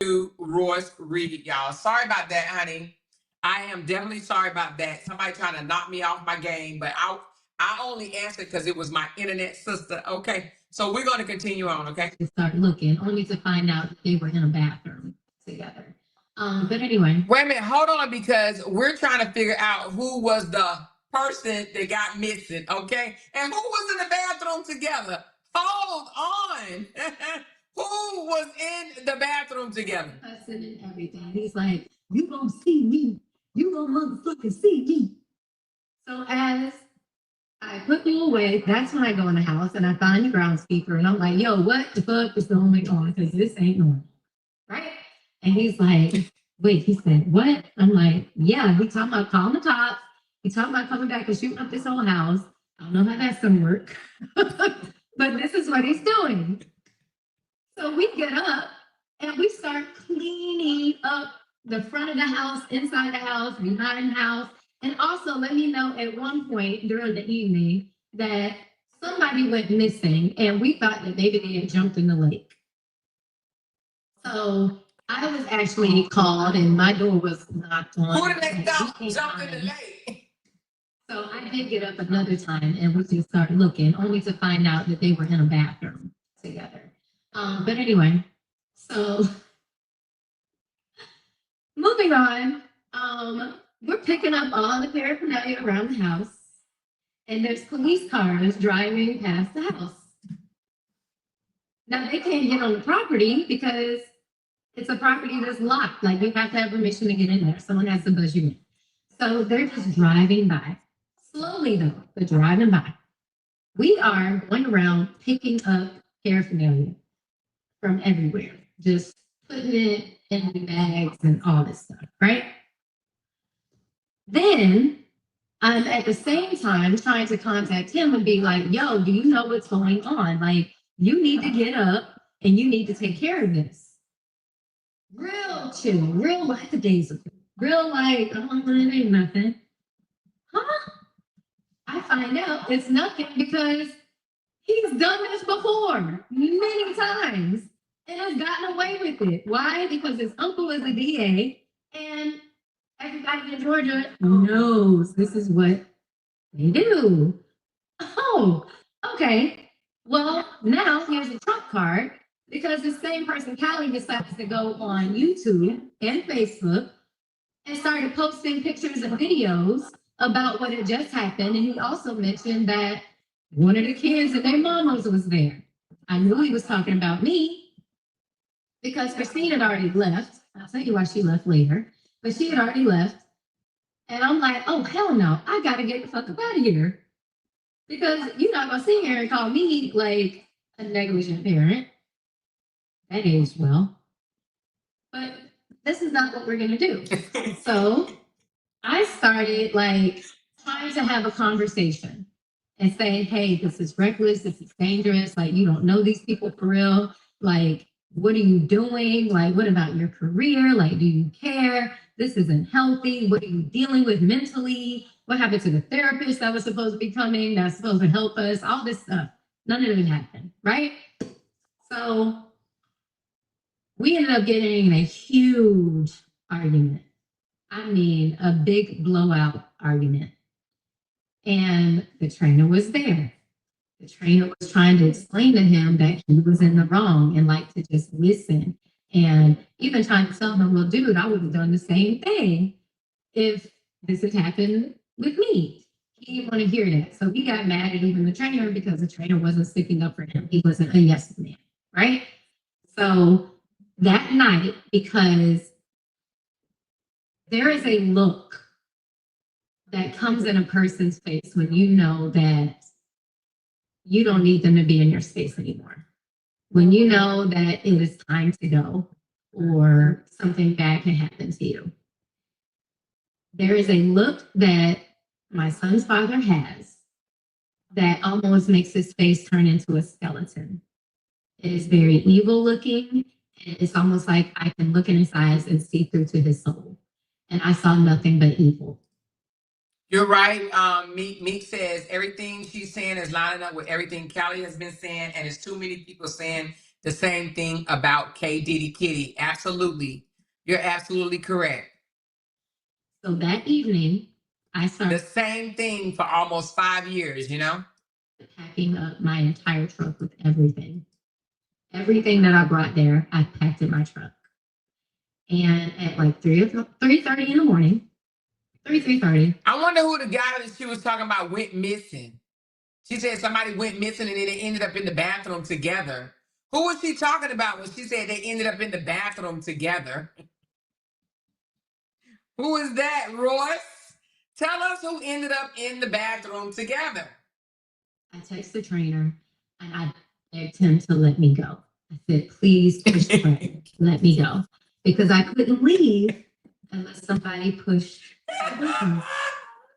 To Royce Reed, y'all. Sorry about that, honey. I am definitely sorry about that. Somebody trying to knock me off my game, but I only answered because it was my internet sister. Okay, so we're going to continue on, okay? Start looking, only to find out that they were in a bathroom together. But anyway. Wait a minute, hold on, because we're trying to figure out who was the person that got missing, okay? And who was in the bathroom together? Hold on. Who was in the bathroom together? Cussing and everything. He's like, you gonna see me. You gonna motherfucking see me. So as I put you away, that's when I go in the house and I find the groundskeeper and I'm like, yo, what the fuck is going on? Because this ain't normal, right? And he's like, wait, he said, what? I'm like, yeah, he's talking about calling the cops. He's talking about coming back and shooting up this whole house. I don't know how that's gonna work. But this is what he's doing. So we get up and we start cleaning up the front of the house, inside the house, behind the house. And also let me know at one point during the evening that somebody went missing and we thought that maybe they had jumped in the lake. So I was actually called and my door was knocked on. Who did they thought jumped in the lake? So I did get up another time and we just started looking, only to find out that they were in a bathroom together. But anyway, so moving on, we're picking up all the paraphernalia around the house, and there's police cars driving past the house. Now they can't get on the property because it's a property that's locked. Like you have to have permission to get in there. Someone has to buzz you in. So they're just driving by. Slowly though, but driving by. We are going around picking up paraphernalia from everywhere, just putting it in the bags and all this stuff, right? Then I'm at the same time trying to contact him and be like, yo, do you know what's going on? Like, you need to get up and you need to take care of this. Real chill, real lackadaisical, real like, oh, it ain't nothing. Huh? I find out it's nothing because
He's done this before many times and has gotten away with it. Why? Because his uncle is a DA and everybody in Georgia knows this is what they do. Oh, okay. Well, now here's a trump card because the same person, Callie, decides to go on YouTube and Facebook and started posting pictures and videos about what had just happened. And he also mentioned that one of the kids and their mamas was there. I knew he was talking about me because Christine had already left. I'll tell you why she left later, but she had already left. And I'm like, oh, hell no, I got to get the fuck up out of here. Because you're not going to sit here and call me like a negligent parent. That aged well. But this is not what we're going to do. So I started like trying to have a conversation and say, hey, this is reckless. This is dangerous. Like, you don't know these people for real. Like, what are you doing? Like, what about your career? Like, do you care? This isn't healthy. What are you dealing with mentally? What happened to the therapist that was supposed to be coming, that's supposed to help us? All this stuff. None of it happened, right? So we ended up getting in a huge argument. I mean, a big blowout argument. And the trainer was there. The trainer was trying to explain to him that he was in the wrong and like to just listen. And even trying to tell him, well, dude, I would have done the same thing if this had happened with me. He didn't want to hear that. So he got mad at even the trainer because the trainer wasn't sticking up for him. He wasn't a yes man, right? So that night, because there is a look that comes in a person's face when you know that you don't need them to be in your space anymore. When you know that it is time to go or something bad can happen to you. There is a look that my son's father has that almost makes his face turn into a skeleton. It is very evil looking. And it's almost like I can look in his eyes and see through to his soul. And I saw nothing but evil.
You're right. Meek says everything she's saying is lining up with everything Callie has been saying, and it's too many people saying the same thing about K. Diddy Kitty. Absolutely. You're absolutely correct.
So that evening, I started
the same thing for almost 5 years, you know?
Packing up my entire truck with everything. Everything that I brought there, I packed in my truck. And at like 3:30 in the morning, 3:30.
I wonder who the guy that she was talking about went missing. She said somebody went missing and then they ended up in the bathroom together. Who was she talking about when she said they ended up in the bathroom together? Who is that, Royce? Tell us who ended up in the bathroom together.
I texted the trainer and I begged him to let me go. I said, please push the button, let me go. Because I couldn't leave unless somebody pushed the button.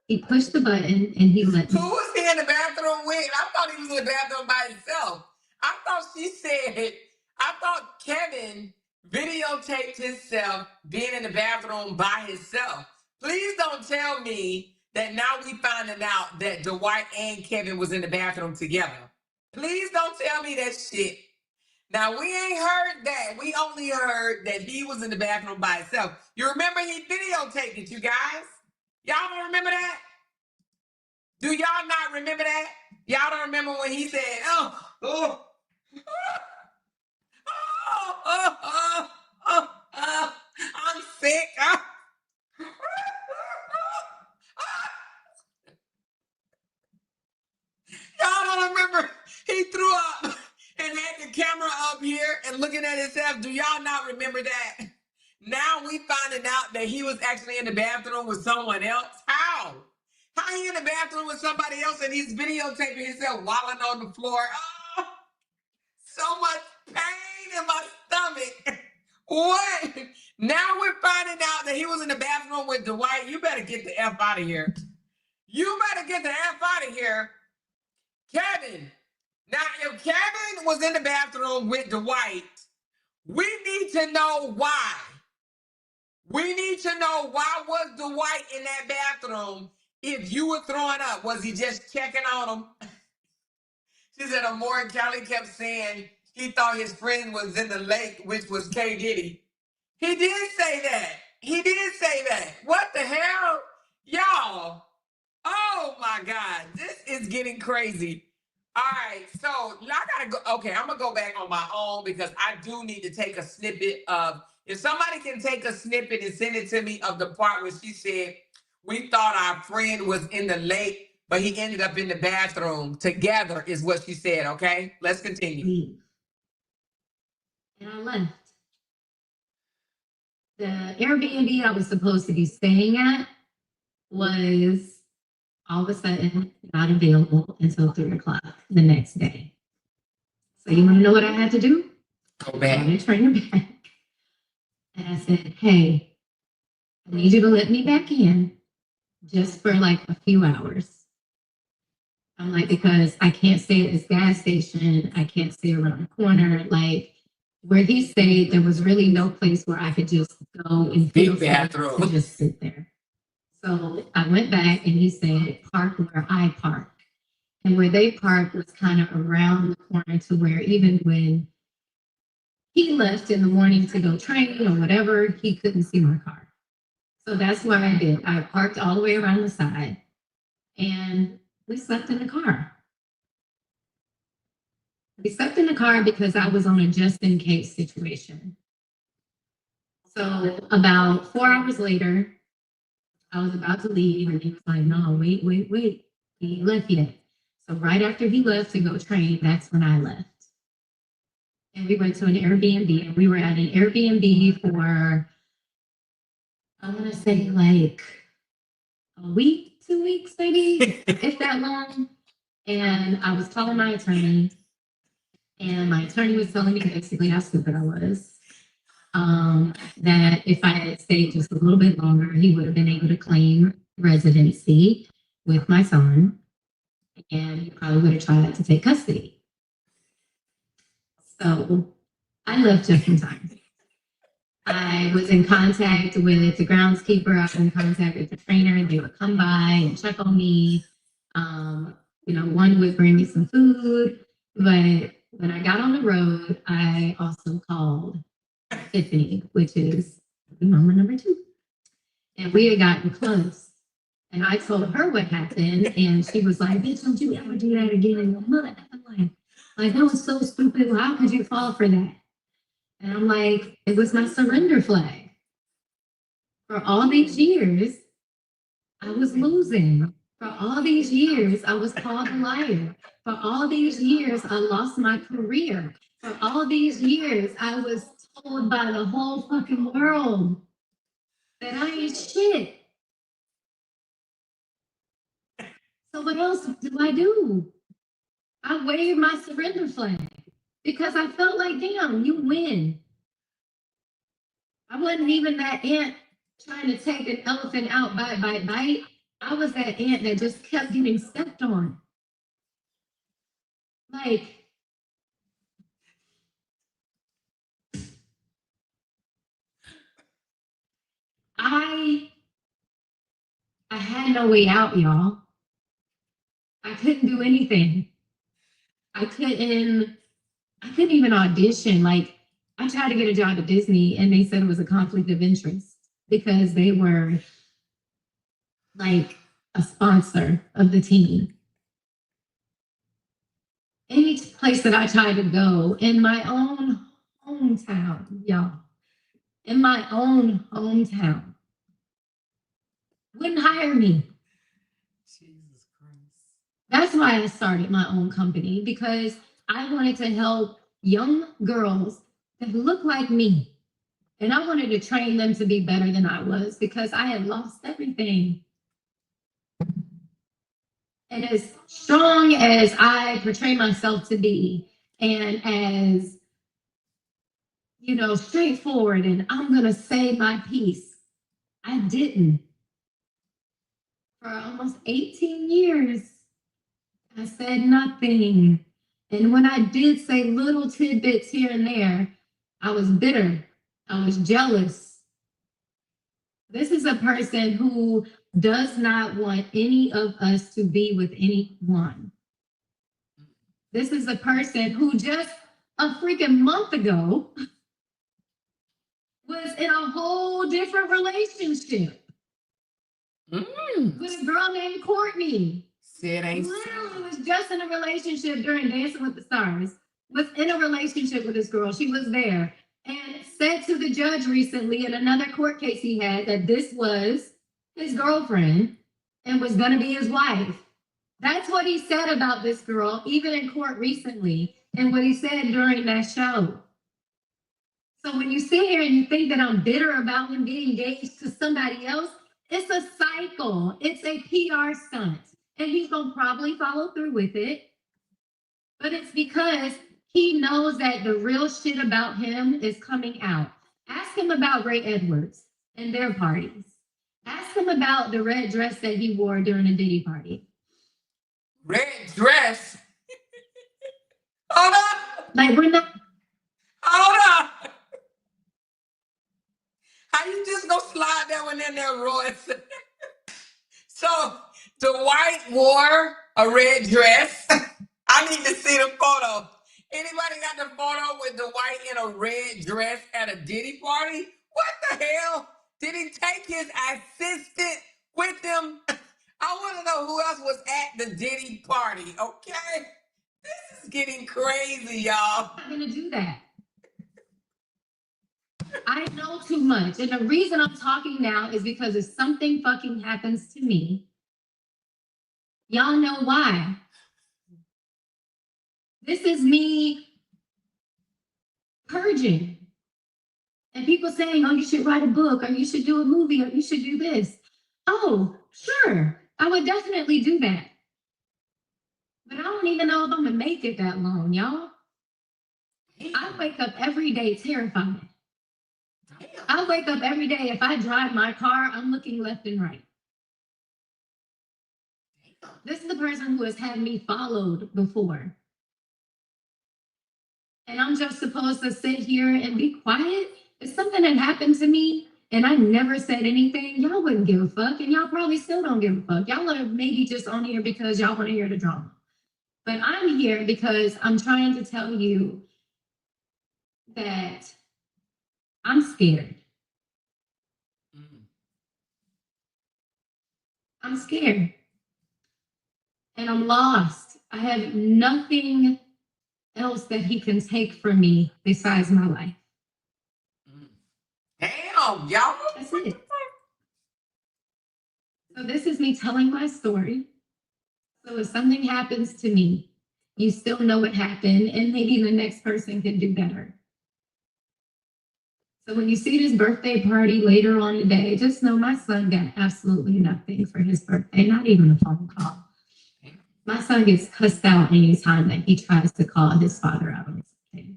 He pushed the button and he let me.
Who was he in the bathroom with? I thought he was in the bathroom by himself. I thought Kevin videotaped himself being in the bathroom by himself. Please don't tell me that now we finding out that Dwight and Kevin was in the bathroom together. Please don't tell me that shit. Now, we ain't heard that. We only heard that he was in the bathroom by himself. You remember he videotaped it, you guys? Y'all don't remember that? Do y'all not remember that? Y'all don't remember when he said, I'm sick. Y'all don't remember he threw up and had the camera up here and looking at himself. Do y'all not remember that? Now we finding out that he was actually in the bathroom with someone else. How? How he in the bathroom with somebody else and he's videotaping himself wallowing on the floor? Oh, so much pain in my stomach. What? Now we're finding out that he was in the bathroom with Dwight. You better get the F out of here. You better get the F out of here. Kevin. Now, if Kevin was in the bathroom with Dwight, we need to know why. We need to know why was Dwight in that bathroom if you were throwing up? Was he just checking on him? She said Amore Kelly kept saying he thought his friend was in the lake, which was K. Diddy. He did say that. He did say that. What the hell? Y'all. Oh my God. This is getting crazy. All right. So I gotta go. Okay, I'm gonna go back on my own because I do need to take a snippet of, if somebody can take a snippet and send it to me of the part where she said, we thought our friend was in the lake, but he ended up in the bathroom together, is what she said. Okay, let's continue.
And I left. The Airbnb I was supposed to be staying at was all of a sudden not available until 3 o'clock the next day. So you want to know what I had to do?
Go back.
I turned her back. And I said, hey, I need you to let me back in just for like a few hours. I'm like, because I can't stay at this gas station. I can't stay around the corner. Like where he stayed, there was really no place where I could just go and feel
Big bathroom.
to just sit there. So I went back and he said, park where I park. And where they parked was kind of around the corner to where even when he left in the morning to go train or whatever, he couldn't see my car. So that's what I did. I parked all the way around the side and we slept in the car. We slept in the car because I was on a just in case situation. So about 4 hours later, I was about to leave and he was like, no, wait. He ain't left yet. So right after he left to go train, that's when I left. And we went to an Airbnb and we were at an Airbnb for, I want to say like a week, 2 weeks, maybe, if that long. And I was calling my attorney and my attorney was telling me basically how stupid I was. That if I had stayed just a little bit longer, he would have been able to claim residency with my son, and he probably would have tried to take custody. So I left just in time. I was in contact with the groundskeeper. I was in contact with the trainer. They would come by and check on me. One would bring me some food, but when I got on the road, I also called Tiffany, which is mama number 2. And we had gotten close. And I told her what happened. And she was like, bitch, don't you ever do that again in your life. I'm like, that was so stupid. How could you fall for that? And I'm like, it was my surrender flag. For all these years, I was losing. For all these years, I was called a liar. For all these years, I lost my career. For all these years, I was told by the whole fucking world that I ain't shit. So what else do I do? I waved my surrender flag because I felt like, damn, you win. I wasn't even that ant trying to take an elephant out bite. I was that ant that just kept getting stepped on. Like, I had no way out, y'all. I couldn't do anything. I couldn't even audition. Like, I tried to get a job at Disney and they said it was a conflict of interest because they were like a sponsor of the team. Any place that I tried to go in my own hometown, y'all, in my own hometown, wouldn't hire me.
Jesus Christ.
That's why I started my own company, because I wanted to help young girls that look like me. And I wanted to train them to be better than I was because I had lost everything. And as strong as I portray myself to be, and as, straightforward, and I'm going to say my piece, I didn't. For almost 18 years, I said nothing. And when I did say little tidbits here and there, I was bitter. I was jealous. This is a person who does not want any of us to be with anyone. This is a person who just a freaking month ago was in a whole different relationship with a girl named Courtney. Literally was just in a relationship during Dancing with the Stars. Was in a relationship with this girl. She was there and said to the judge recently in another court case he had that this was his girlfriend and was going to be his wife. That's what he said about this girl, even in court recently, and what he said during that show. So when you sit here and you think that I'm bitter about him being engaged to somebody else, it's a cycle. It's a PR stunt. And he's going to probably follow through with it. But it's because he knows that the real shit about him is coming out. Ask him about Ray Edwards and their parties. Ask him about the red dress that he wore during a Diddy party.
Red dress? Hold up!
Like, we're not.
Hold up! How you just gonna slide that one in there, Royce? So, Dwight wore a red dress. I need to see the photo. Anybody got the photo with Dwight in a red dress at a Diddy party? What the hell? Did he take his assistant with him? I want to know who else was at the Diddy party, okay? This is getting crazy, y'all.
I'm not gonna do that. I know too much. And the reason I'm talking now is because if something fucking happens to me, y'all know why. This is me purging. And people saying, oh, you should write a book, or you should do a movie, or you should do this. Oh, sure. I would definitely do that. But I don't even know if I'm gonna make it that long, y'all. I wake up every day terrified. I wake up every day, if I drive my car, I'm looking left and right. This is the person who has had me followed before. And I'm just supposed to sit here and be quiet? If something had happened to me and I never said anything, y'all wouldn't give a fuck, and y'all probably still don't give a fuck. Y'all are maybe just on here because y'all want to hear the drama. But I'm here because I'm trying to tell you that I'm scared. I'm scared. And I'm lost. I have nothing else that he can take from me besides my life.
Damn, y'all.
That's it. So this is me telling my story. So if something happens to me, you still know what happened, and maybe the next person can do better. So when you see this birthday party later on today, just know my son got absolutely nothing for his birthday, not even a phone call. My son gets cussed out anytime that he tries to call his father out on his birthday.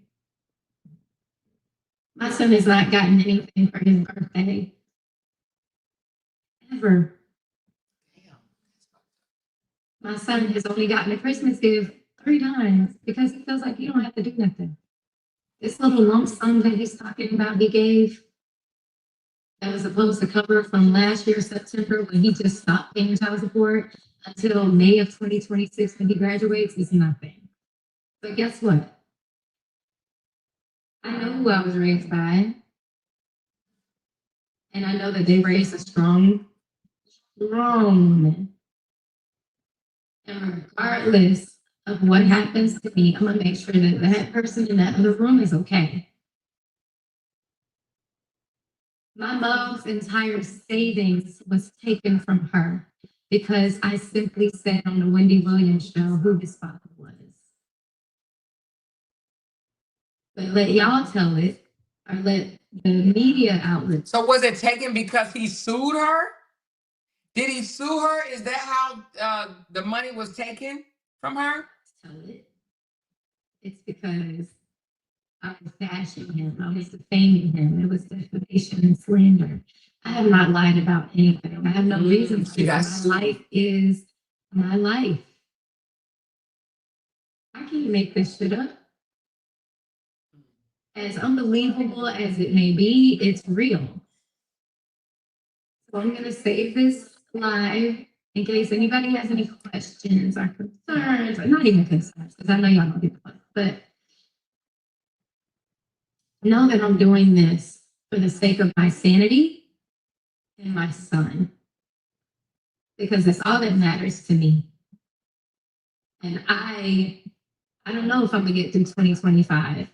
My son has not gotten anything for his birthday ever. My son has only gotten a Christmas gift 3 times because he feels like you don't have to do nothing. This little lump sum that he's talking about he gave, that was supposed to cover from last year, September, when he just stopped paying child support, until May of 2026 when he graduates, is nothing. But guess what? I know who I was raised by. And I know that they raised a strong woman. And regardless of what happens to me, I'm gonna make sure that that person in that other room is okay. My mom's entire savings was taken from her because I simply said on the Wendy Williams show who his father was. But let y'all tell it, or let the media outlets.
So was it taken because he sued her? Did he sue her? Is that how the money was taken from her?
Tell it. It's because I was bashing him. I was defaming him. It was defamation and slander. I have not lied about anything. I have no reason to. My life is my life. I can't make this shit up. As unbelievable as it may be, it's real. So I'm going to save this live in case anybody has any questions or concerns, or not even concerns, because I know y'all don't give a fuck, but know that I'm doing this for the sake of my sanity and my son, because that's all that matters to me. And I don't know if I'm gonna get through 2025.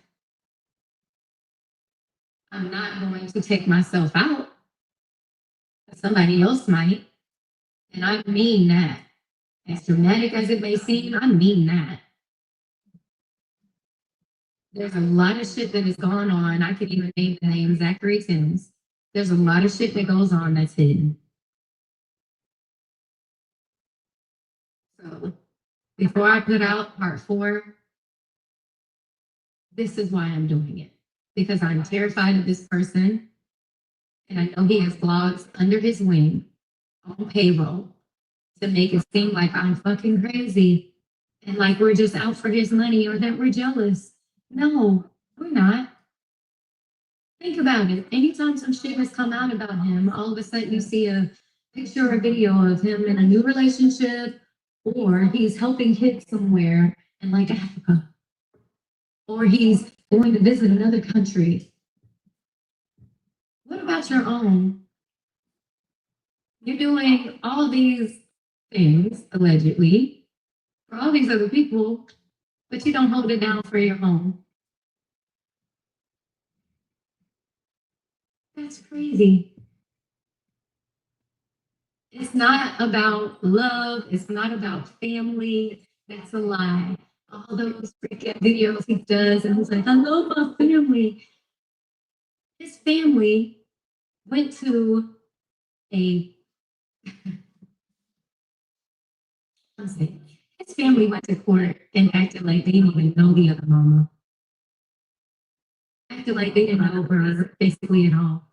I'm not going to take myself out. Somebody else might. And I mean that. As dramatic as it may seem, I mean that. There's a lot of shit that is going on. I could even name the name Zachary Timms. There's a lot of shit that goes on that's hidden. So before I put out part 4, this is why I'm doing it. Because I'm terrified of this person. And I know he has blogs under his wing on payroll to make it seem like I'm fucking crazy and like we're just out for his money or that we're jealous. No, we're not. Think about it. Anytime some shit has come out about him, all of a sudden you see a picture or video of him in a new relationship, or he's helping kids somewhere in like Africa, or he's going to visit another country. What about your own? You're doing all these things, allegedly, for all these other people, but you don't hold it down for your own. That's crazy. It's not about love. It's not about family. That's a lie. All those freaking videos he does, and he's like, I love my family. His family went to a his family went to court and acted like they didn't even know the other mama. Acted like they didn't know her basically at all.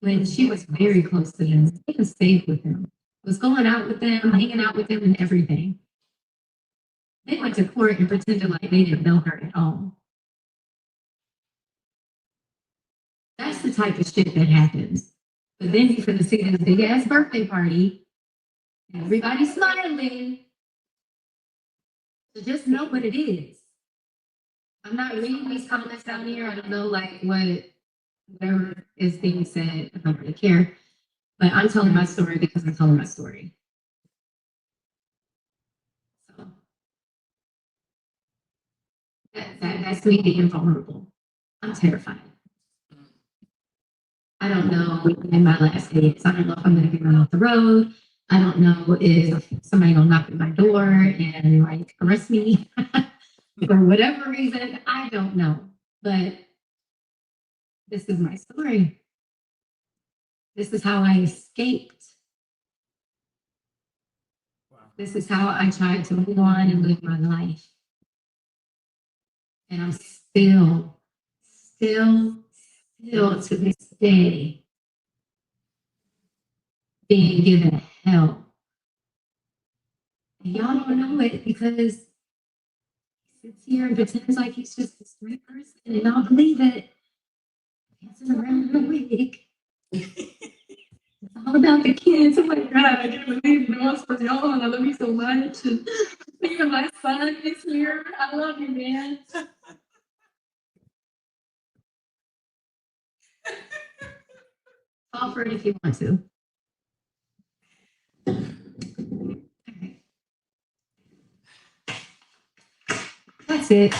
When she was very close to them, even stayed with them, was going out with them, hanging out with them, and everything. They went to court and pretended like they didn't know her at all. That's the type of shit that happens. But then you're going to see this big ass birthday party, and everybody's smiling. So just know what it is. I'm not reading these comments down here. I don't know like whatever is being said. I don't really care. But I'm telling my story because I'm telling my story. So that's me being vulnerable. I'm terrified. I don't know in my last days. I don't know if I'm going to get run off the road. I don't know if somebody will knock at my door and like arrest me for whatever reason. I don't know. But this is my story. This is how I escaped.
Wow.
This is how I tried to move on and live my life. And I'm still to this day being given hell. And y'all don't know it because he sits here and pretends like he's just this great person, and y'all believe it. Dancing around in a wig. It's all about the kids. Oh my God, I can't believe it was for y'all, and I love you so much. And even my son is here. I love you, man. Offer it if you want to. Okay. That's it.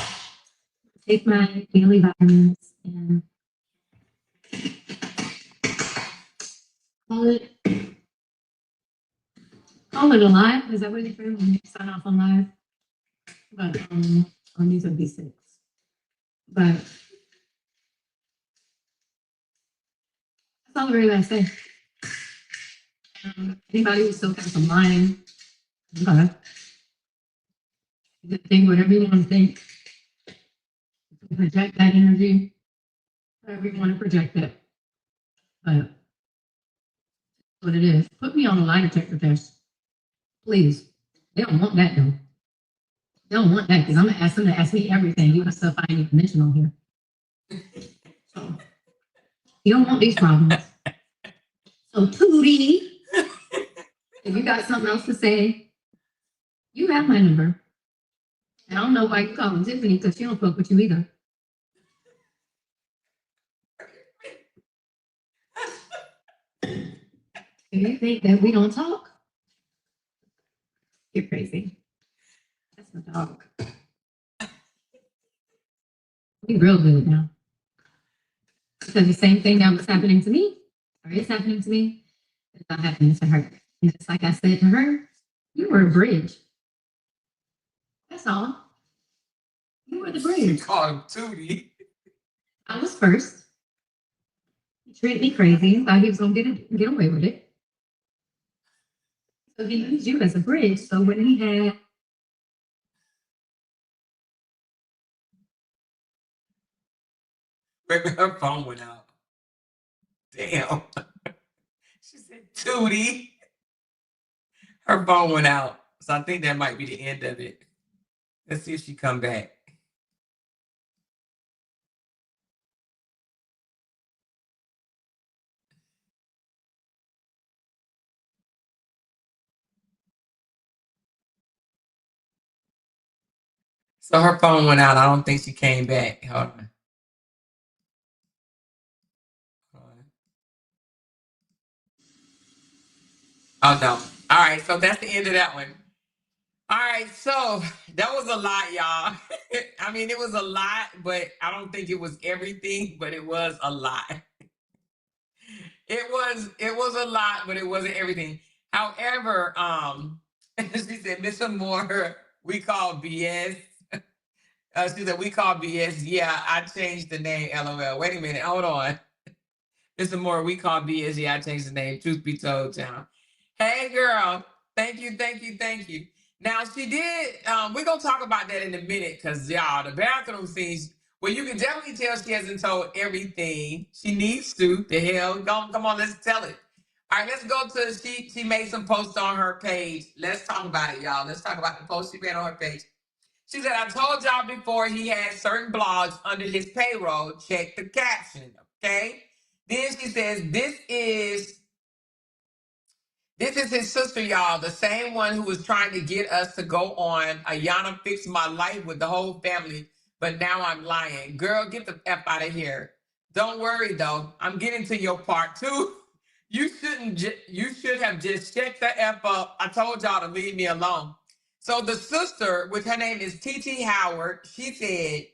Take my daily vitamins and call it a live. Is that what you're doing when you sign off on live? But on these will be 6. But that's all I really want to say. Anybody who still thinks I'm lying, okay. You can think whatever you want to think. You can project that energy, however you want to project it. But what it is, put me on a lie detector test, please. They don't want that though. They don't want that because I'm gonna ask them to ask me everything, even stuff I ain't even mentioned on here. So you don't want these problems. So Tootie, if you got something else to say, you have my number. I don't know why you calling Tiffany because she don't fuck with you either. Do you think that we don't talk? You're crazy. That's my dog. We real good now. Because the same thing that was happening to me, or is happening to me, is not happening to her. And just like I said to her, you were a bridge. That's all. You were the
She
bridge.
called him Tootie.
I was first. He treated me crazy, thought he was gonna get away with it. So he used you as a bridge. So when he had
Maybe her phone went out. Damn. She said Tootie. Her phone went out. So I think that might be the end of it. Let's see if she come back. So her phone went out. I don't think she came back. Hold on. Oh, no. All right. So that's the end of that one. All right. So that was a lot, y'all. I mean, it was a lot, but I don't think it was everything, but it was a lot. It was a lot, but it wasn't everything. However, she said, Mr. Moore, we call BS. She said, we call BS. Yeah, I changed the name, LOL. Wait a minute. Hold on. Mr. Moore, we call BS. Yeah, I changed the name. Truth be told, town. Hey, girl. Thank you, thank you, thank you. Now, she did, we're going to talk about that in a minute because, y'all, the bathroom scenes, well, you can definitely tell she hasn't told everything. She needs to. The hell? Come on, let's tell it. All right, let's go to, she made some posts on her page. Let's talk about it, y'all. Let's talk about the post she made on her page. She said, I told y'all before he had certain blogs under his payroll. Check the caption, okay? Then she says, this is his sister, y'all, the same one who was trying to get us to go on Ayana Fix My Life with the whole family, but now I'm lying. Girl, get the F out of here. Don't worry, though. I'm getting to your part, too. You should have just checked the F up. I told y'all to leave me alone. So the sister, which her name is TT Howard, she said,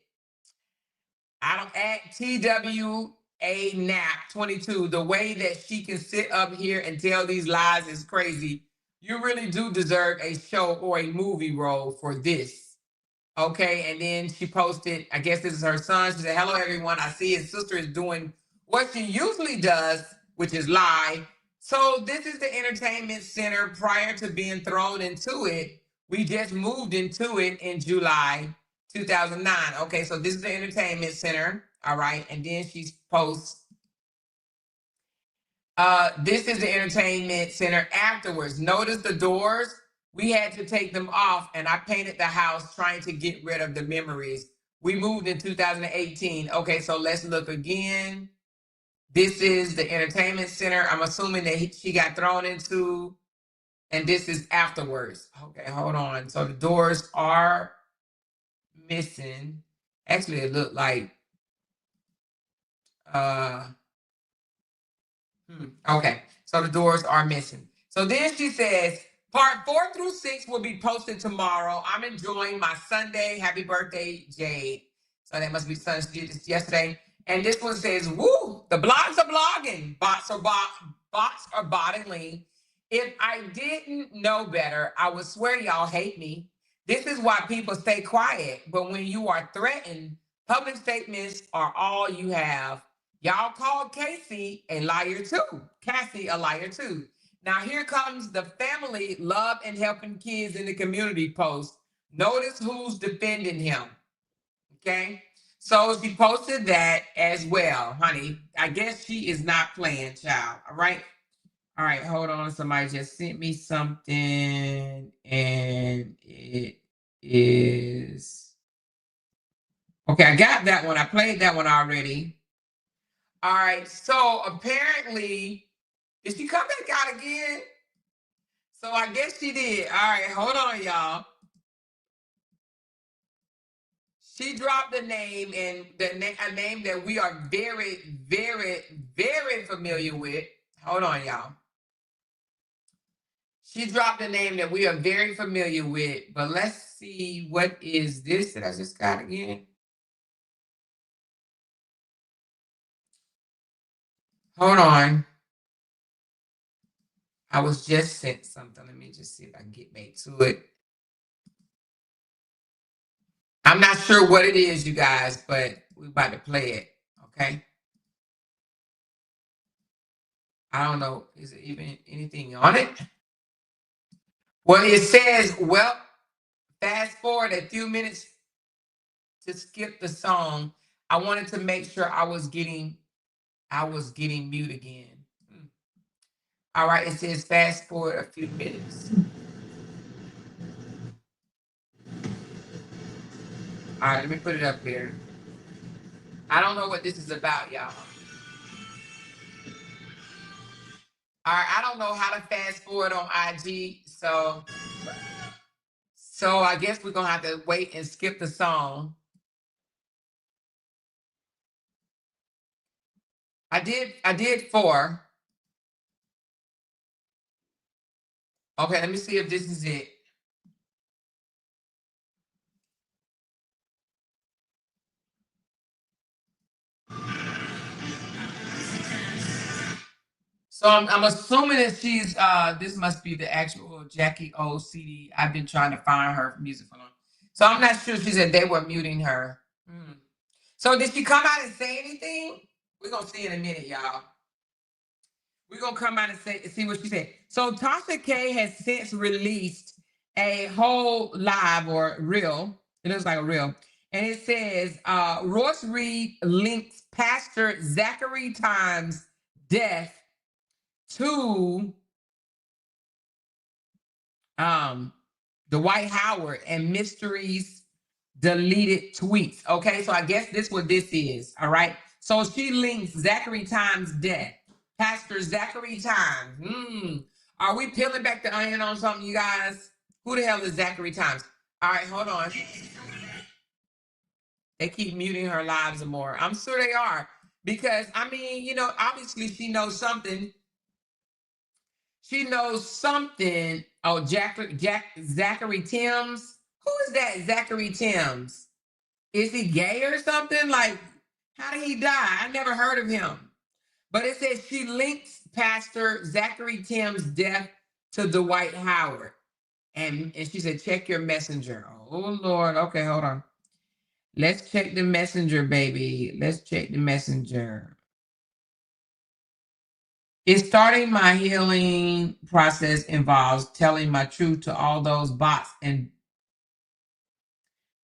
I don't act TWA Nap 22. The way that she can sit up here and tell these lies is crazy. You really do deserve a show or a movie role for this. Okay. And then she posted, I guess this is her son. She said, hello, everyone. I see his sister is doing what she usually does, which is lie. So this is the entertainment center prior to being thrown into it. We just moved into it in July 2009. Okay, so this is the entertainment center. All right, and then she posts, this is the entertainment center afterwards. Notice the doors. We had to take them off, and I painted the house trying to get rid of the memories. We moved in 2018. Okay, so let's look again. This is the entertainment center. I'm assuming that she got thrown into, and this is afterwards. Okay, hold on. So the doors are missing. Actually, it looked like, okay. So the doors are missing. So then she says, part 4 through 6 will be posted tomorrow. I'm enjoying my Sunday. Happy birthday, Jade. So that must be Sunday. She did this yesterday. And this one says, woo, the blogs are blogging. Bots are botting. If I didn't know better, I would swear y'all hate me. This is why people stay quiet. But when you are threatened, public statements are all you have. Y'all called Casey a liar too. Cassie a liar too. Now here comes the family love and helping kids in the community post. Notice who's defending him. Okay. So she posted that as well, honey. I guess she is not playing, child. All right. All right. Hold on. Somebody just sent me something and it is. Okay. I got that one. I played that one already. All right. So apparently, did she come back out again? So I guess she did. All right, hold on, y'all. She dropped a name, and a name that we are very, very, very familiar with. Hold on, y'all. She dropped a name that we are very familiar with, but let's see, what is this that I just got again? Hold on. I was just sent something. Let me just see if I can get back to it. I'm not sure what it is, you guys, but we're about to play it. Okay. I don't know. Is there even anything on it? Well, it says, well, fast forward a few minutes to skip the song. I wanted to make sure I was getting mute again. All right, it says fast forward a few minutes. All right, let me put it up here. I don't know what this is about, y'all. All right, I don't know how to fast forward on IG, so I guess we're gonna have to wait and skip the song. I did 4. Okay, let me see if this is it. So I'm assuming that she's this must be the actual Jackie O CD. I've been trying to find her music for long. So I'm not sure. She said they were muting her. So did she come out and say anything? We're gonna see in a minute, y'all. We're gonna come out and see what she said. So Tasha K has since released a whole live or reel. It looks like a reel. And it says Royce Reed links Pastor Zachary Times' death to Dwight Howard and Mystery's deleted tweets. Okay, so I guess this what this is. All right. So she links Zachary Times' death. Pastor Zachary Times. Are we peeling back the onion on something, you guys? Who the hell is Zachary Times? All right, hold on. They keep muting her live some more. I'm sure they are. Because, I mean, you know, obviously she knows something. She knows something. Oh, Zachary Timms. Who is that Zachary Timms? Is he gay or something? Like, how did he die? I never heard of him. But it says she links Pastor Zachary Timms' death to Dwight Howard. And she said, check your messenger. Oh, Lord. Okay, hold on. Let's check the messenger, baby. Let's check the messenger. It's starting my healing process involves telling my truth to all those bots and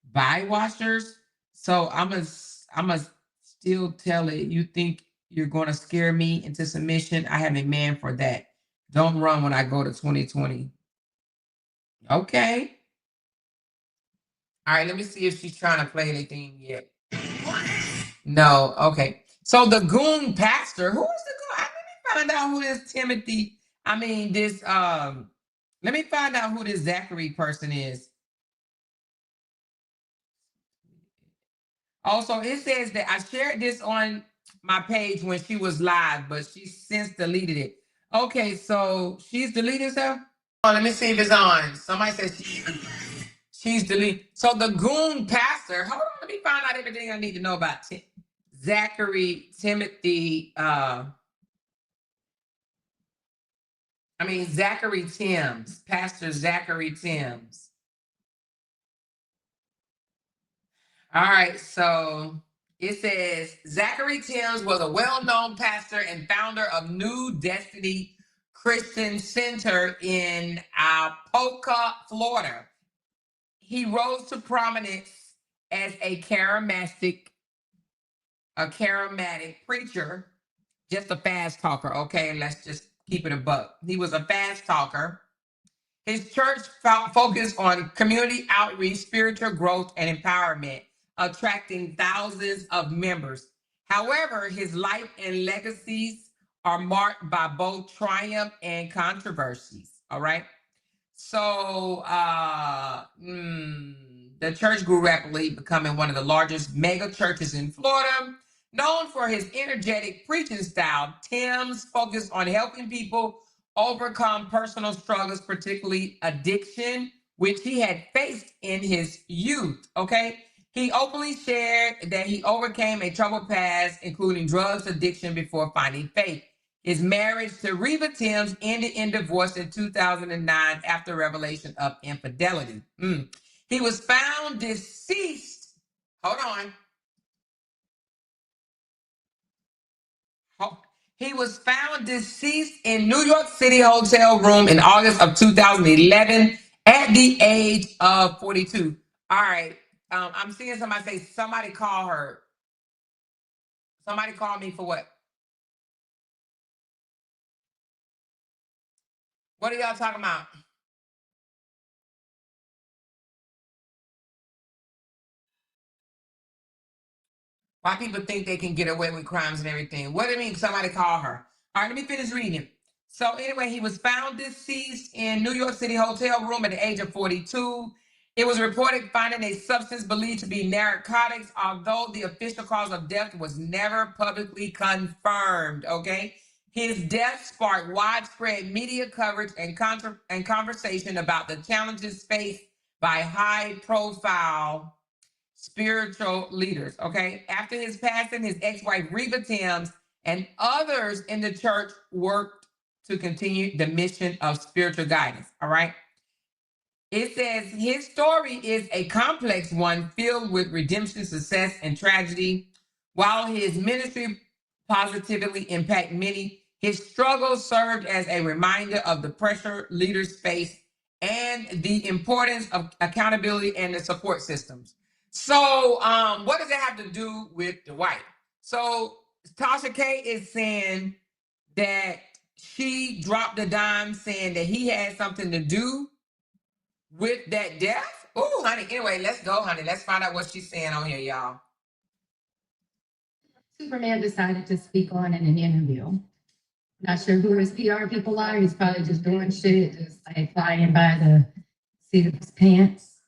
body washers. So I'm a still tell it. You think you're going to scare me into submission? I have a man for that. Don't run when I go to 2020. Okay. All right, let me see if she's trying to play anything yet. No, okay. So the goon pastor, who is the goon? Let me find out who this Timothy. I mean, this let me find out who this Zachary person is. Also, it says that I shared this on my page when she was live, but she since deleted it. Okay, so she's deleted herself. Oh, let me see if it's on. Somebody says she's deleted. So the goon pastor. Hold on, let me find out everything I need to know about Zachary Timothy. Zachary Timms, Pastor Zachary Timms. All right, so it says Zachary Timms was a well-known pastor and founder of New Destiny Christian Center in Apopka, Florida. He rose to prominence as a charismatic preacher, just a fast talker. Okay, let's just keep it a buck. He was a fast talker. His church focused on community outreach, spiritual growth, and empowerment, attracting thousands of members. However, his life and legacies are marked by both triumph and controversies. All right. So the church grew rapidly, becoming one of the largest mega churches in Florida. Known for his energetic preaching style, Tim's focused on helping people overcome personal struggles, particularly addiction, which he had faced in his youth. Okay. He openly shared that he overcame a troubled past, including drugs addiction, before finding faith. His marriage to Reva Timms ended in divorce in 2009 after revelation of infidelity. He was found deceased. Hold on. He was found deceased in New York City hotel room in August of 2011 at the age of 42. All right. I'm seeing somebody say, somebody call her. Somebody call me for what? What are y'all talking about? Why people think they can get away with crimes and everything. What do you mean somebody call her? All right, let me finish reading. So anyway, he was found deceased in New York City hotel room at the age of 42. It was reported finding a substance believed to be narcotics, although the official cause of death was never publicly confirmed, okay? His death sparked widespread media coverage and conversation about the challenges faced by high-profile spiritual leaders. Okay. After his passing, his ex-wife Reva Timms and others in the church worked to continue the mission of spiritual guidance. All right. It says his story is a complex one filled with redemption, success, and tragedy. While his ministry positively impacted many, his struggles served as a reminder of the pressure leaders face and the importance of accountability and the support systems. So, what does that have to do with Dwight? So, Tasha K is saying that she dropped a dime saying that he had something to do with that death. Oh, honey. Anyway, let's go, honey. Let's find out what she's saying on here, y'all.
Superman decided to speak on in an interview. Not sure who his PR people are. He's probably just doing shit, just like flying by the seat of his pants,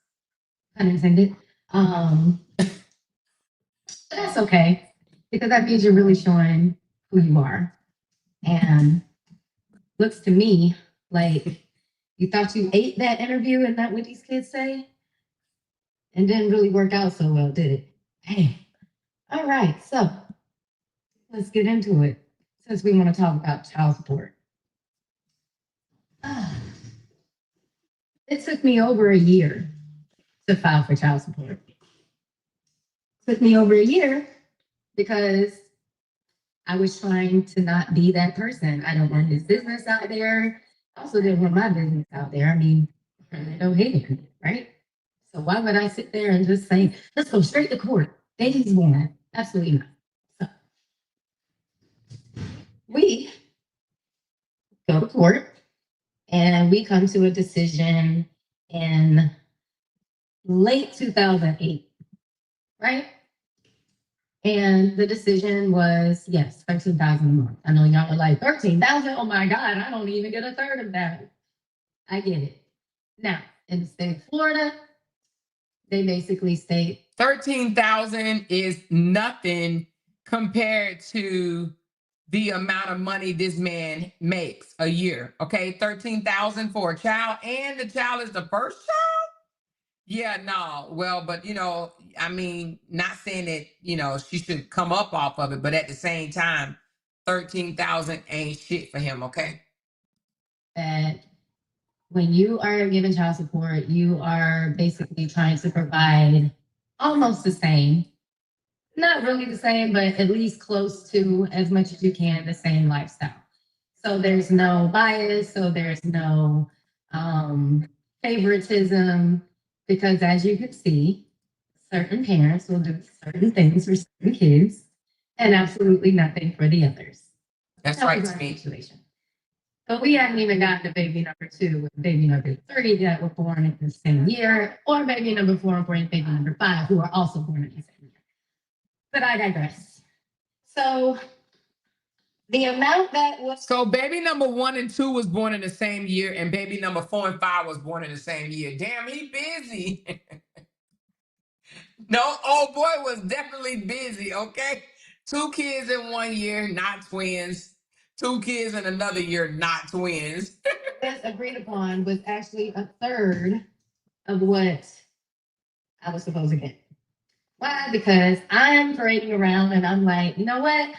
pun intended. That's okay, because that means you're really showing who you are. And looks to me like you thought you ate that interview and not what these kids say, and didn't really work out so well, did it? Hey, all right, so let's get into it since we want to talk about child support. It took me over a year to file for child support. It took me over a year because I was trying to not be that person. I don't want his business out there. I also didn't want my business out there. I mean, I don't hate it, right? So why would I sit there and just say, let's go straight to court? Days one. Absolutely not. So we go to court and we come to a decision in late 2008, right? And the decision was, yes, 13,000 a month. I know y'all are like, 13,000? Oh my God, I don't even get a third of that. I get it. Now, in the state of Florida, they basically state
13,000 is nothing compared to the amount of money this man makes a year. Okay, 13,000 for a child, and the child is the first child. Yeah, no. Well, but I mean, not saying that she should come up off of it, but at the same time, 13,000 ain't shit for him. Okay.
that when you are given child support, you are basically trying to provide almost the same, not really the same, but at least close to as much as you can the same lifestyle. So there's no bias, so there's no favoritism, because as you can see, certain parents will do certain things for certain kids and absolutely nothing for the others.
That's right to me.
Situation. But we hadn't even gotten to baby number 2 and baby number 3 that were born in the same year, or baby number 4 and baby number 5 who are also born in the same year. But I digress. So The amount that was
So baby number 1 and 2 was born in the same year, and baby number 4 and 5 was born in the same year. Damn, he busy. No, old boy was definitely busy, okay? 2 kids in 1 year, not twins. 2 kids in another year, not twins.
agreed upon was actually a third of what I was supposed to get. Why? Because I'm parading around and I'm like, you know what?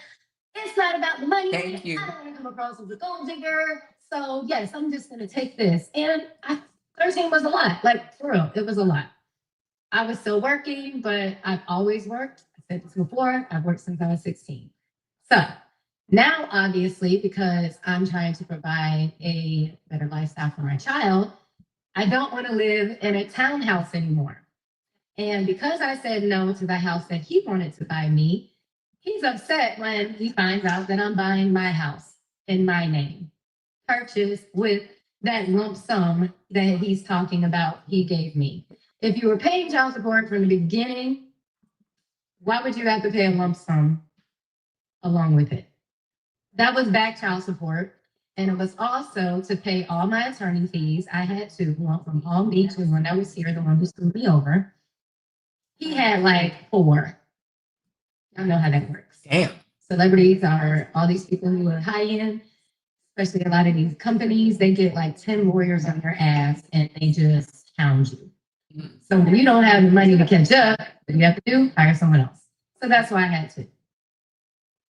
It's not about the money.
Thank you.
I don't want to come across as a gold digger. So yes, I'm just gonna take this. And 13 was a lot. Like for real, it was a lot. I was still working, but I've always worked. I said this before, I've worked since I was 16. So now, obviously, because I'm trying to provide a better lifestyle for my child, I don't want to live in a townhouse anymore. And because I said no to the house that he wanted to buy me, he's upset when he finds out that I'm buying my house in my name, purchased with that lump sum that he's talking about he gave me. If you were paying child support from the beginning, why would you have to pay a lump sum along with it? That was back child support. And it was also to pay all my attorney fees. I had to, one from Palm Beach, was one that was here, the one who screwed me over. He had like 4. I know how that works.
Damn.
Celebrities are all these people who are high end, especially a lot of these companies, they get like 10 lawyers on their ass and they just hound you. So when you don't have the money to catch up, what you have to do, hire someone else. So that's why I had to.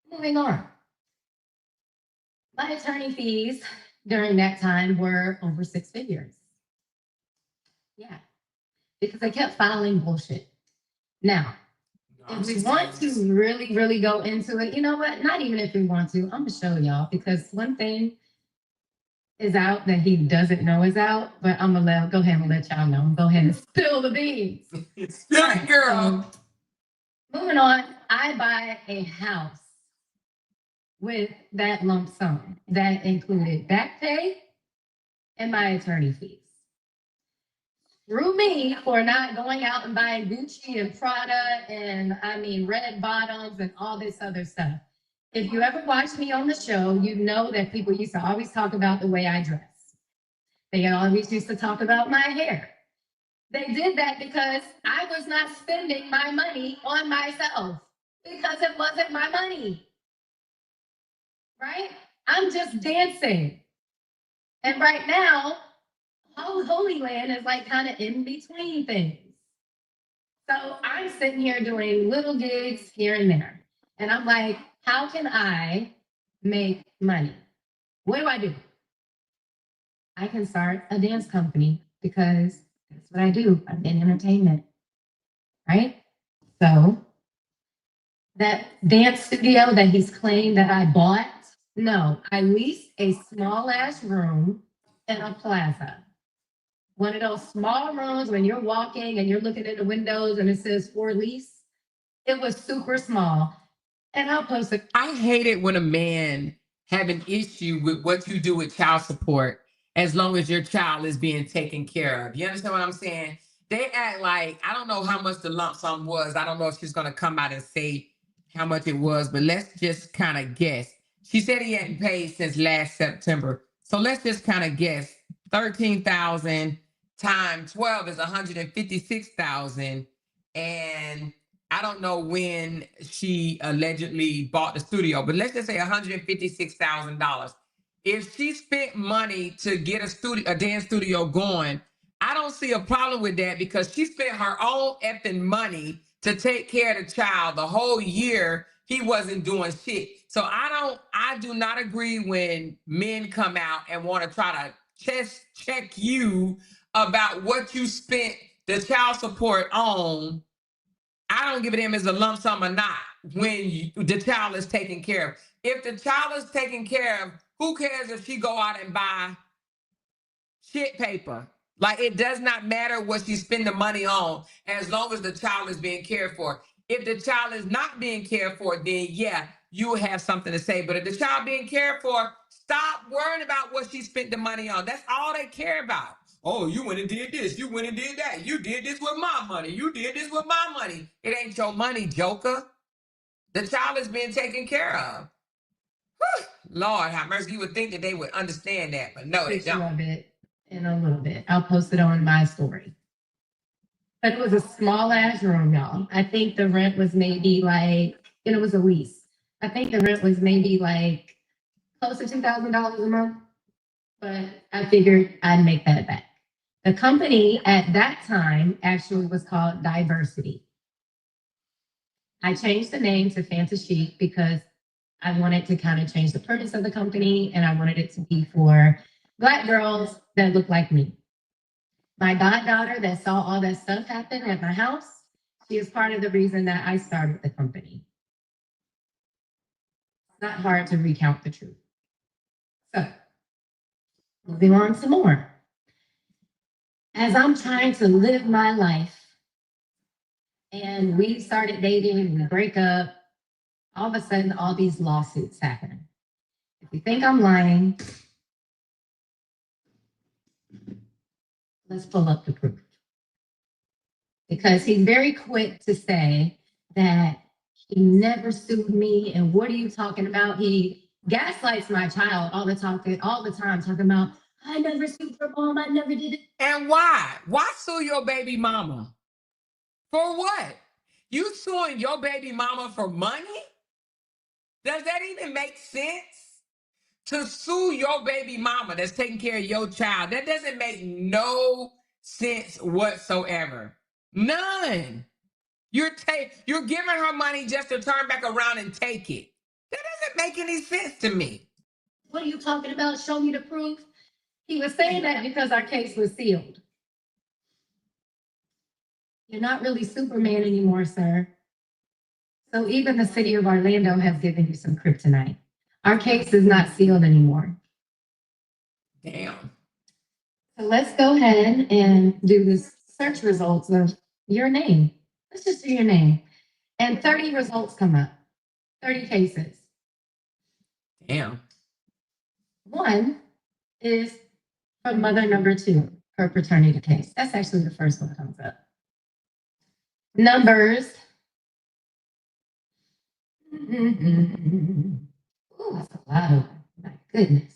Moving on. My attorney fees during that time were over 6 figures. Yeah, because I kept filing bullshit. Now, if we want to really, really go into it, you know what? Not even if we want to, I'm gonna show y'all because one thing is out that he doesn't know is out, but I'm gonna go ahead and let y'all know. Go ahead and spill the beans.
Spill it, girl.
So, moving on, I buy a house with that lump sum that included back pay and my attorney fees. Screw me for not going out and buying Gucci and Prada and red bottoms and all this other stuff. If you ever watch me on the show, you know that people used to always talk about the way I dress. They always used to talk about my hair. They did that because I was not spending my money on myself because it wasn't my money. Right? I'm just dancing. And right now, Holy Land is like kind of in between things. So I'm sitting here doing little gigs here and there. And I'm like, how can I make money? What do I do? I can start a dance company because that's what I do. I'm in entertainment. Right? So that dance studio that he's claimed that I bought, no, I leased a small ass room in a plaza. One of those small rooms when you're walking and you're looking at the windows and it says for lease. It was super small. And I'll post it.
I hate it when a man have an issue with what you do with child support as long as your child is being taken care of. You understand what I'm saying? They act like, I don't know how much the lump sum was. I don't know if she's going to come out and say how much it was, but let's just kind of guess. She said he hadn't paid since last September. So let's just kind of guess. 13,000 times 12 is 156,000. And I don't know when she allegedly bought the studio, but let's just say $156,000. If she spent money to get a dance studio going, I don't see a problem with that because she spent her own effing money to take care of the child the whole year. He wasn't doing shit. So I do not agree when men come out and want to try to chest check you about what you spent the child support on. I don't give a damn if it's a lump sum or not when the child is taken care of. If the child is taken care of, who cares if she go out and buy shit paper? Like, it does not matter what she spend the money on as long as the child is being cared for. If the child is not being cared for, then yeah, you will have something to say. But if the child being cared for, stop worrying about what she spent the money on. That's all they care about. Oh, you went and did this. You went and did that. You did this with my money. You did this with my money. It ain't your money, joker. The child is being taken care of. Lord have mercy. You would think that they would understand that, but no, they
Picture
don't.
of it in a little bit. I'll post it on my story. But it was a small ass room, y'all. I think the rent was maybe like, and it was a lease. I think the rent was maybe like close to $2,000 a month. But I figured I'd make that back. The company at that time actually was called Diversity. I changed the name to Fantasy because I wanted to kind of change the purpose of the company and I wanted it to be for Black girls that look like me. My goddaughter that saw all that stuff happen at my house, she is part of the reason that I started the company. It's not hard to recount the truth. So, moving on some more. As I'm trying to live my life, and we started dating, we break up, all of a sudden, all these lawsuits happen. If you think I'm lying, let's pull up the proof. Because he's very quick to say that he never sued me, and what are you talking about? He gaslights my child all the time, talking about, I never sued her mom, I never did it.
And why? Why sue your baby mama? For what? You suing your baby mama for money? Does that even make sense? To sue your baby mama that's taking care of your child, that doesn't make no sense whatsoever. None. You're giving her money just to turn back around and take it. That doesn't make any sense to me.
What are you talking about? Show me the proof. He was saying that because our case was sealed. You're not really Superman anymore, sir. So even the city of Orlando has given you some kryptonite. Our case is not sealed anymore.
Damn.
So let's go ahead and do the search results of your name. Let's just do your name. And 30 results come up. 30 cases.
Damn.
One is from mother number 2, her paternity case. That's actually the first one that comes up. Numbers. Oh, that's a lot of, my goodness.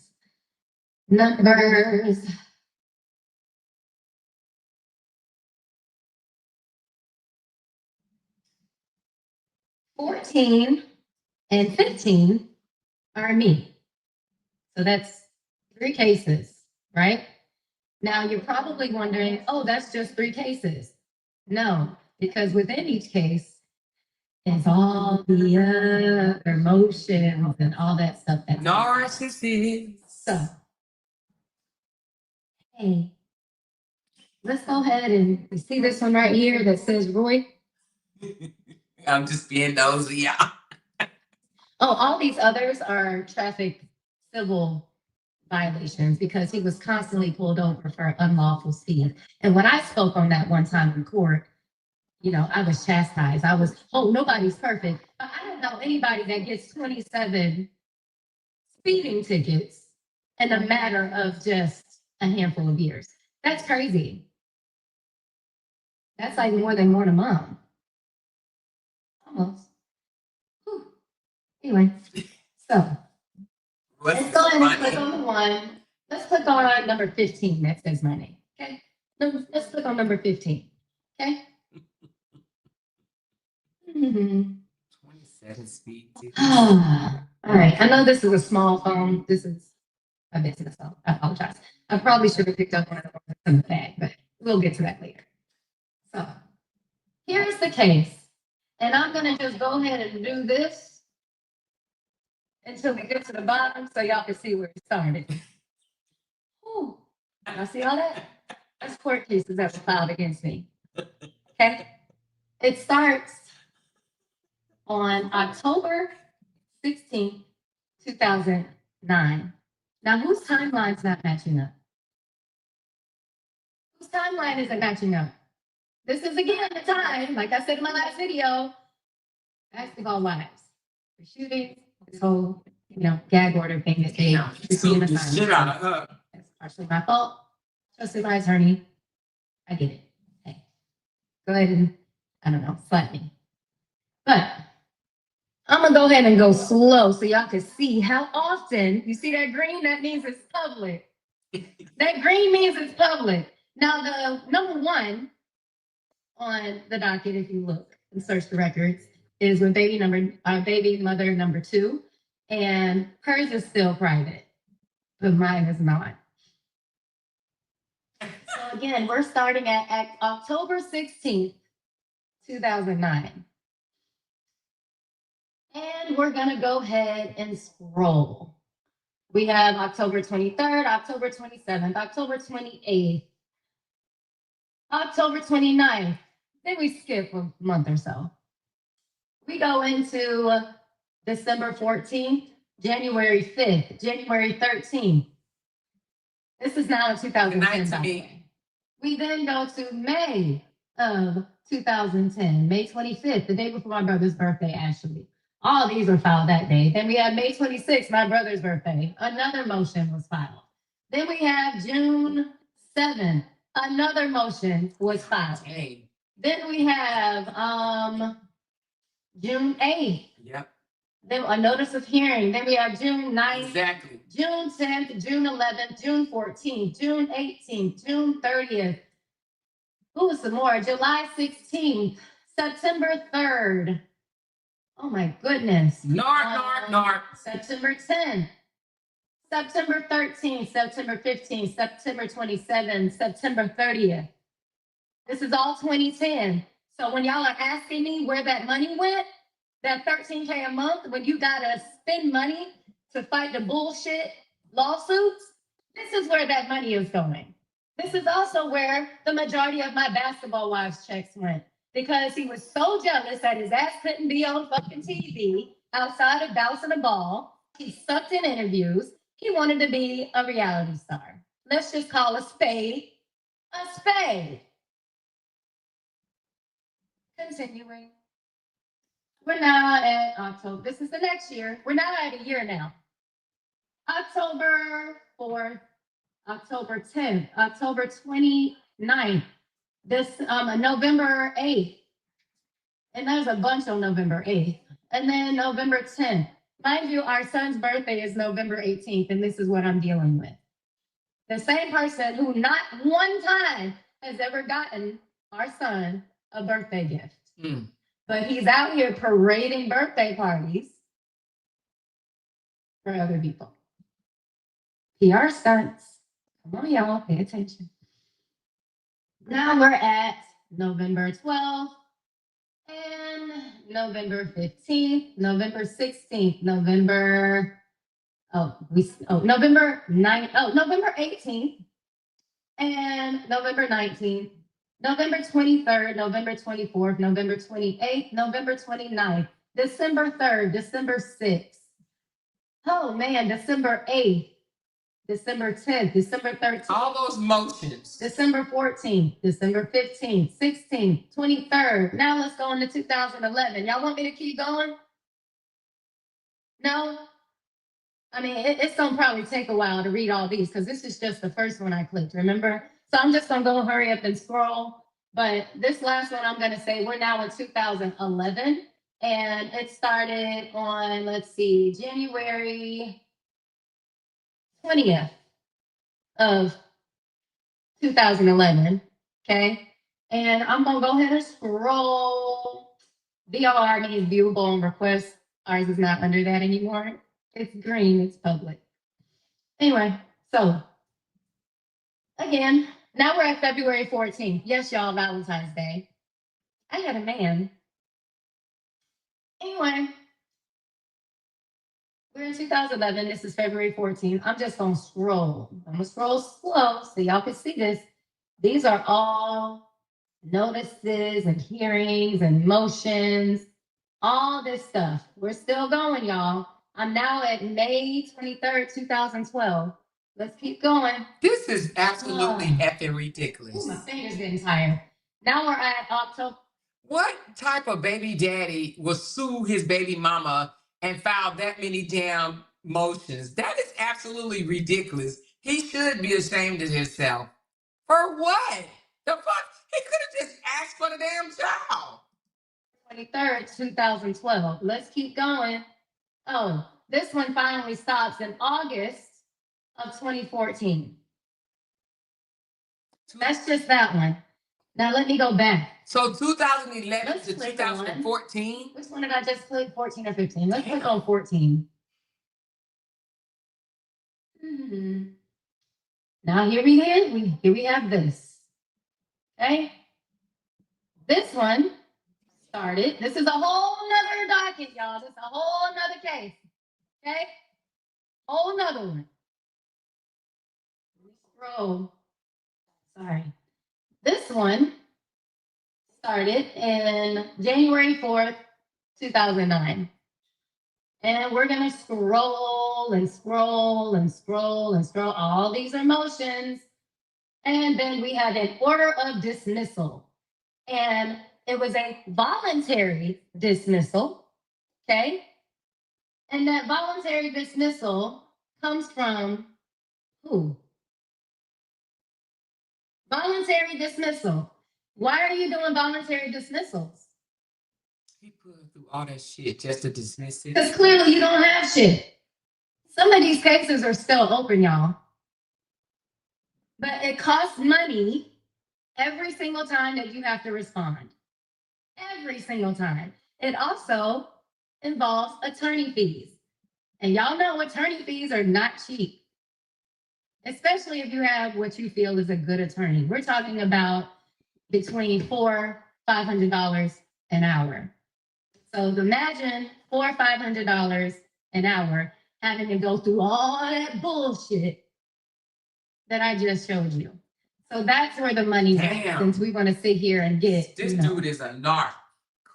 Numbers. $14 and $15 are me. So that's 3 cases, right? Now you're probably wondering, oh, that's just 3 cases. No, because within each case is all the other emotions and all that stuff. That's
Narcissist.
so, hey, let's go ahead and you see this one right here that says Roy.
I'm just being nosy, y'all.
Oh, all these others are traffic civil violations because he was constantly pulled over for unlawful speed. And when I spoke on that one time in court, you know, I was chastised. I was, oh, nobody's perfect. But I don't know anybody that gets 27 speeding tickets in a matter of just a handful of years. That's crazy. That's like more than a month. Almost. Whew. Anyway, so let's go ahead and click on the one. Let's click on number 15 that says my name. Okay. Let's click on number 15. Okay.
27 speed tickets.
All right. I know this is a small phone. This is a business phone. I apologize. I probably should have picked up one of the ones in the bag, but we'll get to that later. So here's the case. And I'm going to just go ahead and do this until we get to the bottom so y'all can see where it started. Ooh, y'all see all that? That's court cases that were filed against me. Okay? It starts on October 16th, 2009. Now, whose timeline's not matching up? Whose timeline isn't matching up? This is again the time, like I said in my last video, basketball wives. For shooting this whole, gag order thing that they
sued the shit out of her.
That's partially my fault. Trusted my attorney. I did it. Hey, go ahead and, slap me. But I'm gonna go ahead and go slow so y'all can see how often you see that green. That means it's public. That green means it's public. Now the number one on the docket, if you look and search the records, is with baby mother number 2, and hers is still private, but mine is not. So again, we're starting at October 16th, 2009. And we're gonna go ahead and scroll. We have October 23rd, October 27th, October 28th, October 29th. Then we skip a month or so. We go into December 14th, January 5th, January 13th. This is now in 2010, by the way. We then go to May of 2010, May 25th, the day before my brother's birthday, actually. All these were filed that day. Then we have May 26th, my brother's birthday. Another motion was filed. Then we have June 7th. Another motion was filed. Hey. Then we have June 8th. Yep. Then a notice of hearing. Then we have June 9th. Exactly. June 10th, June 11th, June 14th, June 18th, June 30th. Ooh, some more. July 16th, September 3rd. Oh my goodness. Narc. September 10th, September 13th, September 15th, September 27th, September 30th. This is all 2010. So when y'all are asking me where that money went, that $13K a month, when you gotta spend money to fight the bullshit lawsuits, this is where that money is going. This is also where the majority of my basketball wives checks went, because he was so jealous that his ass couldn't be on fucking TV outside of bouncing a ball. He sucked in interviews. He wanted to be a reality star. Let's just call a spade a spade. Continuing. We're now at October. This is the next year. We're now at a year now. October 4th, October 10th, October 29th, November 8th. And there's a bunch on November 8th. And then November 10th. Mind you, our son's birthday is November 18th, and this is what I'm dealing with. The same person who not one time has ever gotten our son a birthday gift. But he's out here parading birthday parties for other people. PR stunts. Come on, y'all, pay attention. Now we're at November 12th and November 15th, November 16th, November 9th, November 18th, and November 19th, November 23rd, November 24th, November 28th, November 29th, December 3rd, December 6th. Oh man, December 8th, December 10th, December 13th. All those motions. December 14th, December 15th, 16th, 23rd. Now let's go into 2011. Y'all want me to keep going? No? I mean, it's going to probably take a while to read all these because this is just the first one I clicked, remember? So I'm just going to go hurry up and scroll. But this last one, I'm going to say we're now in 2011. And it started on, let's see, January 20th of 2011. Okay. And I'm going to go ahead and scroll. VOR means viewable on request. Ours is not under that anymore. It's green, it's public. Anyway, so again, now we're at February 14th. Yes, y'all, Valentine's Day. I had a man. Anyway, we're in 2011. This is February 14th. I'm just going to scroll. I'm going to scroll slow so y'all can see this. These are all notices and hearings and motions, all this stuff. We're still going, y'all. I'm now at May 23rd, 2012. Let's keep going. This is absolutely effing ridiculous. Ooh, my finger's getting tired. Now we're at October. What type of baby daddy will sue his baby mama and file that many damn motions? That is absolutely ridiculous. He should be ashamed of himself. For what? The fuck? He could have just asked for the damn child. 23rd, 2012. Let's keep going. Oh, this one finally stops in August of 2014. That's just that one. Now let me go back.
So 2011
Let's
to
click
2014.
Which one did I just click? 14 or 15? Let's click on 14. Now here we have this. Okay. This one started. This is a whole nother docket, y'all. This is a whole nother case. Okay. Whole nother one. Scroll. Sorry. This one started in January 4th, 2009. And we're going to scroll and scroll and scroll and scroll. All these are motions. And then we have an order of dismissal. And it was a voluntary dismissal. Okay. And that voluntary dismissal comes from who? Voluntary dismissal. Why are you doing voluntary dismissals?
He put through all that shit just to dismiss it.
Because clearly you don't have shit. Some of these cases are still open, y'all. But it costs money every single time that you have to respond. Every single time. It also involves attorney fees. And y'all know attorney fees are not cheap, especially if you have what you feel is a good attorney. We're talking about between $400-$500 an hour. So imagine $400-$500 an hour having to go through all that bullshit that I just showed you. So that's where the money is, since we want to sit here and get
this dude is a narc.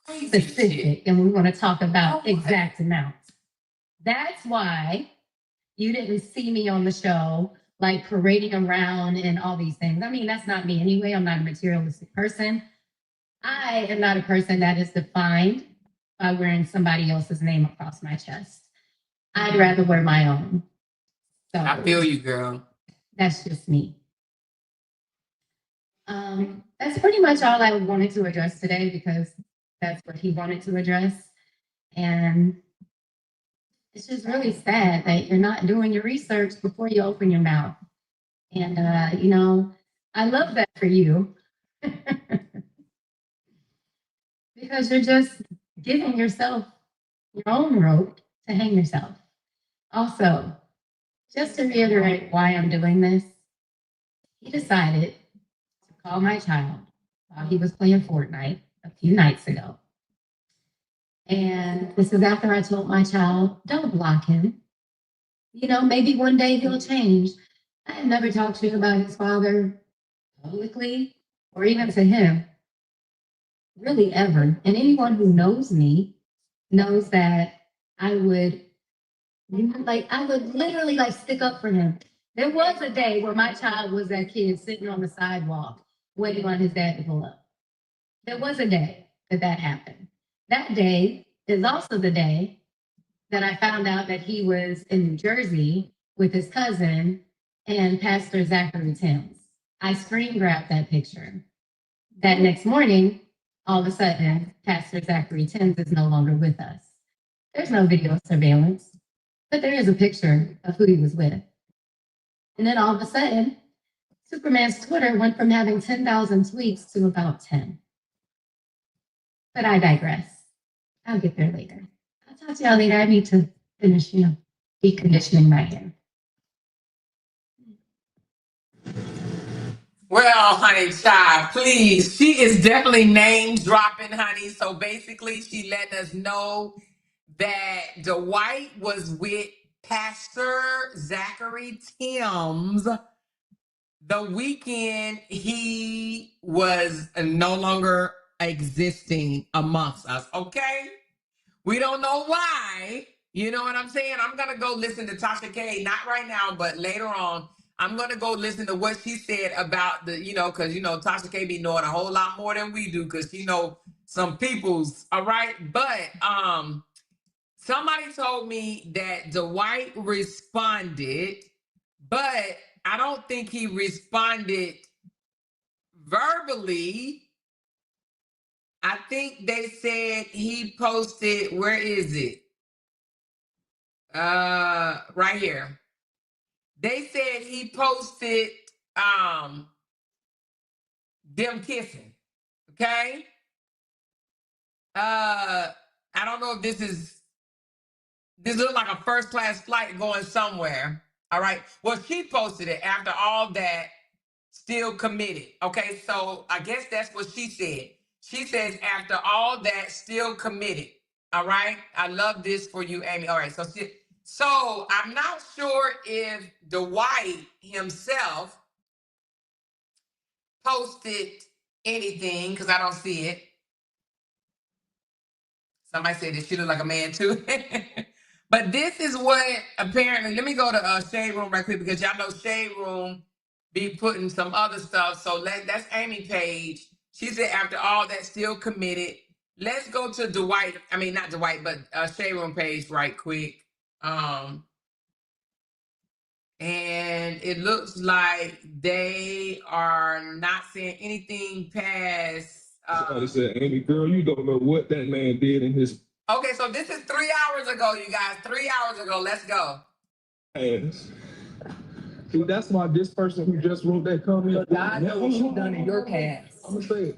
Crazy
specific
shit.
and we want to talk about exact amounts. That's why you didn't see me on the show like parading around and all these things. I mean, that's not me anyway. I'm not a materialistic person. I am not a person that is defined by wearing somebody else's name across my chest. I'd rather wear my own. So
I feel you, girl.
that's just me. That's pretty much all I wanted to address today because that's what he wanted to address. And it's just really sad that you're not doing your research before you open your mouth. And, I love that for you because you're just giving yourself your own rope to hang yourself. Also, just to reiterate why I'm doing this, he decided to call my child while he was playing Fortnite a few nights ago. And this is after I told my child, don't block him. Maybe one day he'll change. I had never talked to him about his father publicly or even to him, really ever. And anyone who knows me knows that I would literally stick up for him. There was a day where my child was that kid sitting on the sidewalk waiting on his dad to pull up. There was a day that happened. That day is also the day that I found out that he was in New Jersey with his cousin and Pastor Zachary Timms. I screen grabbed that picture. That next morning, all of a sudden, Pastor Zachary Timms is no longer with us. There's no video surveillance, but there is a picture of who he was with. And then all of a sudden, Superman's Twitter went from having 10,000 tweets to about 10. But I digress. I'll get there later. I'll talk to y'all later. I need to finish, deconditioning my hair.
Well, honey, child, please. She is definitely name dropping, honey. So basically, she letting us know that Dwight was with Pastor Zachary Timms the weekend he was no longer existing amongst us. Okay, we don't know why. You know what I'm saying? I'm gonna go listen to Tasha K. Not right now, but later on. I'm gonna go listen to what she said about the, because Tasha K be knowing a whole lot more than we do, because she know some people's. All right, but somebody told me that Dwight responded, but I don't think he responded verbally. I think they said he posted, where is it? Right here. They said he posted them kissing. Okay. I don't know if this looks like a first class flight going somewhere. All right. Well, she posted it after all that, still committed. Okay. So I guess that's what she said. She says, after all that, still committed. All right. I love this for you, Amy. All right. So I'm not sure if Dwight himself posted anything because I don't see it. Somebody said that she looked like a man too. But this is what apparently, let me go to Shade Room right quick because y'all know Shade Room be putting some other stuff. So that's Amy Page. She said, after all that, still committed. Let's go to Dwight. I mean, not Dwight, but Shade Room page right quick. And it looks like they are not saying anything past.
Somebody said, Amy, girl, you don't know what that man did in his
Okay, so this is 3 hours ago, you guys. 3 hours ago. Let's go.
past. See, that's why this person who just wrote that comment.
God knows what you've done in your past.
I'm gonna say it.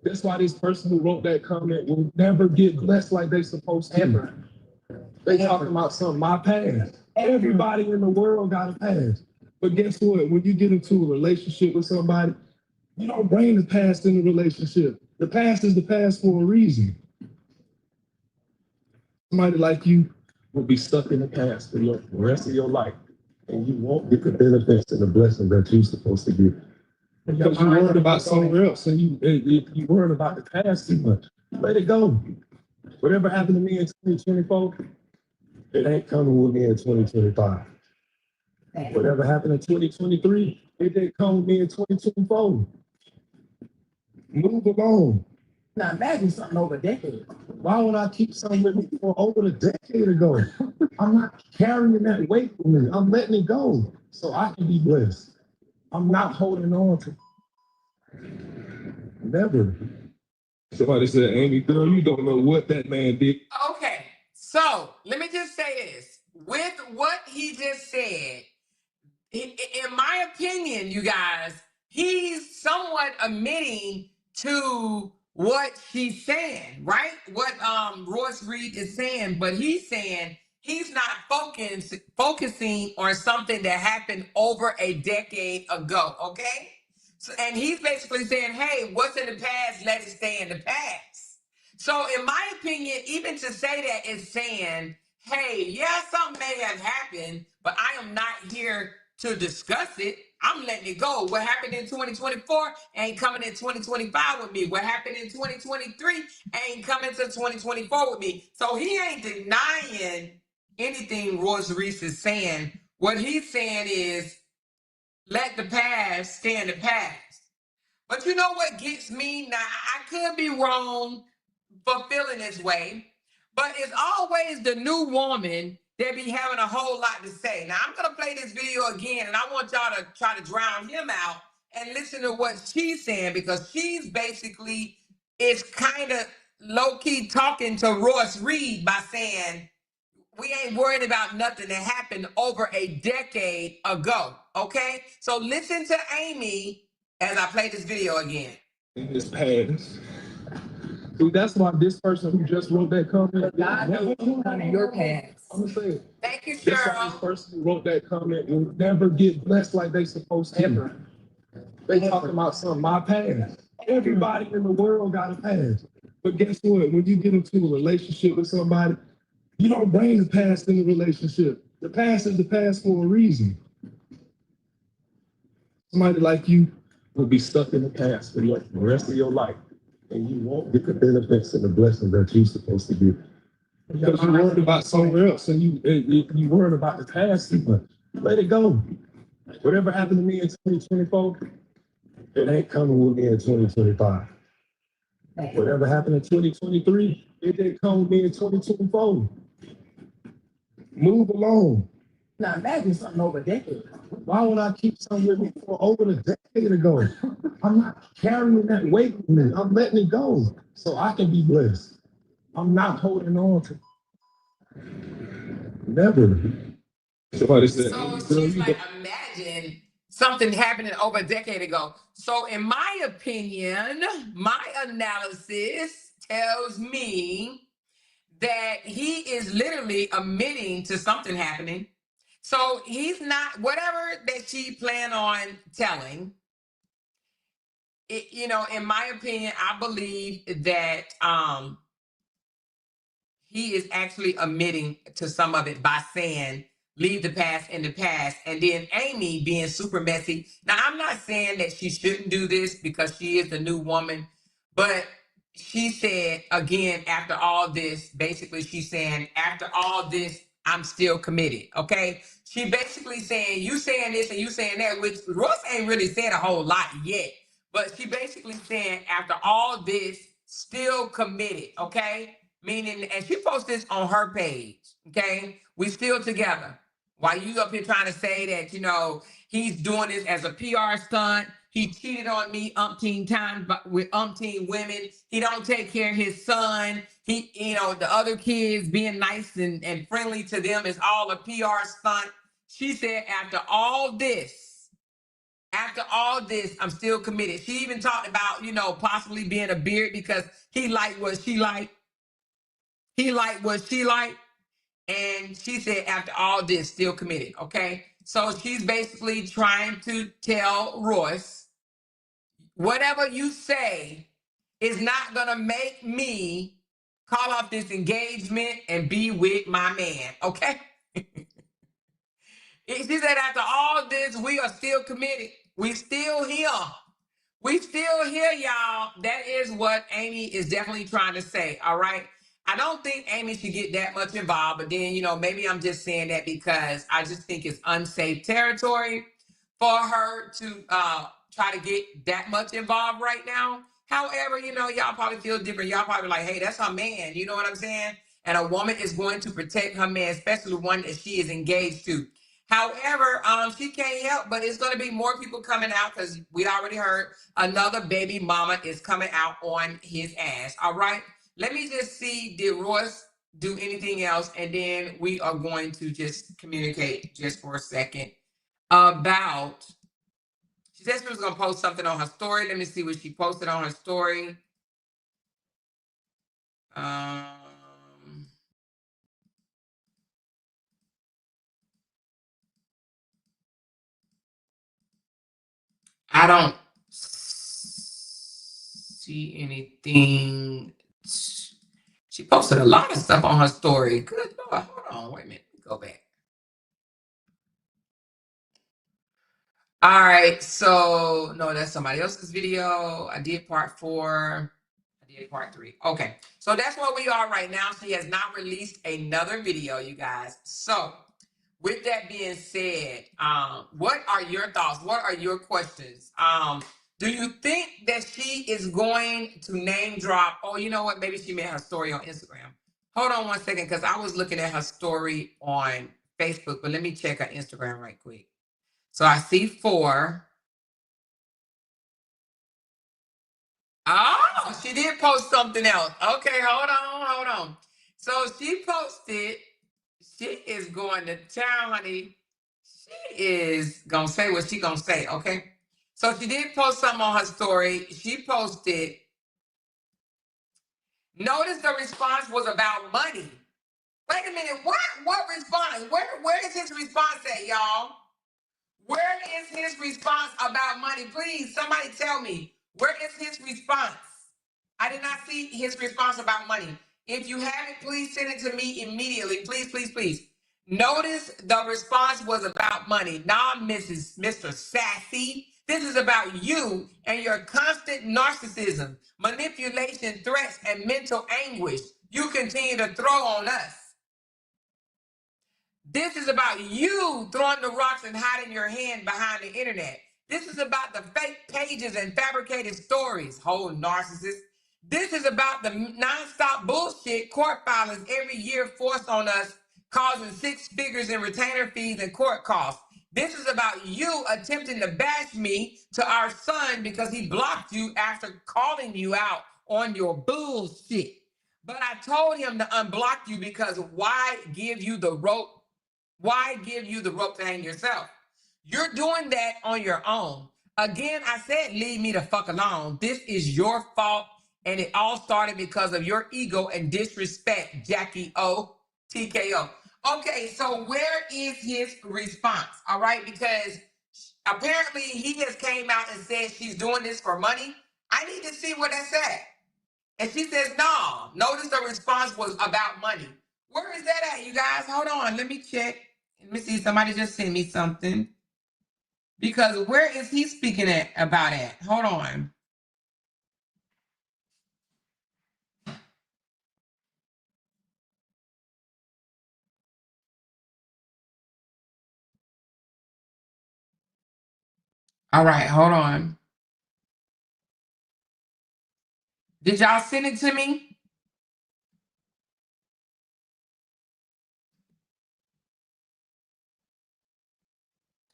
That's why this person who wrote that comment will never get blessed like they supposed to.
Ever.
They talking about something, my past. Everybody in the world got a past. But guess what? When you get into a relationship with somebody, you don't bring the past in the relationship. The past is the past for a reason. Somebody like you will be stuck in the past for the rest of your life, and you won't get the benefits and the blessings that you're supposed to get. Because you're worried about somewhere else, and you worried about the past too much. Let it go. Whatever happened to me in 2024, it ain't coming with me in 2025. Whatever happened in 2023, it didn't come with me in 2024. Move along.
Now imagine something over a decade.
Why would I keep something with me for over a decade ago? I'm not carrying that weight with me. I'm letting it go so I can be blessed. I'm not holding on to never. Somebody said, Amy, girl, you don't know what that man did.
Okay, so let me just say this. With what he just said, in my opinion, you guys, he's somewhat admitting to what she's saying, right? What Royce Reed is saying, but he's saying he's not focusing on something that happened over a decade ago, okay? So, and he's basically saying, hey, what's in the past, let it stay in the past. So in my opinion, even to say that is saying, hey, yeah, something may have happened, but I am not here to discuss it. I'm letting it go. What happened in 2024 ain't coming in 2025 with me. What happened in 2023 ain't coming to 2024 with me. So he ain't denying anything Royce Reese is saying. What he's saying is let the past stay in the past. But you know what gets me? Now, I could be wrong for feeling this way, but it's always the new woman that be having a whole lot to say. Now, I'm going to play this video again, and I want y'all to try to drown him out and listen to what she's saying, because she's basically is kind of low-key talking to Royce Reed by saying, we ain't worried about nothing that happened over a decade ago, okay? So listen to Amy as I play this video again.
In his past. See, that's why this person who just wrote that comment.
God knows what you've done in your past.
I'm gonna say it.
Thank you,
That's why this
Cheryl.
person who wrote that comment will never get blessed like they supposed to.
Ever.
They talking about something, my past. Everybody in the world got a past. But guess what? When you get into a relationship with somebody, you don't bring the past in the relationship. The past is the past for a reason. Somebody like you will be stuck in the past for the rest of your life, and you won't get the benefits and the blessings that you're supposed to get. Because you're worried about somewhere else, and you worried about the past too much. Let it go. Whatever happened to me in 2024, it ain't coming with me in 2025. Whatever happened in 2023, it didn't come with me in 2024. Move along.
Now imagine something over a decade.
Why would I keep something with me for over a decade ago? I'm not carrying that weight with me. I'm letting it go so I can be blessed. I'm not holding on to never. Somebody said,
So
girl,
she's
you
like, imagine something happening over a decade ago. So, in my opinion, my analysis tells me that he is literally admitting to something happening. So he's not, whatever that she planned on telling, it, you know, in my opinion, I believe that he is actually admitting to some of it by saying, leave the past in the past. And then Amy being super messy. Now, I'm not saying that she shouldn't do this because she is the new woman, but she said, again, after all this, basically, she's saying, after all this, I'm still committed. Okay. She basically saying, you saying this and you saying that, which Royce ain't really said a whole lot yet. But she basically saying, after all this, still committed. Okay. Meaning, and she posted this on her page, okay? We still together. While you up here trying to say that, you know, he's doing this as a PR stunt. He cheated on me umpteen times with umpteen women. He don't take care of his son. He, you know, the other kids being nice and friendly to them is all a PR stunt. She said, after all this, I'm still committed. She even talked about, you know, possibly being a beard because he liked what she liked. He liked what she liked. And she said, after all this, still committed. Okay. So she's basically trying to tell Royce, whatever you say is not going to make me call off this engagement and be with my man. Okay. She said, after all this, we are still committed. We still here. We still here, y'all. That is what Amy is definitely trying to say. All right. I don't think Amy should get that much involved, but then, you know, maybe I'm just saying that because I just think it's unsafe territory for her to try to get that much involved right now. However, you know, y'all probably feel different. Y'all probably like, hey, that's her man. You know what I'm saying? And a woman is going to protect her man, especially one that she is engaged to. However, she can't help, but it's going to be more people coming out because we already heard another baby mama is coming out on his ass. All right. Let me just see, did Royce do anything else? And then we are going to just communicate just for a second about, she said she was going to post something on her story. Let me see what she posted on her story. I don't see anything. She posted a lot of stuff on her story. Good Lord. Hold on. Wait a minute. Let me go back. All right. So, no, that's somebody else's video. I did part 4. I did part 3. Okay. So that's where we are right now. She has not released another video, you guys. So, with that being said, what are your thoughts? What are your questions? Do you think that she is going to name drop? Oh, you know what? Maybe she made her story on Instagram. Hold on one second, because I was looking at her story on Facebook, but let me check her Instagram right quick. So I see 4. Oh, she did post something else. Okay, hold on. So she posted, she is going to town, honey. She is going to say what she going to say, okay? So she did post something on her story. She posted, notice the response was about money. Wait a minute, what response? Where is his response at, y'all? Where is his response about money? Please, somebody tell me. Where is his response? I did not see his response about money. If you have it, please send it to me immediately. Please, please, please. Notice the response was about money. Nah, Mr. Sassy. This is about you and your constant narcissism, manipulation, threats, and mental anguish you continue to throw on us. This is about you throwing the rocks and hiding your hand behind the internet. This is about the fake pages and fabricated stories, whole narcissist. This is about the nonstop bullshit court filings every year forced on us, causing 6 figures in retainer fees and court costs. This is about you attempting to bash me to our son because he blocked you after calling you out on your bullshit. But I told him to unblock you because why give you the rope? Why give you the rope to hang yourself? You're doing that on your own. Again, I said, leave me the fuck alone. This is your fault. And it all started because of your ego and disrespect, Jackie O, TKO. Okay, so where is his response? All right, because apparently he just came out and said she's doing this for money. I need to see what that's at. And she says, no. Notice the response was about money. Where is that at, you guys? Hold on, let me check. Let me see, somebody just sent me something. Because where is he speaking about it? Hold on. All right, hold on. Did y'all send it to me?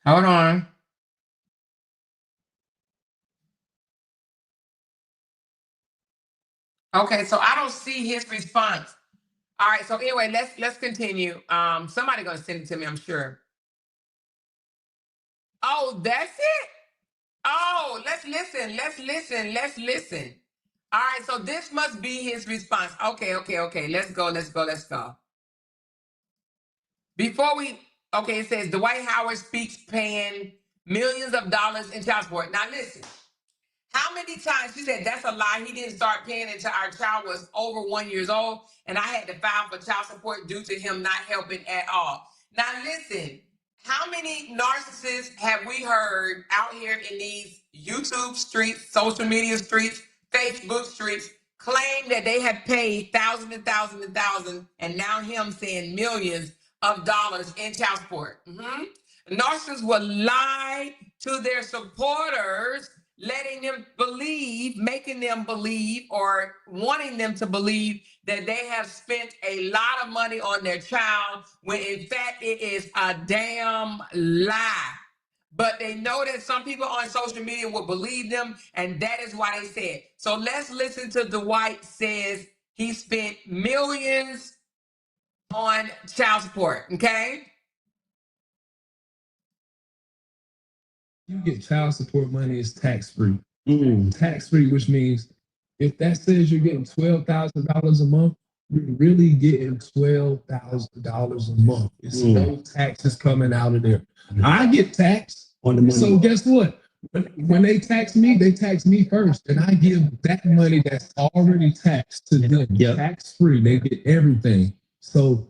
Hold on. Okay, so I don't see his response. All right, so anyway, let's continue. Somebody gonna send it to me, I'm sure. Oh, that's it? Oh, let's listen. All right, so this must be his response. Okay. Let's go. Okay, it says Dwight Howard speaks paying millions of dollars in child support. Now listen, how many times, she said that's a lie. He didn't start paying until our child was over 1 year old, and I had to file for child support due to him not helping at all. Now listen, how many narcissists have we heard out here in these YouTube streets, social media streets, Facebook streets, claim that they have paid thousands and thousands and thousands, and now him saying millions of dollars in child support? Narcissists will lie to their supporters, letting them believe, making them believe, or wanting them to believe that they have spent a lot of money on their child, when in fact it is a damn lie. But they know that some people on social media will believe them, and that is why they say it. So let's listen to Dwight says he spent millions on child support, okay?
You get child support money is tax free. Tax free, which means if that says you're getting $12,000 a month, you're really getting $12,000 a month. It's no taxes coming out of there. I get taxed on the money. So guess what? When they tax me first, and I give that money that's already taxed to them, tax free. They get everything. So,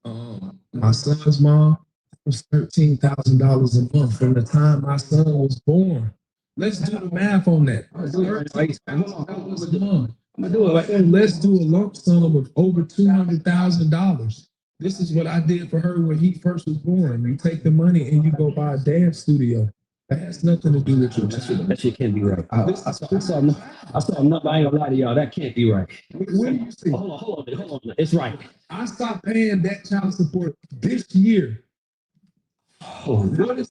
my son's mom was $13,000 a month from the time my son was born. Let's do the math on that. $13,000 a month. Let's do a lump sum of over $200,000. This is what I did for her when he first was born. You take the money and you go buy a dance studio. That has nothing to do with you.
That shit can't be right. I saw enough. I ain't gonna lie to y'all. That can't be right.
Where do you see?
Hold on. It's right.
I stopped paying that child support this year. How much is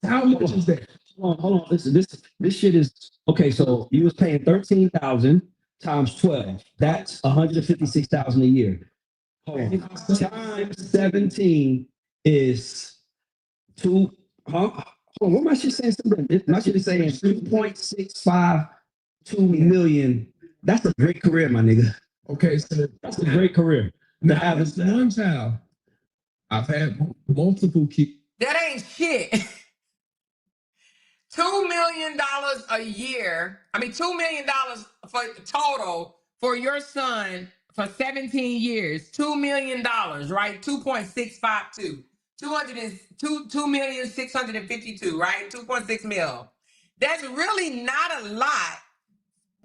that?
Hold on. Listen, this shit is okay. So you was paying 13,000 times 12. That's 156,000 a year. Hold on. Times 17 is two. Huh? Hold on, what am I shit saying? Something? My shit is saying 2.652 million. That's a great career, my nigga.
Okay, so
That's a great career.
now it's one child. I've had multiple kids.
That ain't shit. $2 million a year. I mean, $2 million for total for your son for 17 years. $2 million, right? 2.652. 2,652,000, right? 2.6 mil. That's really not a lot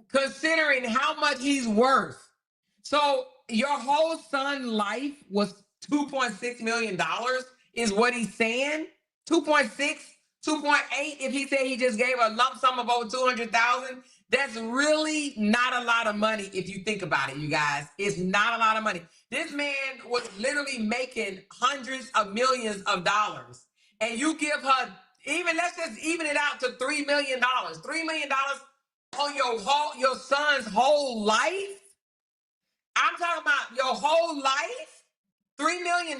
considering how much he's worth. So your whole son life was $2.6 million is what he's saying? 2.6, 2.8 if he said he just gave a lump sum of over 200,000. That's really not a lot of money if you think about it, you guys. It's not a lot of money. This man was literally making hundreds of millions of dollars. and you give her, even let's just even it out to $3 million. $3 million on your son's whole life. I'm talking about your whole life. $3 million,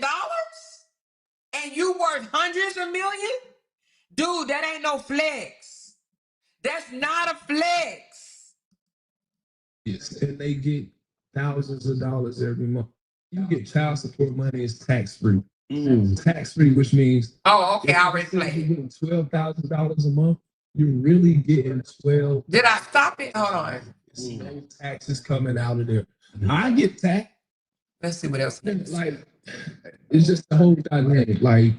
and you worth hundreds of millions, dude. That ain't no flex. That's not a flex.
Yes, and they get thousands of dollars every month. You get child support money is tax free. Tax free, which means
Oh, okay, I already
you're
played.
getting $12,000 a month. You're really getting 12.
Did I stop it? Hold on.
It's no taxes coming out of there. I get taxed.
Let's see what else.
Like, it's just the whole dynamic. Like,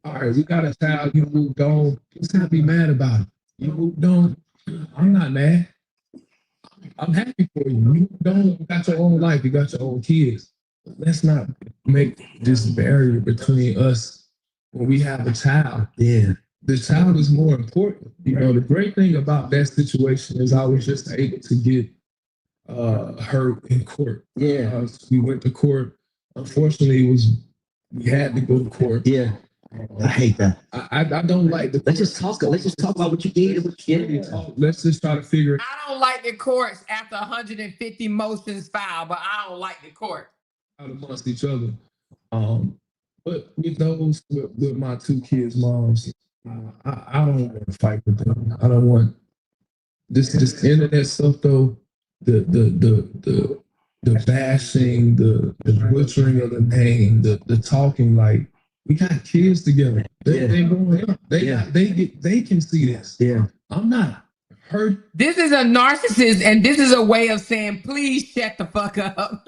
all right, we got a child, you moved on. Let's not be mad about it. You moved on. I'm not mad. I'm happy for you. You moved on. You got your own life. You got your own kids. Let's not make this barrier between us when we have a child.
Yeah.
The child is more important. You know, the great thing about that situation is I was just able to get her in court.
Yeah.
We went to court. Unfortunately, we had to go to court.
Yeah. I hate that.
I don't like the.
Let's just talk about what you did and what you did.
Let's just try to figure it
I don't like the courts after 150 motions filed, but I don't like the court.
out amongst each other. But with those, with my two kids' moms, I don't want to fight with them. I don't want this internet stuff though. The bashing, the butchering of the name, the talking. Like, we got kids together. They growing up. They can see this.
Yeah.
I'm not hurt.
This is a narcissist, and this is a way of saying, please shut the fuck up.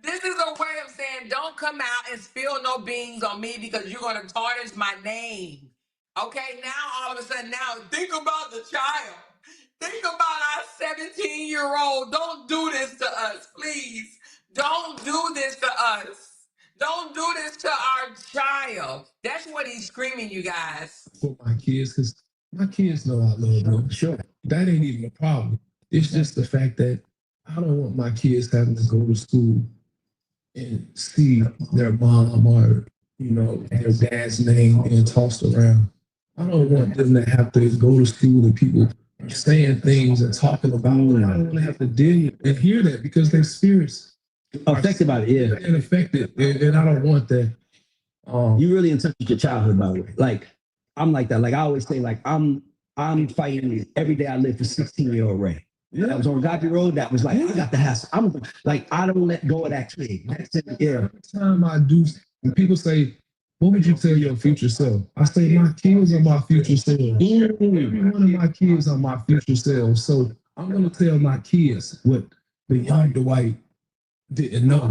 This is a way of saying, don't come out and spill no beans on me because you're going to tarnish my name. Okay, now all of a sudden, now think about the child. Think about our 17-year-old. Don't do this to us, please. Don't do this to us. Don't do this to our child. That's what he's screaming, you guys.
For my kids, because my kids know I love them.
Sure.
That ain't even a problem. It's just the fact that I don't want my kids having to go to school and see their mom or, you know, their dad's name being tossed around. I don't want them to have to go to school and people are saying things and talking about it. I don't want to have to deal and hear that because their spirits
Affected by it, yeah.
and affected, and I don't want that.
You really in touch with your childhood, by the way. Like, I'm like that. Like, I always say, like, I'm fighting every day I live for 16-year-old Ray. That was on Godby Road. That was like, I got the hassle. I'm like, I don't let go of that kid. That's it. Yeah.
Every time I do, when people say, what would you tell your future self? I say, my kids are my future self. Every one of my kids are my future self. So I'm going to tell my kids what the young Dwight didn't know.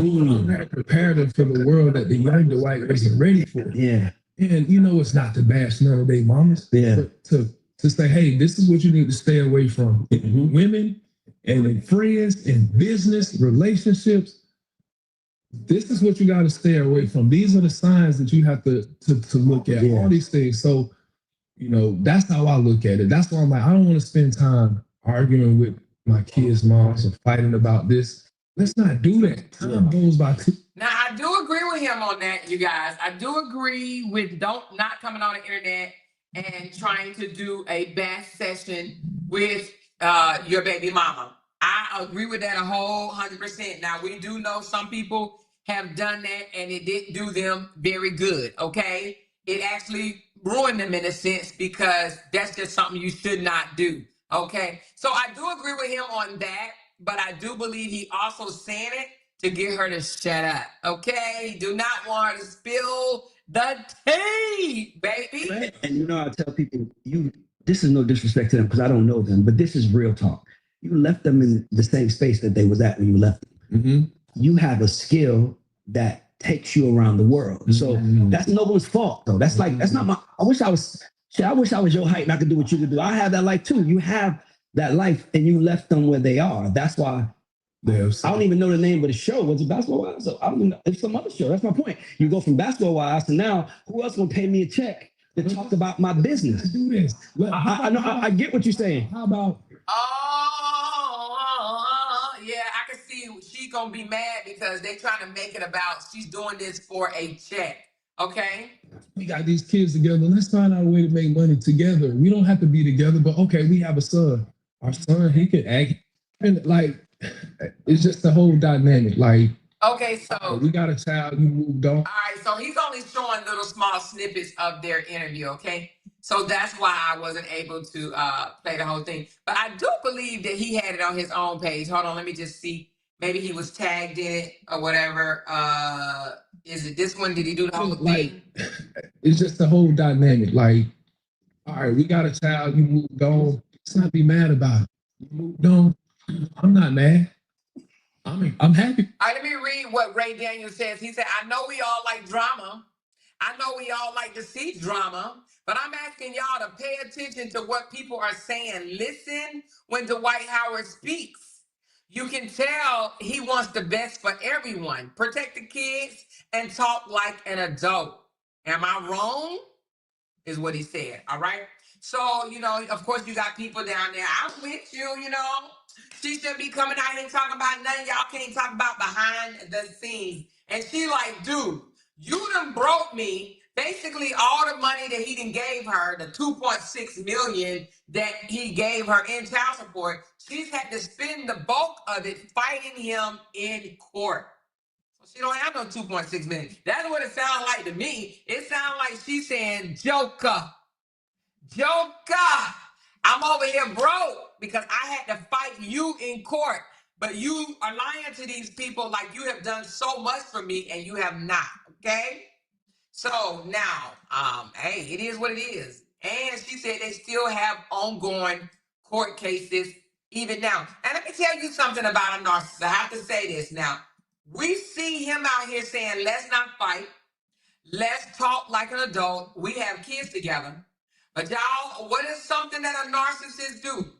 I prepared them for the world that the young Dwight wasn't ready for.
Yeah.
And you know, it's not to bash none of their mamas,
Yeah.
but to say, hey, this is what you need to stay away from. Women and in friends and business relationships. This is what you got to stay away from. These are the signs that you have to look at.
Yeah.
All these things. So, you know, that's how I look at it. That's why I'm like, I don't want to spend time arguing with my kids' moms or fighting about this. Let's not do that. Time goes by too.
Now, I do agree with him on that, you guys. I do agree with not coming on the internet and trying to do a bash session with your baby mama. I agree with that a whole 100%. Now, we do know some people have done that and it didn't do them very good, okay? It actually ruined them in a sense because that's just something you should not do, okay? So I do agree with him on that, but I do believe he also saying it to get her to shut up, okay? Do not want her to spill the tea, baby.
And you know, I tell people, this is no disrespect to them because I don't know them, but this is real talk. You left them in the same space that they was at when you left them.
Mm-hmm.
You have a skill that takes you around the world. So that's no one's fault, though. That's like, that's not my, I wish I was your height and I could do what you could do. I have that life too. You have that life and you left them where they are. That's why I don't even know the name of the show. Was it Basketball Wives? So I don't know. It's some other show. That's my point. You go from Basketball Wives to now, who else gonna pay me a check to talk about my business?
Do this.
I know. I get what you're saying.
How about?
Yeah, I can see she gonna be mad because they trying to make it about she's doing this for a check. Okay.
We got these kids together. Let's find out a way to make money together. We don't have to be together, but okay, we have a son. Our son, he can act. And like, it's just the whole dynamic. Like,
Okay, so
we got a child, you moved on.
all right, so he's only showing little small snippets of their interview, okay? So that's why I wasn't able to play the whole thing. But I do believe that he had it on his own page. Hold on, let me just see. Maybe he was tagged in it or whatever. Is it this one? Did he do the whole thing?
It's just the whole dynamic. Like, all right, we got a child, you moved on. Let's not be mad about it. You moved on. I'm not mad. I'm happy.
All right, let me read what Ray Daniels says. He said, I know we all like drama. I know we all like to see drama, but I'm asking y'all to pay attention to what people are saying. Listen when Dwight Howard speaks. You can tell he wants the best for everyone. Protect the kids and talk like an adult. Am I wrong? Is what he said. All right. So, you know, of course, you got people down there. I'm with you, you know. She should be coming out here talking about nothing y'all can't talk about behind the scenes. And she like, dude, you done broke me. Basically, all the money that he done gave her, the 2.6 million that he gave her in child support, she's had to spend the bulk of it fighting him in court. So she don't have no 2.6 million. That's what it sounds like to me. It sounds like she's saying, Joker, I'm over here broke because I had to fight you in court. But you are lying to these people like you have done so much for me and you have not. Okay? So now, hey, it is what it is. And she said they still have ongoing court cases even now. And let me tell you something about a narcissist. I have to say this now. We see him out here saying, let's not fight. Let's talk like an adult. We have kids together. But y'all, what is something that a narcissist do?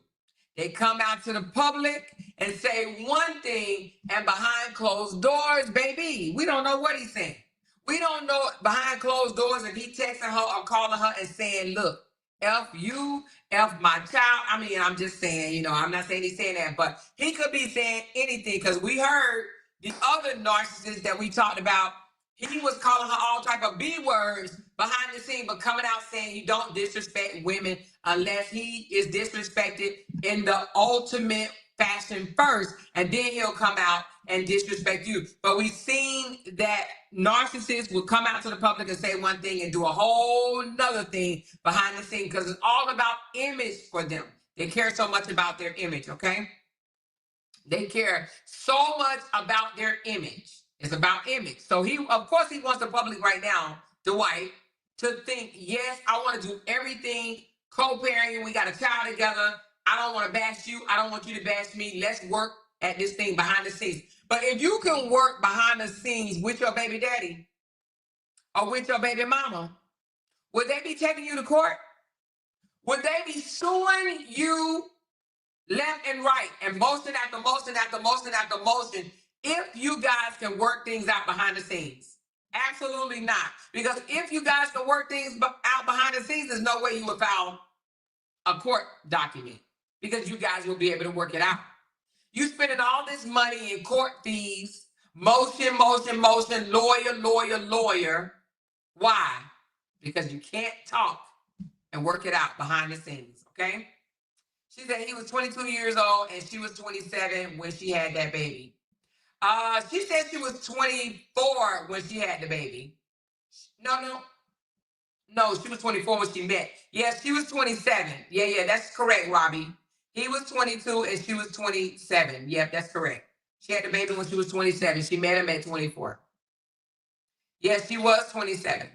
They come out to the public and say one thing, and behind closed doors, baby, we don't know what he's saying. We don't know behind closed doors if he texting her or calling her and saying, look, F you, F my child. I mean, I'm just saying, you know, I'm not saying he's saying that, but he could be saying anything because we heard the other narcissist that we talked about. He was calling her all type of B words behind the scene, but coming out saying he don't disrespect women unless he is disrespected in the ultimate fashion first, and then he'll come out and disrespect you. But we've seen that narcissists will come out to the public and say one thing and do a whole nother thing behind the scene because it's all about image for them. They care so much about their image, okay? They care so much about their image. It's about image. So he, of course, he wants the public right now, Dwight, to think, yes, I want to do everything co-parenting. We got a child together. I don't want to bash you. I don't want you to bash me. Let's work at this thing behind the scenes. But if you can work behind the scenes with your baby daddy or with your baby mama, would they be taking you to court? Would they be suing you left and right and motion after motion after motion after motion if you guys can work things out behind the scenes? Absolutely not. Because if you guys can work things out behind the scenes, there's no way you would file a court document because you guys will be able to work it out. You spending all this money in court fees, motion, lawyer. Why? Because you can't talk and work it out behind the scenes, okay? She said he was 22 years old and she was 27 when she had that baby. She said she was 24 when she had the baby. No, she was 24 when she met. Yes, she was 27. Yeah, that's correct, Robbie. He was 22 and she was 27. Yep, that's correct. She had the baby when she was 27. She met him at 24. Yes, she was 27.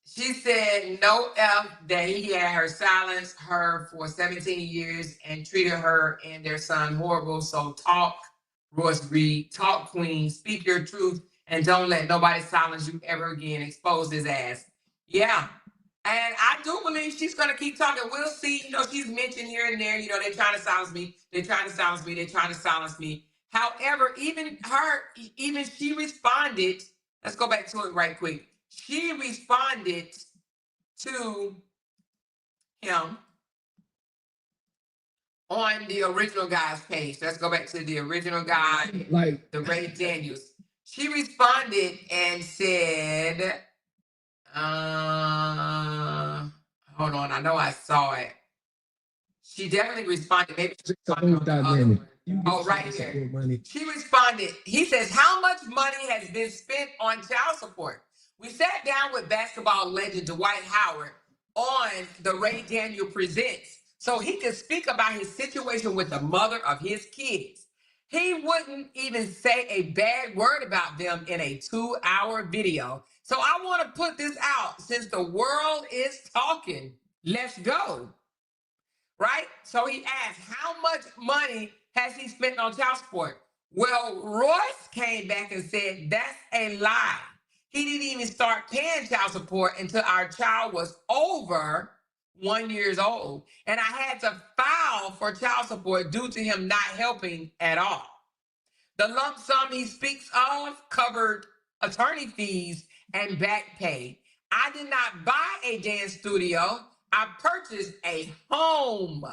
She said no F that he had her silence her for 17 years and treated her and their son horrible. So talk, Royce Reed, talk queen, speak your truth, and don't let nobody silence you ever again. Expose his ass. Yeah. And I do believe she's going to keep talking. We'll see. You know, she's mentioned here and there, you know, they're trying to silence me. They're trying to silence me. They're trying to silence me. However, even she responded. Let's go back to it right quick. She responded to him on the original guy's page. Let's go back to the original guy, like the Ray Daniels. She responded and said, hold on, I know I saw it. She definitely responded. Maybe she responded on the other one. Oh, right here. She responded. He says, how much money has been spent on child support? We sat down with basketball legend Dwight Howard on the Ray Daniel Presents so he could speak about his situation with the mother of his kids. He wouldn't even say a bad word about them in a 2-hour video. So I want to put this out since the world is talking. Let's go. Right? So he asked, how much money has he spent on child support? Well, Royce came back and said, that's a lie. He didn't even start paying child support until our child was over 1 year old. And I had to file for child support due to him not helping at all. The lump sum he speaks of covered attorney fees and back pay. I did not buy a dance studio. I purchased a home,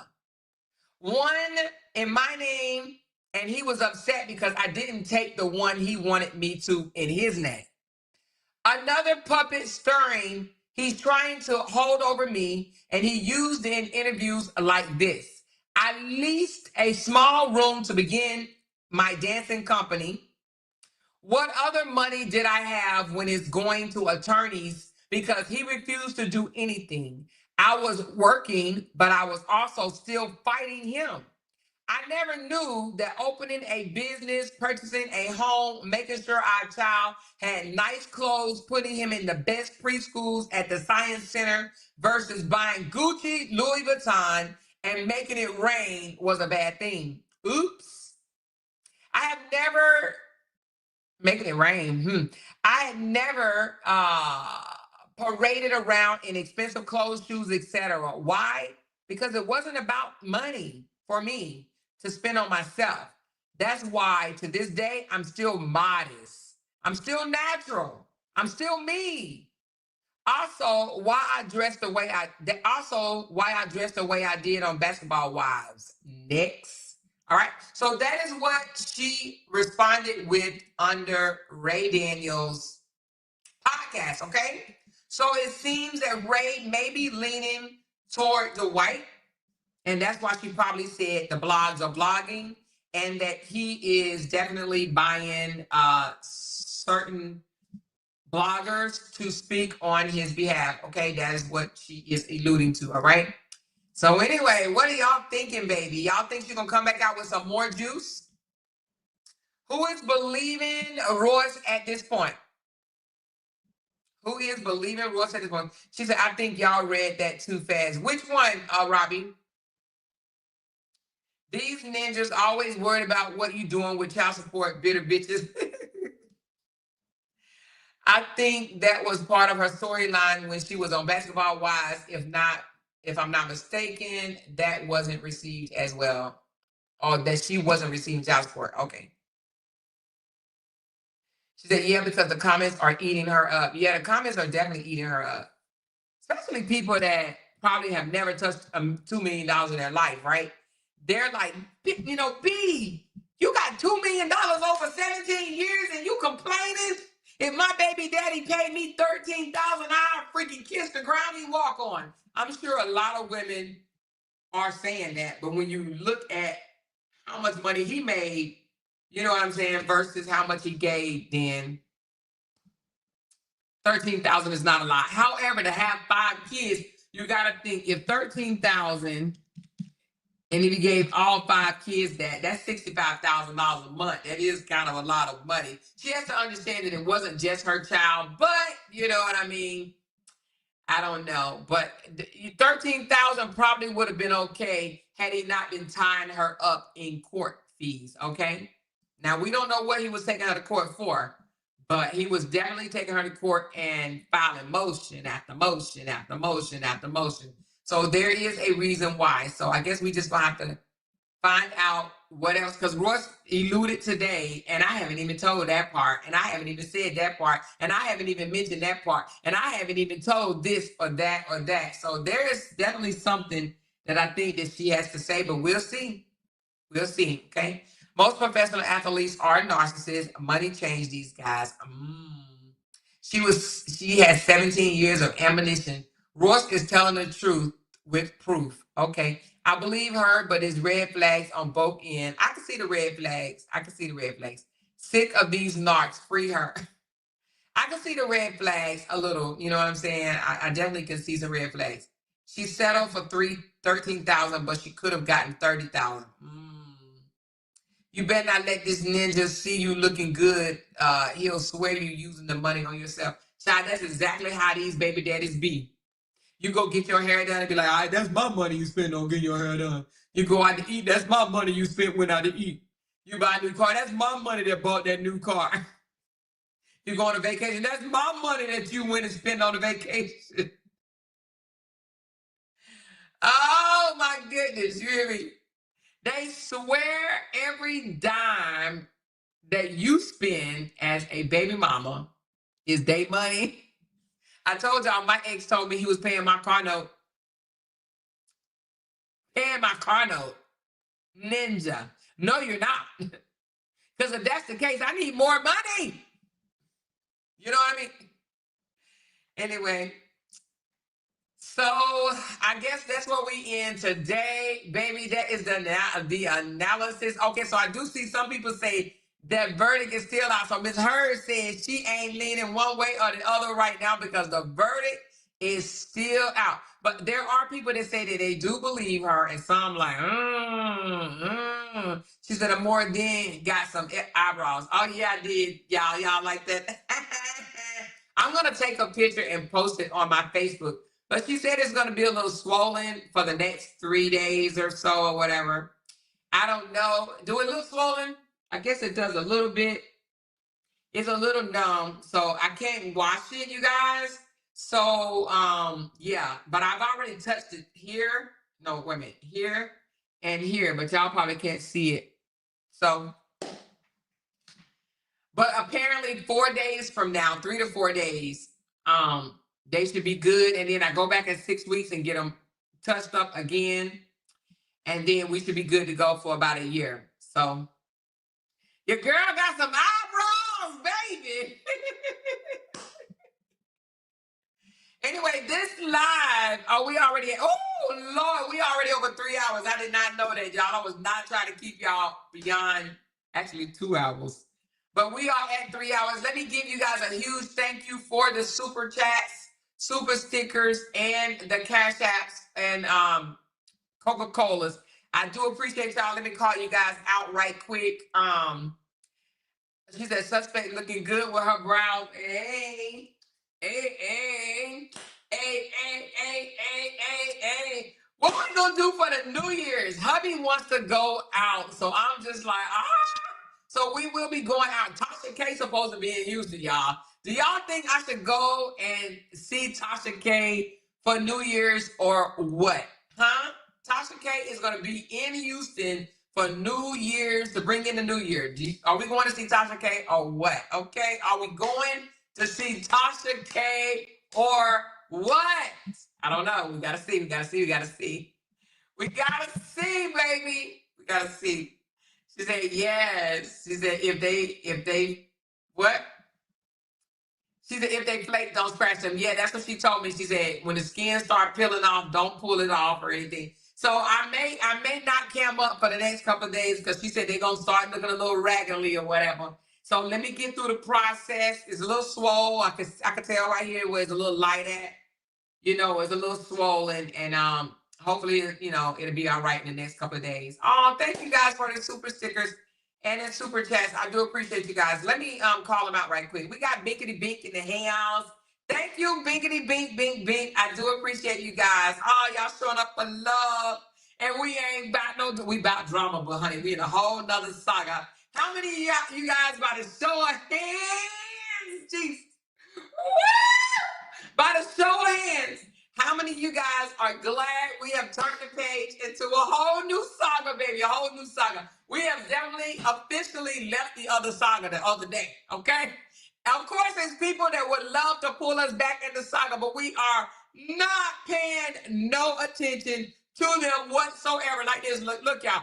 one in my name, and he was upset because I didn't take the one he wanted me to in his name. Another puppet stirring, he's trying to hold over me, and he used in interviews like this. I leased a small room to begin my dancing company. What other money did I have when it's going to attorneys? Because he refused to do anything. I was working, but I was also still fighting him. I never knew that opening a business, purchasing a home, making sure our child had nice clothes, putting him in the best preschools at the Science Center versus buying Gucci, Louis Vuitton, and making it rain was a bad thing. Oops. I have never making it rain. I had never paraded around in expensive clothes, shoes, etc. Why? Because it wasn't about money for me to spend on myself. That's why to this day I'm still modest. I'm still natural. I'm still me. Also, why I dressed the way I did on Basketball Wives. Next. All right. So that is what she responded with under Ray Daniels' podcast. Okay. So it seems that Ray may be leaning toward the white, and that's why she probably said the blogs are blogging, and that he is definitely buying certain bloggers to speak on his behalf. Okay, that is what she is alluding to. All right. So anyway, what are y'all thinking, baby? Y'all think she's gonna come back out with some more juice? Who is believing Royce at this point? Who is believing Royce at this point? She said, I think y'all read that too fast. Which one, Robbie? These ninjas always worried about what you doing with child support, bitter bitches. I think that was part of her storyline when she was on Basketball Wives. If I'm not mistaken, that wasn't received as well. Or that she wasn't receiving child support. Okay. She said, yeah, because the comments are eating her up. Yeah, the comments are definitely eating her up. Especially people that probably have never touched $2 million in their life, right? They're like, B, you got $2 million over 17 years and you complaining? If my baby daddy paid me $13,000, I'll freaking kiss the ground he walk on. I'm sure a lot of women are saying that, but when you look at how much money he made, you know what I'm saying, versus how much he gave, then $13,000 is not a lot. However, to have 5 kids, you got to think if $13,000 and if he gave all 5 kids that's $65,000 a month. That is kind of a lot of money. She has to understand that it wasn't just her child, but you know what I mean? I don't know. But $13,000 probably would have been okay had he not been tying her up in court fees, okay? Now, we don't know what he was taking her to court for, but he was definitely taking her to court and filing motion after motion after motion after motion. So there is a reason why. So I guess we just gonna have to find out what else, because Royce alluded today, and I haven't even told that part, and I haven't even said that part, and I haven't even mentioned that part, and I haven't even told this or that or that. So there is definitely something that I think that she has to say, but we'll see. We'll see, okay? Most professional athletes are narcissists. Money changed these guys. She had 17 years of ammunition. Royce is telling the truth with proof. Okay. I believe her, but there's red flags on both ends. I can see the red flags. I can see the red flags. Sick of these narcs. Free her. I can see the red flags a little. You know what I'm saying? I definitely can see some red flags. She settled for 13,000, but she could have gotten 30,000. You better not let this ninja see you looking good. He'll swear you using the money on yourself. Child, that's exactly how these baby daddies be. You go get your hair done and be like, all right, that's my money you spent on getting your hair done. You go out to eat, that's my money you spent went out to eat. You buy a new car, that's my money that bought that new car. You go on a vacation, that's my money that you went and spent on the vacation. Oh my goodness, you hear me? They swear every dime that you spend as a baby mama is their money. I told y'all my ex told me he was paying my car note. Paying my car note. Ninja. No, you're not. Because if that's the case, I need more money. You know what I mean? Anyway, so I guess that's what we in today, baby. That is the analysis. Okay, so I do see some people say that verdict is still out. So Ms. Hurd says she ain't leaning one way or the other right now because the verdict is still out. But there are people that say that they do believe her, and some like, She said, "A more than got some eyebrows." Oh yeah, I did. Y'all like that? I'm gonna take a picture and post it on my Facebook. But she said it's gonna be a little swollen for the next 3 days or so or whatever. I don't know. Do it look swollen? I guess it does a little bit. It's a little numb, so I can't wash it, you guys. So yeah, but I've already touched it here. No, wait a minute, here and here, but y'all probably can't see it. So, but apparently 4 days from now, 3 to 4 days, they should be good. And then I go back in 6 weeks and get them touched up again. And then we should be good to go for about a year. So your girl got some eyebrows, baby. Anyway, this live, we already, oh Lord, we already over 3 hours. I did not know that, y'all. I was not trying to keep y'all beyond actually 2 hours. But we are at 3 hours. Let me give you guys a huge thank you for the super chats, super stickers, and the cash apps and Coca-Colas. I do appreciate y'all. Let me call you guys out right quick. She said suspect looking good with her brows. Hey. What we gonna do for the New Year's? Hubby wants to go out, so I'm just like, So we will be going out. Tasha K supposed to be in Houston, y'all. Do y'all think I should go and see Tasha K for New Year's or what? Huh? Tasha K is gonna be in Houston for New Year's to bring in the New Year. Are we going to see Tasha K or what? Okay, are we going to see Tasha K or what? I don't know. We gotta see. We gotta see. We gotta see. We gotta see, baby. We gotta see. She said yes. She said if they what? She said if they flake, don't scratch them. Yeah, that's what she told me. She said when the skin start peeling off, don't pull it off or anything. So I may not cam up for the next couple of days because she said they're gonna start looking a little raggedy or whatever. So let me get through the process. It's a little swole. I can tell right here where it's a little light at. You know, it's a little swollen, and hopefully, you know, it'll be all right in the next couple of days. Oh, thank you guys for the super stickers and the super chats. I do appreciate you guys. Let me call them out right quick. We got Binkity Bink in the house. Thank you, Binkity Bink, Bink, Bink. I do appreciate you guys. Oh, y'all showing up for love. And we ain't about we about drama, but honey, we in a whole nother saga. How many of you guys by the show of hands? Jeez. Woo! By the show of hands, how many of you guys are glad we have turned the page into a whole new saga, baby? A whole new saga. We have definitely officially left the other saga the other day, okay? Of course, there's people that would love to pull us back in the saga, but we are not paying no attention to them whatsoever. Like this, look, y'all.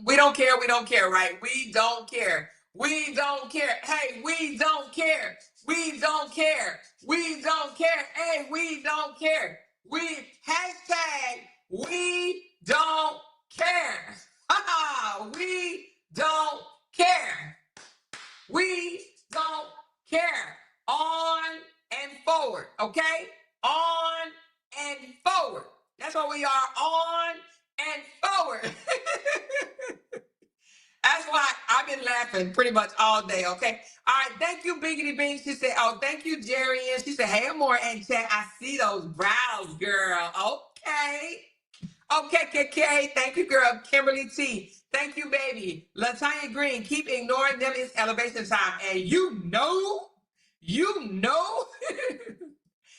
We don't care. We don't care, right? We don't care. We don't care. Hey, we don't care. We don't care. We don't care. Hey, we don't care. We hashtag we don't care. We don't care. We don't care. On and forward, okay? On and forward. That's what we are, on and forward. That's why I've been laughing pretty much all day, okay? All right, thank you, Biggity Bing. She said, oh, thank you, Jerry. And she said, hey, Amore and chat. I see those brows, girl. Okay. Okay, KK. Thank you, girl. Kimberly T. Thank you, baby. Latanya Green. Keep ignoring them. It's elevation time. And you know,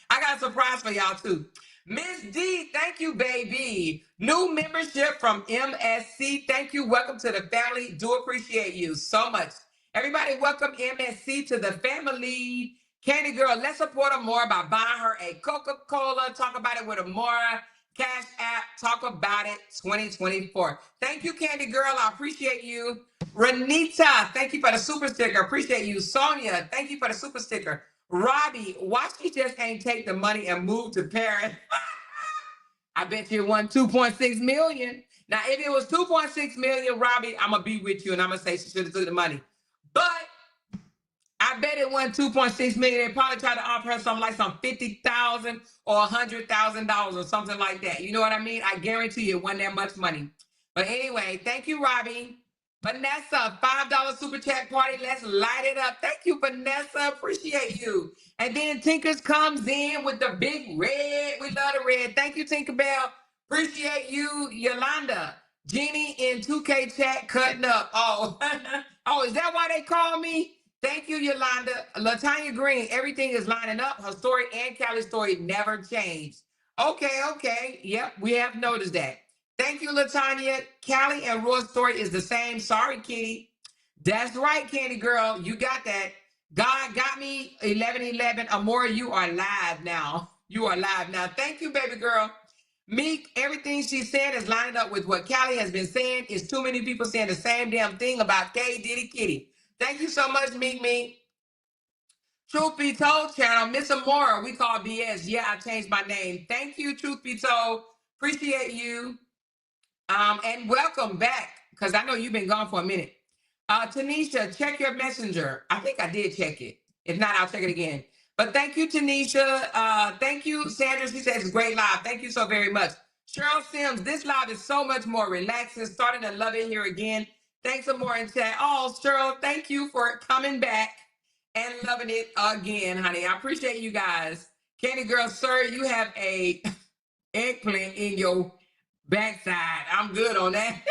I got a surprise for y'all, too. Miss D, thank you, baby. New membership from MSC. Thank you. Welcome to the family. Do appreciate you so much. Everybody, welcome MSC to the family. Candy Girl, let's support her more by buying her a Coca-Cola. Talk about it with Amora. Cash App. Talk about it 2024. Thank you, Candy Girl. I appreciate you. Renita, thank you for the super sticker. Appreciate you. Sonia, thank you for the super sticker. Robbie, why she just ain't take the money and move to Paris? I bet you it won 2.6 million. Now, if it was 2.6 million, Robbie, I'm going to be with you and I'm going to say she should have took the money. But I bet it won 2.6 million. They probably tried to offer her something like some $50,000 or $100,000 or something like that. You know what I mean? I guarantee you it wasn't that much money. But anyway, thank you, Robbie. Vanessa, $5 super chat party. Let's light it up. Thank you, Vanessa. Appreciate you. And then Tinkers comes in with the big red. We love the red. Thank you, Tinkerbell. Appreciate you, Yolanda. Jeannie in 2K chat cutting up. Oh, oh, is that why they call me? Thank you, Yolanda. Latanya Green, everything is lining up. Her story and Callie's story never changed. Okay. Yep, we have noticed that. Thank you, Latanya. Callie and Roy's story is the same. Sorry, Kitty. That's right, Candy Girl. You got that. God got me 11:11. Amora, you are live now. You are live now. Thank you, baby girl. Meek, everything she said is lining up with what Callie has been saying. It's too many people saying the same damn thing about K Diddy Kitty. Thank you so much, Meek. Truth Be Told channel, Miss Amora, we call BS. Yeah, I changed my name. Thank you, Truth Be Told. Appreciate you. And welcome back, because I know you've been gone for a minute. Tanisha, check your messenger. I think I did check it. If not, I'll check it again. But thank you, Tanisha. Thank you, Sandra. She says, great live. Thank you so very much. Cheryl Sims, this live is so much more relaxing. Starting to love it here again. Thanks some more in chat. Oh, Cheryl, thank you for coming back and loving it again, honey. I appreciate you guys. Candy Girl, sir, you have a eggplant in your backside. I'm good on that.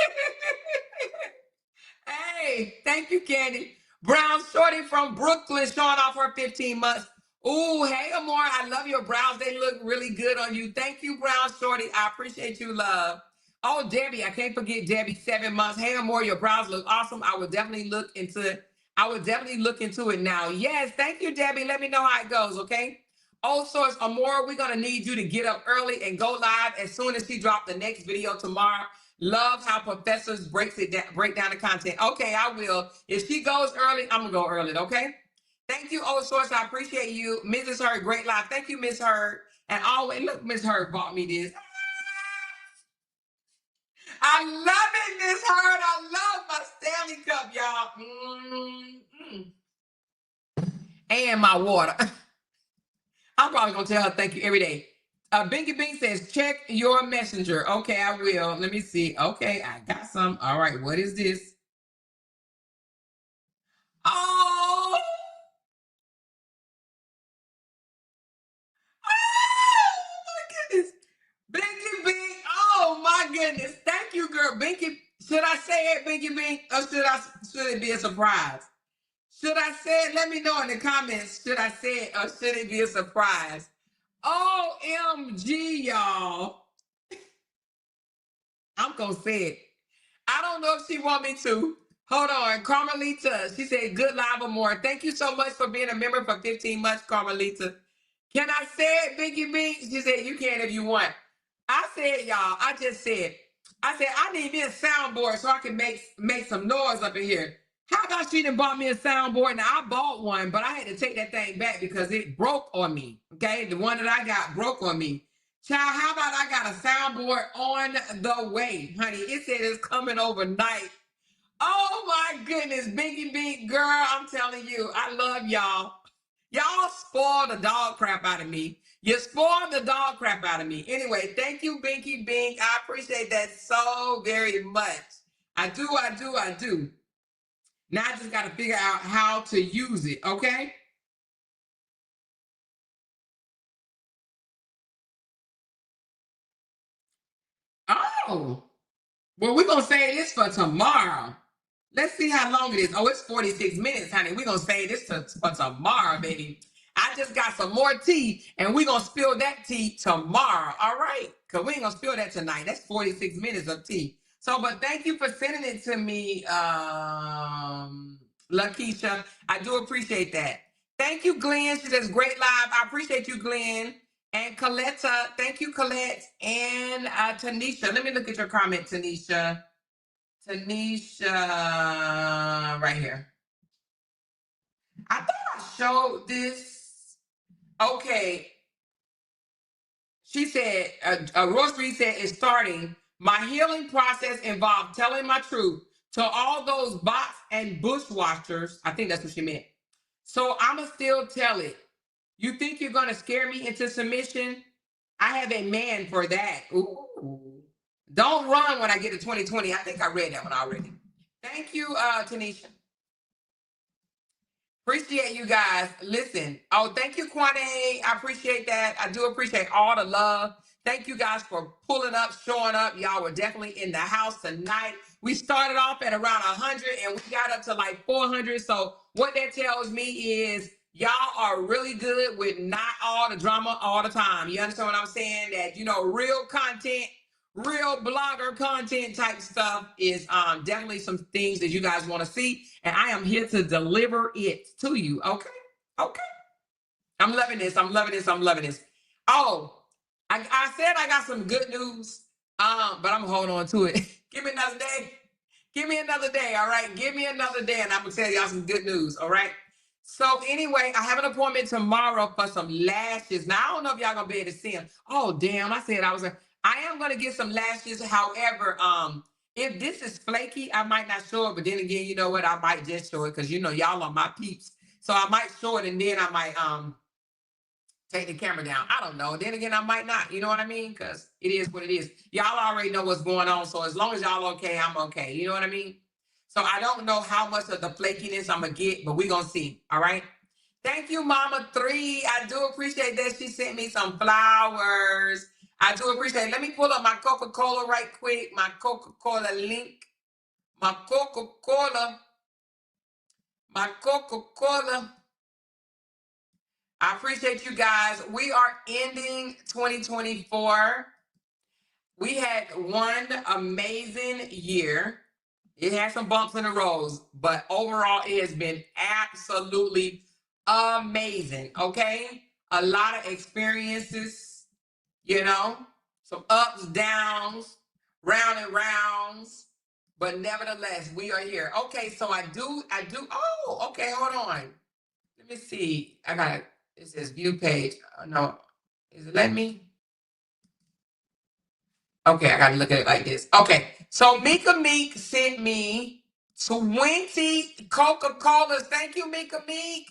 Hey, thank you, Candy. Brown Shorty from Brooklyn showing off her 15 months. Ooh, hey, Amor, I love your brows. They look really good on you. Thank you, Brown Shorty. I appreciate you, love. Oh, Debbie, I can't forget Debbie, 7 months. Hey, Amor, your brows look awesome. I would definitely look into it now. Yes, thank you, Debbie. Let me know how it goes, okay? Oh, Source, Amor, we're going to need you to get up early and go live as soon as she drops the next video tomorrow. Love how professors break down the content. Okay, I will. If she goes early, I'm going to go early, okay? Thank you, Old Source. I appreciate you. Mrs. Hurd, great live. Thank you, Miss Hurd. And always, look, Miss Hurd bought me this. I love it, Miss Hurd. I love my Stanley Cup, y'all. And my water. I'm probably going to tell her thank you every day. Binky Bing says, check your messenger. Okay, I will. Let me see. Okay, I got some. All right, what is this? Oh! Oh, my goodness. Binky Bing. Oh, my goodness. Thank you, girl. Binky, should I say it, Binky Bing? Or should it be a surprise? Should I say it? Let me know in the comments. Should I say it or should it be a surprise? OMG, y'all. I'm going to say it. I don't know if she want me to. Hold on. Carmelita, she said, good live or more. Thank you so much for being a member for 15 months, Carmelita. Can I say it, Binky Bing? She said, you can if you want. I said, y'all, I said, I need me a soundboard so I can make some noise up in here. How about she done bought me a soundboard? Now, I bought one, but I had to take that thing back because it broke on me. Okay, the one that I got broke on me. Child, how about I got a soundboard on the way, honey? It said it's coming overnight. Oh my goodness, Binky Bink, girl, I'm telling you, I love y'all. Y'all spoiled the dog crap out of me. You spoiled the dog crap out of me. Anyway, thank you, Binky Bink. I appreciate that so very much. I do. Now I just got to figure out how to use it, okay? Oh, well, we're going to save this for tomorrow. Let's see how long it is. Oh, it's 46 minutes, honey. We're going to save this for tomorrow, baby. I just got some more tea, and we're going to spill that tea tomorrow, all right? Because we ain't going to spill that tonight. That's 46 minutes of tea. So, but thank you for sending it to me, Lakeisha. I do appreciate that. Thank you, Glenn. She says, great live. I appreciate you, Glenn. And Coletta. Thank you, Colette. And Tanisha. Let me look at your comment, Tanisha. Tanisha, right here. I thought I showed this. Okay. She said, Royce Reed said, it's starting. My healing process involved telling my truth to all those bots and bushwhackers. I think that's what she meant. So I'ma still tell it. You think you're gonna scare me into submission? I have a man for that. Ooh. Don't run when I get to 2020. I think I read that one already. Thank you, Tanisha. Appreciate you guys. Listen. Oh, thank you, Kwane. I appreciate that. I do appreciate all the love. Thank you guys for pulling up, showing up. Y'all were definitely in the house tonight. We started off at around 100 and we got up to like 400. So what that tells me is y'all are really good with not all the drama all the time. You understand what I'm saying? That, you know, real content, real blogger content type stuff is definitely some things that you guys want to see, and I am here to deliver it to you. Okay. I'm loving this. Oh, I said I got some good news, but I'm gonna hold on to it. Give me another day. All right, give me another day, and I'm gonna tell y'all some good news. All right. So anyway, I have an appointment tomorrow for some lashes. Now I don't know if y'all gonna be able to see them. Oh damn! I am gonna get some lashes. However, if this is flaky, I might not show it. But then again, you know what? I might just show it because you know y'all are my peeps. So I might show it, and then I might take the camera down. I don't know. Then again, I might not. You know what I mean? Because it is what it is. Y'all already know what's going on. So as long as y'all okay, I'm okay. You know what I mean? So I don't know how much of the flakiness I'm going to get, but we're going to see. All right? Thank you, Mama 3. I do appreciate that. She sent me some flowers. I do appreciate it. Let me pull up my Coca-Cola right quick. My Coca-Cola link. My Coca-Cola. I appreciate you guys. We are ending 2024. We had one amazing year. It had some bumps in the roads, but overall, it has been absolutely amazing. Okay? A lot of experiences, you know, some ups, downs, round and rounds, but nevertheless, we are here. Okay, so I do. Oh, okay, hold on. Let me see. It says view page. No, is it letting me? Okay, I gotta look at it like this. Okay, so Mika Meek sent me 20 Coca-Colas. Thank you, Mika Meek.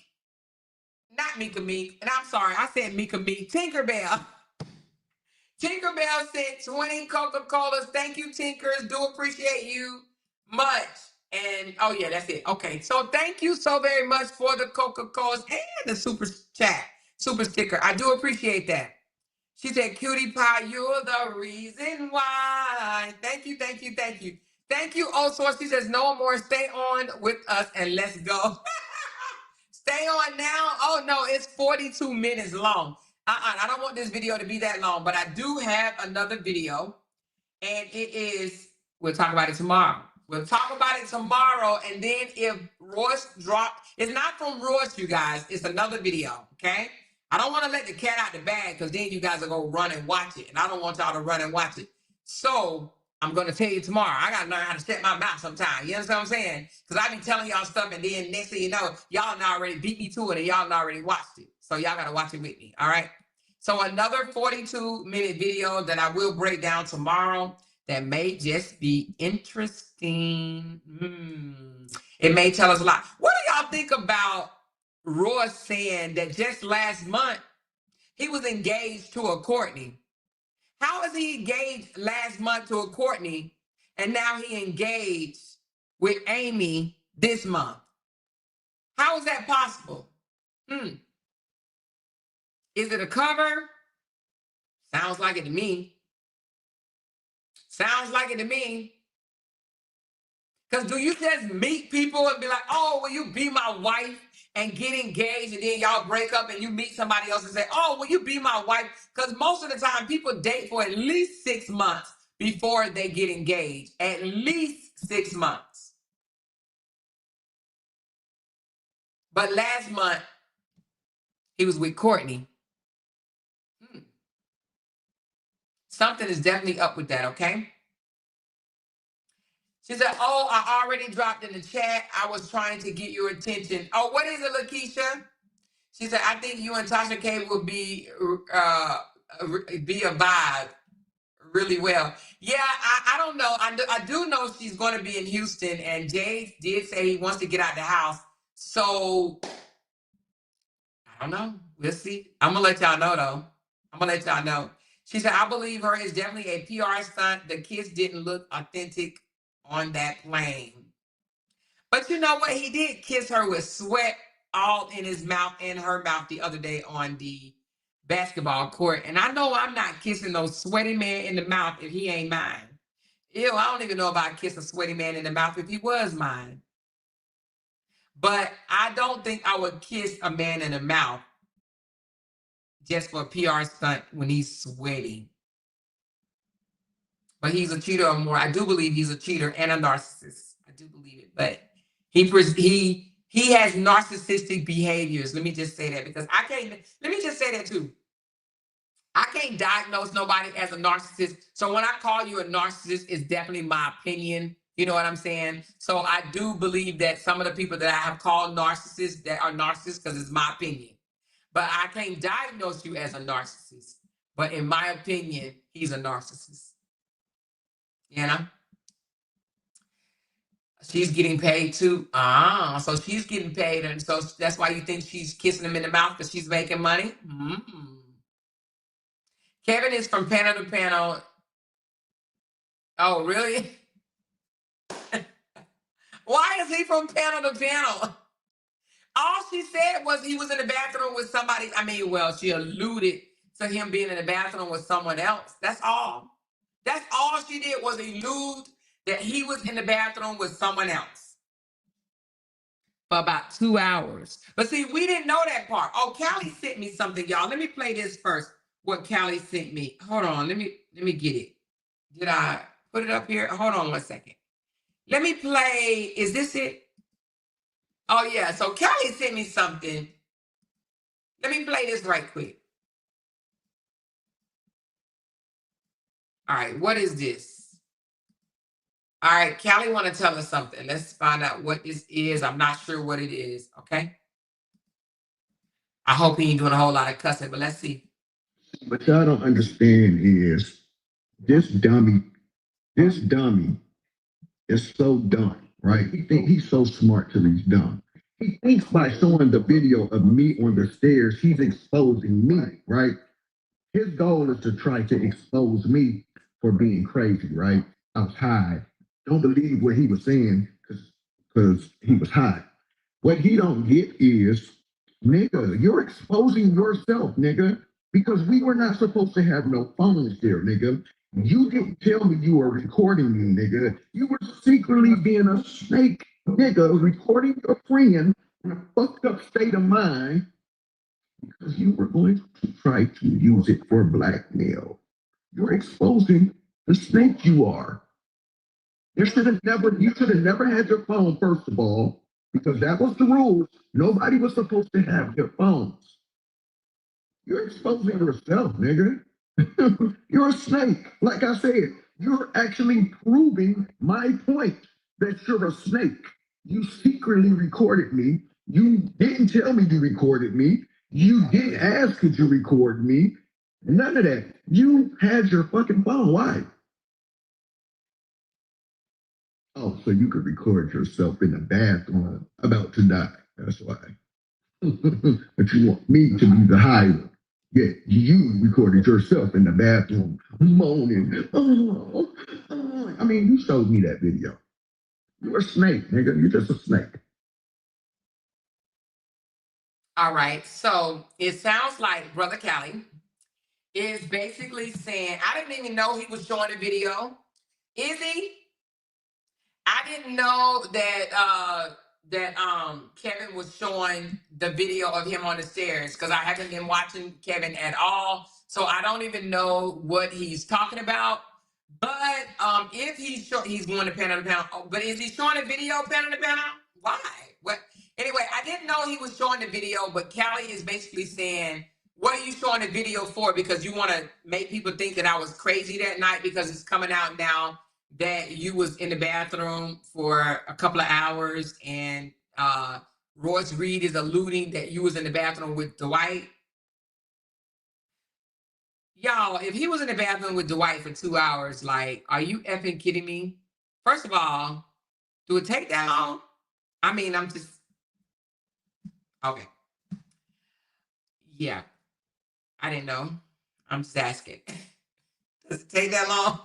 Not Mika Meek. And I'm sorry, I said Mika Meek. Tinkerbell. Tinkerbell sent 20 Coca-Colas. Thank you, Tinkers. Do appreciate you much. And oh yeah, that's it. Okay, so thank you so very much for the Coca-Colas and the super chat, super sticker. I do appreciate that. She said, cutie pie, you're the reason why. Thank you. Thank you, Old Source. She says, no more. Stay on with us and let's go. Stay on now. Oh, no, it's 42 minutes long. I don't want this video to be that long, but I do have another video. And it is, we'll talk about it tomorrow. And then if Royce dropped, it's not from Royce, you guys. It's another video, okay? I don't want to let the cat out the bag because then you guys are going to run and watch it. And I don't want y'all to run and watch it. So I'm going to tell you tomorrow. I got to learn how to shut my mouth sometime. You understand what I'm saying? Because I be telling y'all stuff and then next thing you know, y'all done already beat me to it and y'all done already watched it. So y'all got to watch it with me. All right. So another 42-minute video that I will break down tomorrow that may just be interesting. It may tell us a lot. What do y'all think about Royce saying that just last month he was engaged to a Courtney? How is he engaged last month to a Courtney and now he engaged with Amy this month? How is that possible? Is it a cover? Sounds like it to me. Sounds like it to me. Because do you just meet people and be like, oh, will you be my wife, and get engaged, and then y'all break up and you meet somebody else and say, oh, will you be my wife? Because most of the time people date for at least 6 months before they get engaged. At least 6 months. But last month, he was with Courtney. Something is definitely up with that, okay? She said, oh, I already dropped in the chat. I was trying to get your attention. Oh, what is it, Lakeisha? She said, I think you and Tasha K will be a vibe really well. Yeah, I don't know. I do know she's going to be in Houston, and Jay did say he wants to get out the house. So, I don't know. We'll see. I'm going to let y'all know, though. I'm going to let y'all know. She said, I believe her is definitely a PR stunt. The kids didn't look authentic on that plane. But you know what? He did kiss her with sweat all in his mouth and her mouth the other day on the basketball court. And I know I'm not kissing no sweaty man in the mouth if he ain't mine. Ew, I don't even know if I'd kiss a sweaty man in the mouth if he was mine. But I don't think I would kiss a man in the mouth just for a PR stunt when he's sweaty. But he's a cheater or more. I do believe he's a cheater and a narcissist. I do believe it. But he has narcissistic behaviors. Let me just say that because let me just say that too. I can't diagnose nobody as a narcissist. So when I call you a narcissist, it's definitely my opinion. You know what I'm saying? So I do believe that some of the people that I have called narcissists that are narcissists because it's my opinion. But I can't diagnose you as a narcissist. But in my opinion, he's a narcissist. You know? She's getting paid too. So she's getting paid. And so that's why you think she's kissing him in the mouth because she's making money? Kevin is from panel to panel. Oh, really? Why is he from panel to panel? All she said was he was in the bathroom with somebody. I mean, well, she alluded to him being in the bathroom with someone else. That's all. That's all she did was allude that he was in the bathroom with someone else for about 2 hours. But see, we didn't know that part. Oh, Callie sent me something, y'all. Let me play this first. What Callie sent me. Hold on. Let me get it. Did I put it up here? Hold on 1 second. Let me play. Is this it? Oh, yeah. So Callie sent me something. Let me play this right quick. All right. What is this? All right. Callie want to tell us something. Let's find out what this is. I'm not sure what it is. Okay. I hope he ain't doing a whole lot of cussing, but let's see.
What y'all don't understand is this dummy is so dumb, right? He think he's so smart till he's dumb. He thinks by showing the video of me on the stairs, he's exposing me, right? His goal is to try to expose me for being crazy, right? I was high. Don't believe what he was saying because he was high. What he don't get is, nigga, you're exposing yourself, nigga, because we were not supposed to have no phones there, nigga. You didn't tell me you were recording me, nigga. You were secretly being a snake, nigga, recording your friend in a fucked up state of mind because you were going to try to use it for blackmail. You're exposing the snake you are. You should have never had your phone, first of all, because that was the rules. Nobody was supposed to have their phones. You're exposing yourself, nigga. You're a snake. Like I said, you're actually proving my point that you're a snake. You secretly recorded me. You didn't tell me you recorded me. You didn't ask, could you record me? None of that. You had your fucking phone. Why? Oh, so you could record yourself in the bathroom about to die. That's why. But you want me to be the high one. Yeah, you recorded yourself in the bathroom moaning. Oh, oh. I mean, you showed me that video. You're a snake, nigga. You're just a snake.
All right. So it sounds like Brother Cali is basically saying, I didn't even know he was showing the video. Is he? I didn't know that Kevin was showing the video of him on the stairs because I haven't been watching Kevin at all. So I don't even know what he's talking about. But if he's going to panel to panel, but is he showing a video panel to panel? Why? What? Anyway, I didn't know he was showing the video, but Callie is basically saying, what are you showing the video for? Because you want to make people think that I was crazy that night because it's coming out now that you was in the bathroom for a couple of hours and Royce Reed is alluding that you was in the bathroom with Dwight. Y'all, if he was in the bathroom with Dwight for 2 hours, like, are you effing kidding me? First of all, do it take that long? I mean, I'm just, okay. Yeah, I didn't know. I'm just asking. Does it take that long?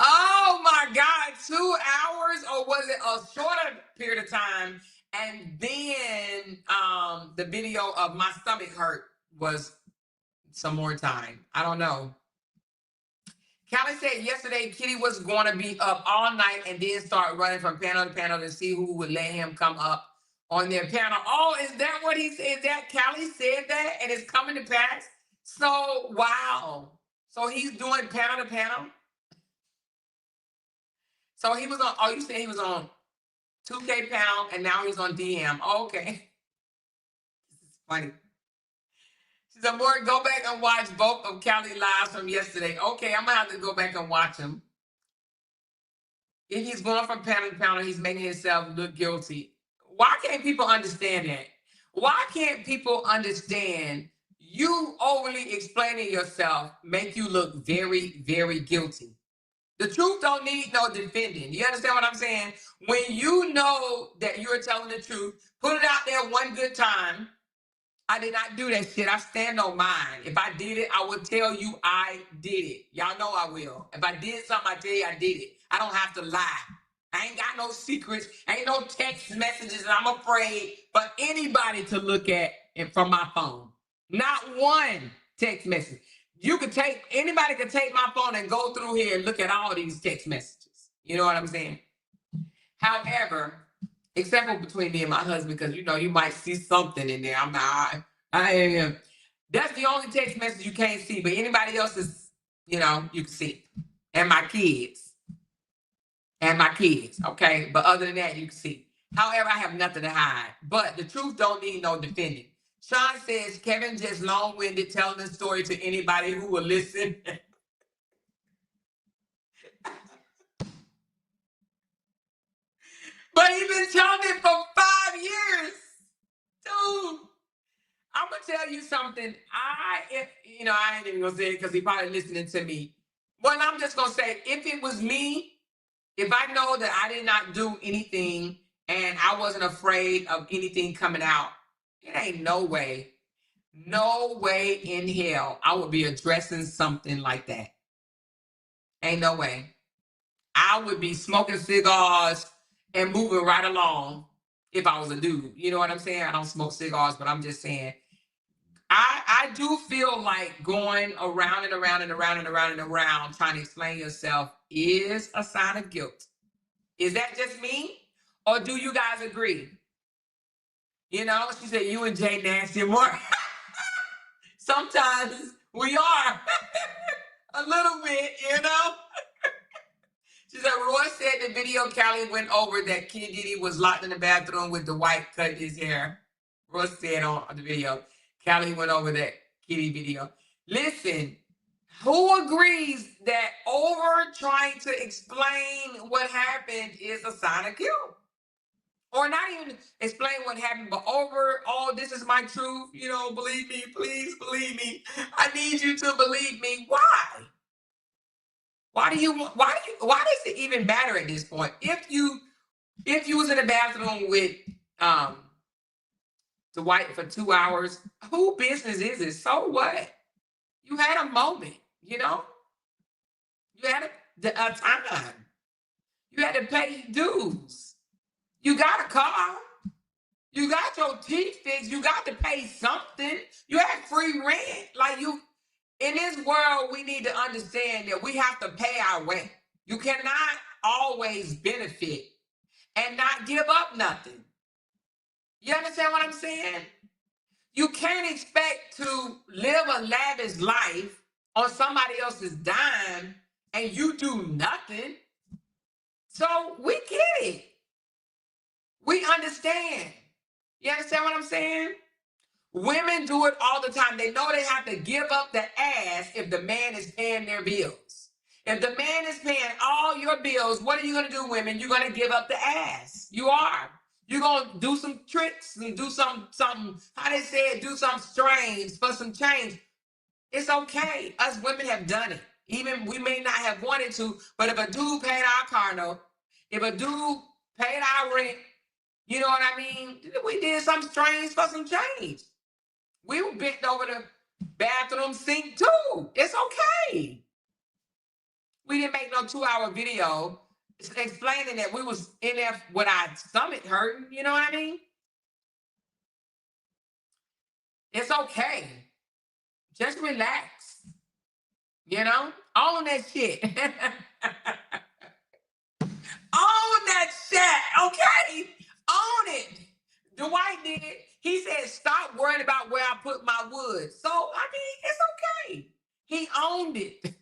Oh my God, 2 hours, or was it a shorter period of time? And then the video of my stomach hurt was some more time. I don't know. Callie said yesterday Kitty was going to be up all night and then start running from panel to panel to see who would let him come up on their panel. Oh, is that what he said? That Callie said that and it's coming to pass? So, wow. So he's doing panel to panel? So he was on, oh, you said he was on 2K panel and now he's on DM. Okay. This is funny. She said, Morgan, go back and watch both of Callie lives from yesterday. Okay, I'm going to have to go back and watch them. If he's going from panel to panel, he's making himself look guilty. Why can't people understand that? Why can't people understand you overly explaining yourself make you look very, very guilty? The truth don't need no defending. You understand what I'm saying? When you know that you're telling the truth, put it out there one good time. I did not do that shit. I stand on mine. If I did it, I will tell you I did it. Y'all know I will. If I did something, I tell you I did it. I don't have to lie. I ain't got no secrets. Ain't no text messages that I'm afraid for anybody to look at from my phone. Not one text message. Anybody can take my phone and go through here and look at all these text messages. You know what I'm saying? However, except for between me and my husband, because you might see something in there. I am. That's the only text message you can't see, but anybody else's, you can see. And my kids. Okay? But other than that, you can see. However, I have nothing to hide. But the truth don't need no defending. Sean says Kevin just long-winded telling the story to anybody who will listen. But he's been telling it for 5 years. Dude, I'm going to tell you something. I ain't even going to say it because he's probably listening to me. But I'm just going to say, if it was me, if I know that I did not do anything and I wasn't afraid of anything coming out, it ain't no way in hell I would be addressing something like that. Ain't no way. I would be smoking cigars and moving right along if I was a dude. You know what I'm saying? I don't smoke cigars, but I'm just saying. I do feel like going around and around and around and around and around trying to explain yourself is a sign of guilt. Is that just me? Or do you guys agree? She said you and Jay nasty more. Sometimes we are. A little bit, She said, Royce said the video Callie went over that Kid was locked in the bathroom with Dwight cutting his hair. Royce said on the video, Callie went over that kitty video. Listen, who agrees that over trying to explain what happened is a sign of guilt? Or not even explain what happened, but over, oh, this is my truth. You know, believe me, please believe me. I need you to believe me. Why? Why does it even matter at this point? If you was in the bathroom with Dwight for 2 hours, who business is it? So what? You had a moment, you know? You had a time. You had to pay dues. You got a car. You got your teeth fixed. You got to pay something. You had free rent. Like you, in this world, we need to understand that we have to pay our way. You cannot always benefit and not give up nothing. You understand what I'm saying? You can't expect to live a lavish life on somebody else's dime and you do nothing. So we get it. We understand. You understand what I'm saying? Women do it all the time. They know they have to give up the ass if the man is paying their bills. If the man is paying all your bills, what are you going to do, women? You're going to give up the ass. You are. You're going to do some tricks and do some how they say it, do some strains for some change. It's okay. Us women have done it. Even we may not have wanted to, but if a dude paid our car note, if a dude paid our rent, you know what I mean? We did some strains for some change. We were bent over the bathroom sink too. It's okay. We didn't make no 2-hour video explaining that we was in there with our stomach hurting. You know what I mean? It's okay. Just relax. You know? Own that shit. Own that shit, okay? Own it. Dwight did it. He said, stop worrying about where I put my wood. So, I mean, it's okay. He owned it.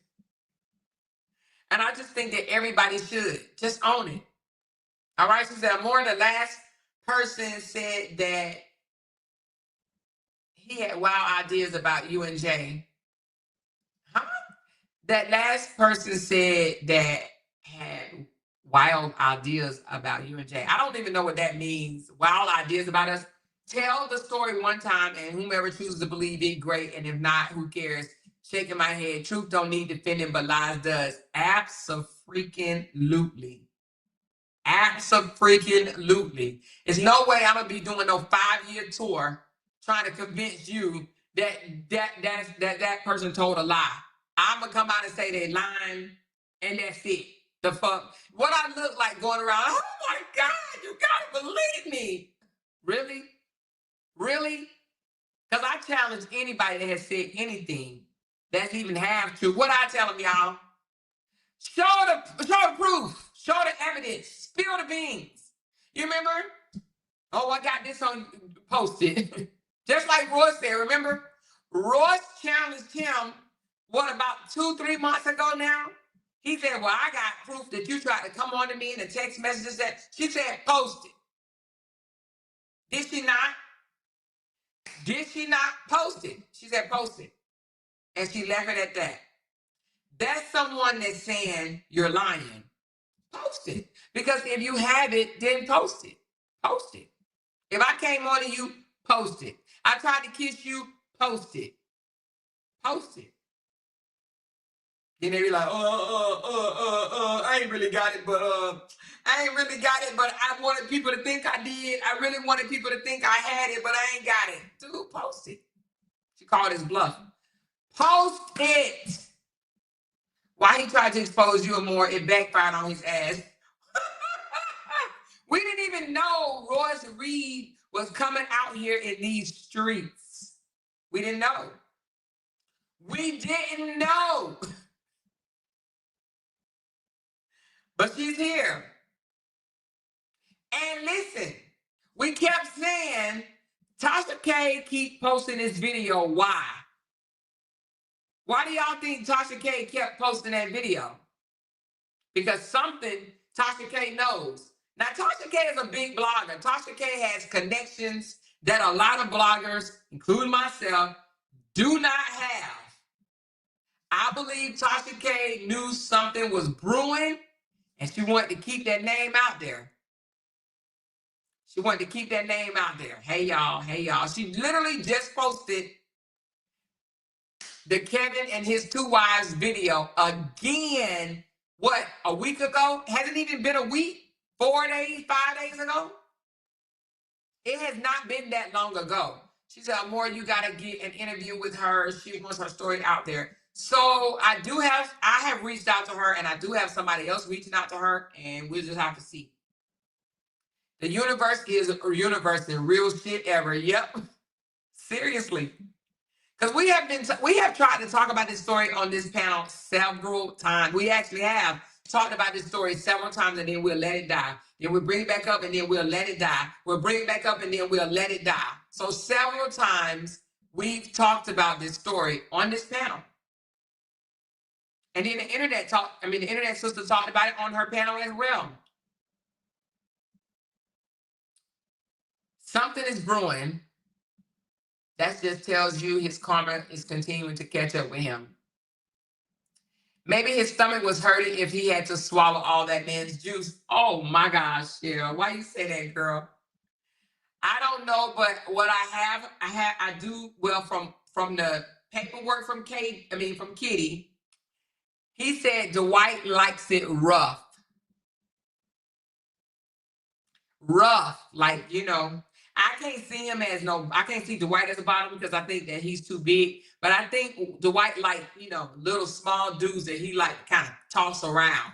And I just think that everybody should just own it. All right, she said, more the last person said that he had wild ideas about you and Jay. Huh? That last person said that had wild ideas about you and Jay. I don't even know what that means. Wild ideas about us. Tell the story one time, and whomever chooses to believe it, great. And if not, who cares? Shaking my head. Truth don't need defending, but lies does. Abso-freaking-lutely. Abso-freaking-lutely. There's no way I'm gonna be doing no 5-year tour trying to convince you that person told a lie. I'm gonna come out and say they're lying, and that's it. The fuck? What I look like going around? Oh my God! You gotta believe me. Really? Really? Because I challenge anybody that has said anything that's even half true. What I tell them, y'all? Show the proof. Show the evidence. Spill the beans. You remember? Oh, I got this on posted. Just like Royce said, remember? Royce challenged him, what, about 2-3 months ago now? He said, well, I got proof that you tried to come on to me in the text messages. That she said, post it. Did she not? Did she not post it? She said, post it. And she left it at that. That's someone that's saying you're lying. Post it. Because if you have it, then post it. Post it. If I came on to you, post it. I tried to kiss you, post it. Post it. Then they be like, I ain't really got it, but I wanted people to think I did. I really wanted people to think I had it, but I ain't got it. Dude, post it. She called his bluff. Post it. Why he tried to expose you more, it backfired on his ass. We didn't even know Royce Reed was coming out here in these streets. We didn't know. We didn't know. But she's here. And listen, we kept saying, Tasha K keep posting this video. Why? Why do y'all think Tasha K kept posting that video? Because something Tasha K knows. Now, Tasha K is a big blogger. Tasha K has connections that a lot of bloggers, including myself, do not have. I believe Tasha K knew something was brewing, and she wanted to keep that name out there. She wanted to keep that name out there. Hey, y'all. Hey, y'all. She literally just posted the Kevin and his two wives video again, what, a week ago? Hasn't even been a week? 4 days, 5 days ago? It has not been that long ago. She said, Amor, you got to get an interview with her. She wants her story out there. So I have reached out to her, and I do have somebody else reaching out to her, and we'll just have to see. The universe is a universe in real shit ever. Yep. Seriously. Because we have tried to talk about this story on this panel several times. We actually have talked about this story several times, and then we'll let it die. Then we'll bring it back up, and then we'll let it die. We'll bring it back up, and then we'll let it die. So several times we've talked about this story on this panel. And then the internet sister talked about it on her panel as well. Something is brewing. That just tells you his karma is continuing to catch up with him. Maybe his stomach was hurting if he had to swallow all that man's juice. Oh my gosh, Cheryl, why you say that, girl? I don't know, but what I do well from the paperwork from Kitty. He said Dwight likes it rough. Rough, like, I can't see Dwight as a bottom because I think that he's too big. But I think Dwight little small dudes that he kind of toss around.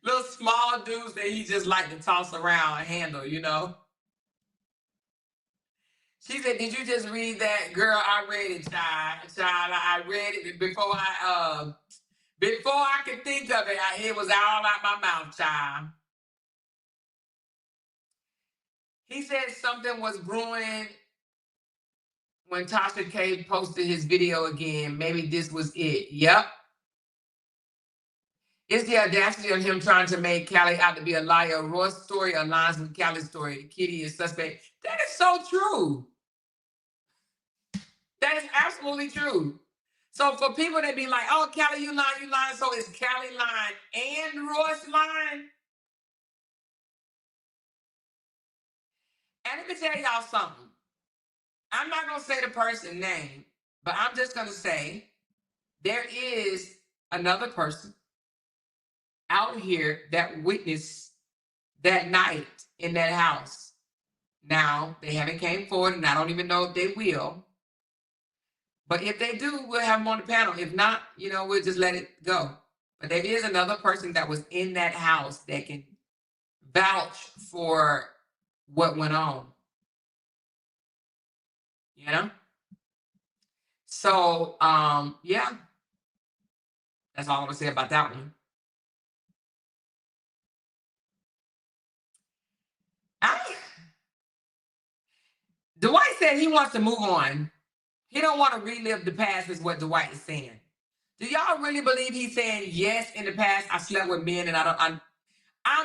Little small dudes that he just like to toss around and handle, She said, did you just read that? Girl, I read it, child. I read it before I could think of it. It was all out my mouth, child. He said something was brewing when Tasha K posted his video again. Maybe this was it. Yep. It's the audacity of him trying to make Callie out to be a liar. Roy's story aligns with Callie's story. Kitty is suspect. That is so true. That is absolutely true. So for people that be like, oh, Callie, you lying. So is Callie lying and Royce lying? And let me tell y'all something. I'm not going to say the person's name, but I'm just going to say there is another person out here that witnessed that night in that house. Now, they haven't came forward, and I don't even know if they will. But if they do, we'll have them on the panel. If not, we'll just let it go. But there is another person that was in that house that can vouch for what went on. So, yeah. That's all I'm going to say about that one. Dwight said he wants to move on. He don't want to relive the past is what Dwight is saying. Do y'all really believe he's saying, yes, in the past, I slept with men and I'm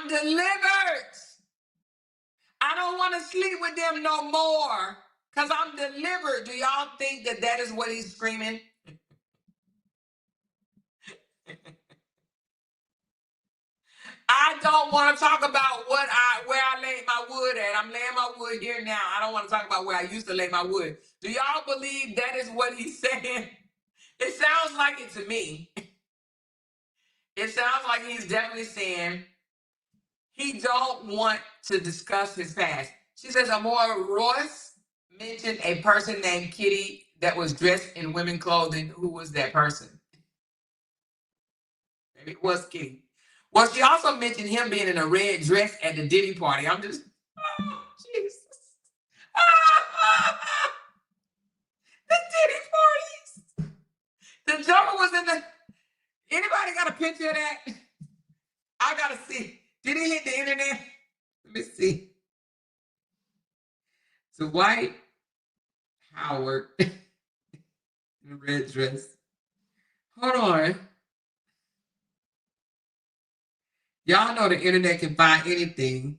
delivered. I don't want to sleep with them no more because I'm delivered. Do y'all think that is what he's screaming? I don't want to talk about where I laid my wood at. I'm laying my wood here now. I don't want to talk about where I used to lay my wood. Do y'all believe that is what he's saying? It sounds like it to me. It sounds like he's definitely saying he don't want to discuss his past. She says, Amor, Royce mentioned a person named Kitty that was dressed in women's clothing. Who was that person? Maybe it was Kitty. Well, she also mentioned him being in a red dress at the Diddy party. I'm just, oh, Jesus. The Diddy parties. The Joker was in the, anybody got a picture of that? I got to see. Did it hit the internet? Let me see. Dwight Howard in a red dress. Hold on. Y'all know the internet can find anything.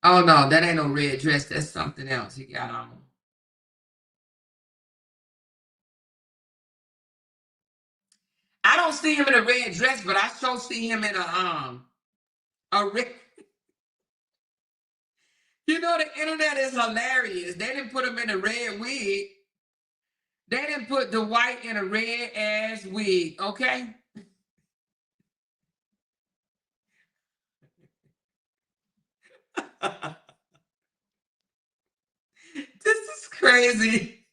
Oh no, that ain't no red dress. That's something else he got on. I don't see him in a red dress, but I sure see him in a red. You know, the internet is hilarious. They didn't put him in a red wig. They didn't put Dwight in a red ass wig, okay? This is crazy.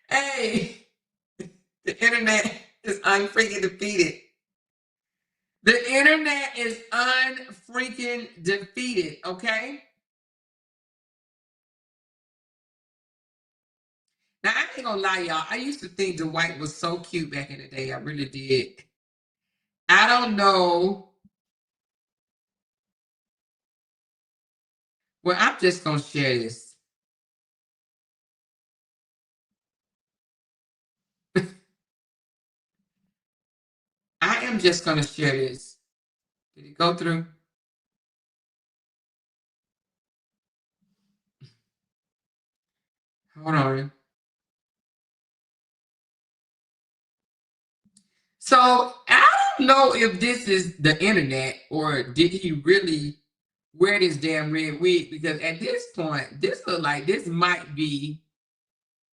Hey, the internet is unfreaking defeated. The internet is unfreaking defeated, okay? Now, I ain't gonna lie, y'all. I used to think Dwight was so cute back in the day. I really did. I don't know. Well, I'm just gonna share this. I am just gonna share this. Did it go through? Hold on. So I don't know if this is the internet or did he really wear this damn red wig, because at this point, this look like this might be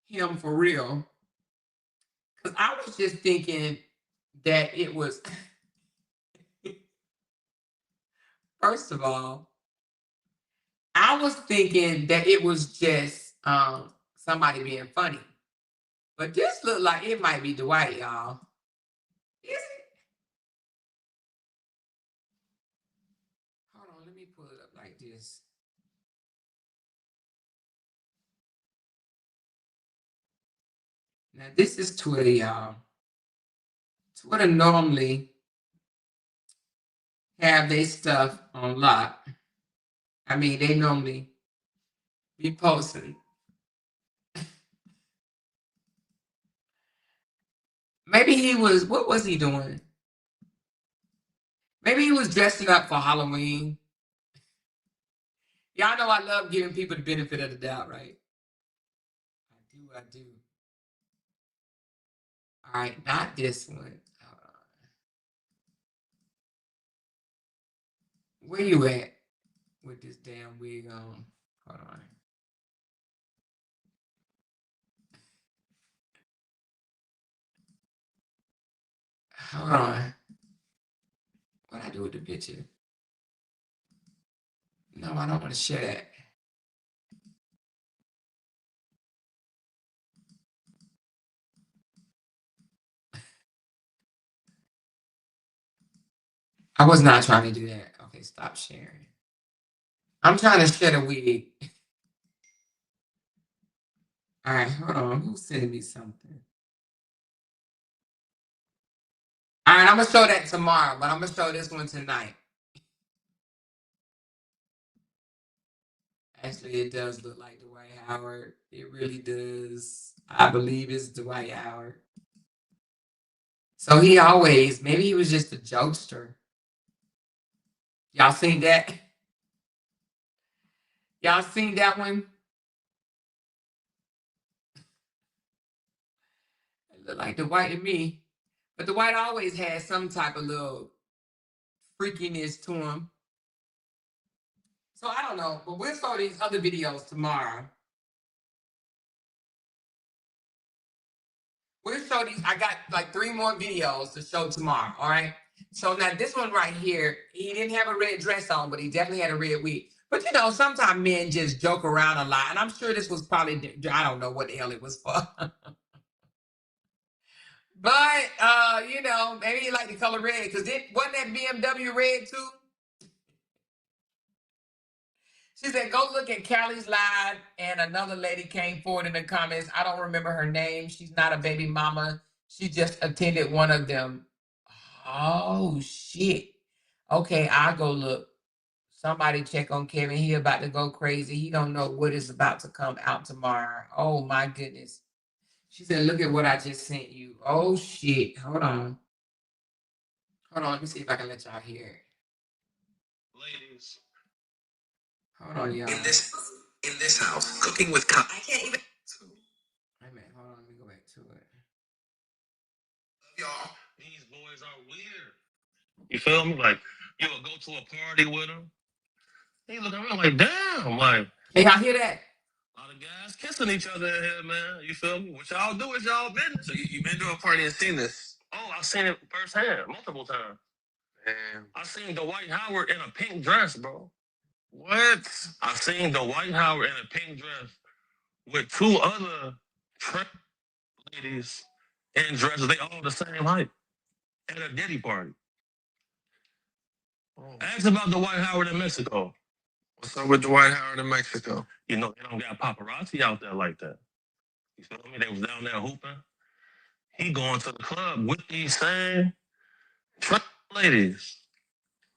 him for real. Because I was just thinking that it was, first of all, I was thinking that it was just somebody being funny. But this looked like it might be Dwight, y'all. Is it? Hold on, let me pull it up like this. Now, this is Twitter, y'all. Twitter normally have their stuff on lock. I mean, they normally be posting. Maybe he was, what was he doing? Maybe he was dressing up for Halloween. Y'all know I love giving people the benefit of the doubt, right? I do. All right, not this one. Where you at with this damn wig on? Hold on. Hold on. What I do with the picture? No, I don't want to share that. I was not trying to do that. Okay, stop sharing. I'm trying to share the wig. All right, hold on. Who's sending me something? All right, I'm going to show that tomorrow, but I'm going to show this one tonight. Actually, it does look like Dwight Howard. It really does. I believe it's Dwight Howard. So he always, maybe he was just a jokester. Y'all seen that? Y'all seen that one? It looked like Dwight and me. But Dwight always had some type of little freakiness to him. So I don't know, but we'll show these other videos tomorrow. We'll show these. I got like 3 more videos to show tomorrow. All right. So now this one right here, he didn't have a red dress on, but he definitely had a red wig. But you know, sometimes men just joke around a lot, and I'm sure this was probably, I don't know what the hell it was for. But you know, maybe he liked the color red, because it wasn't that BMW red too. She said, go look at Callie's live, and another lady came forward in the comments. I don't remember her name. She's not a baby mama. She just attended one of them. Oh, shit. Okay, I'll go look. Somebody check on Kevin. He about to go crazy. He don't know what is about to come out tomorrow. Oh, my goodness. She said, look at what I just sent you. Oh, shit. Hold on. Hold on. Let me see if I can let y'all hear it.
Ladies,
Hold on, y'all.
In this house, cooking with I can't even.
Wait a minute. Hold on. Let me go back to it.
Y'all, these boys are weird. You feel me? Like, you would go to a party with them. He looking around like, damn, like,
Hey, y'all hear that?
a lot of guys kissing each other in here, man. You feel me? What y'all do is y'all business. So you been to a party and seen this? Oh, I've seen it firsthand, multiple times.
Man.
I seen Dwight Howard in a pink dress, bro. What? I seen Dwight Howard in a pink dress with two other ladies in dresses. They all the same height at a Diddy party.
Oh.
Ask about Dwight Howard in Mexico.
What's up with Dwight Howard in Mexico?
You know, they don't got paparazzi out there like that. You feel me? They was down there hooping. He going to the club with these same ladies.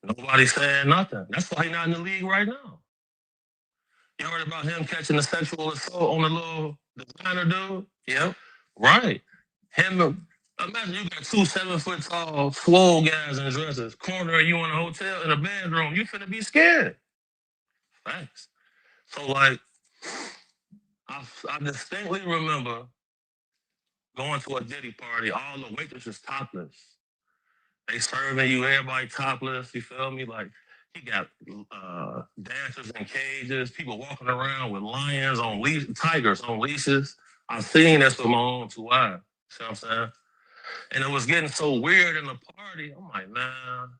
Nobody saying nothing. That's why he's not in the league right now. You heard about him catching a sexual assault on the little designer dude?
Yep.
Right. Him, imagine you got 2 7-foot-tall, swole guys in dresses, cornering you in a hotel in a bedroom. You finna be scared. Thanks. So, like, I distinctly remember going to a Diddy party, all the waitresses topless. They serving you, everybody topless, you feel me? Like, he got dancers in cages, people walking around with lions on leash, tigers on leashes. I've seen this with my own 2 eyes. See what I'm saying? And it was getting so weird in the party. I'm like, man,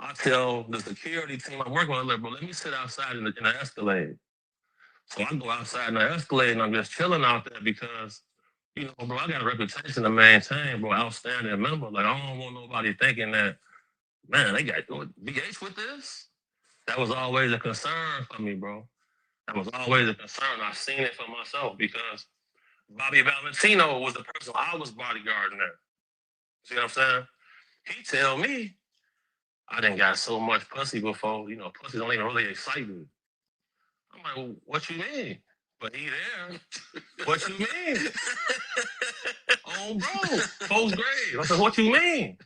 I tell the security team I'm working with, bro, let me sit outside in the Escalade. So I go outside in the Escalade and I'm just chilling out there because, you know, bro, I got a reputation to maintain, bro, outstanding member. Like, I don't want nobody thinking that, man, they got BH with this. That was always a concern for me, bro. That was always a concern. I've seen it for myself because Bobby Valentino was the person I was bodyguarding there. See what I'm saying? He tell me I didn't got so much pussy before, you know, pussy don't even really excite me. I'm like, well, what you mean? But he there. What you mean? Oh, bro, post grade. I said, what you mean?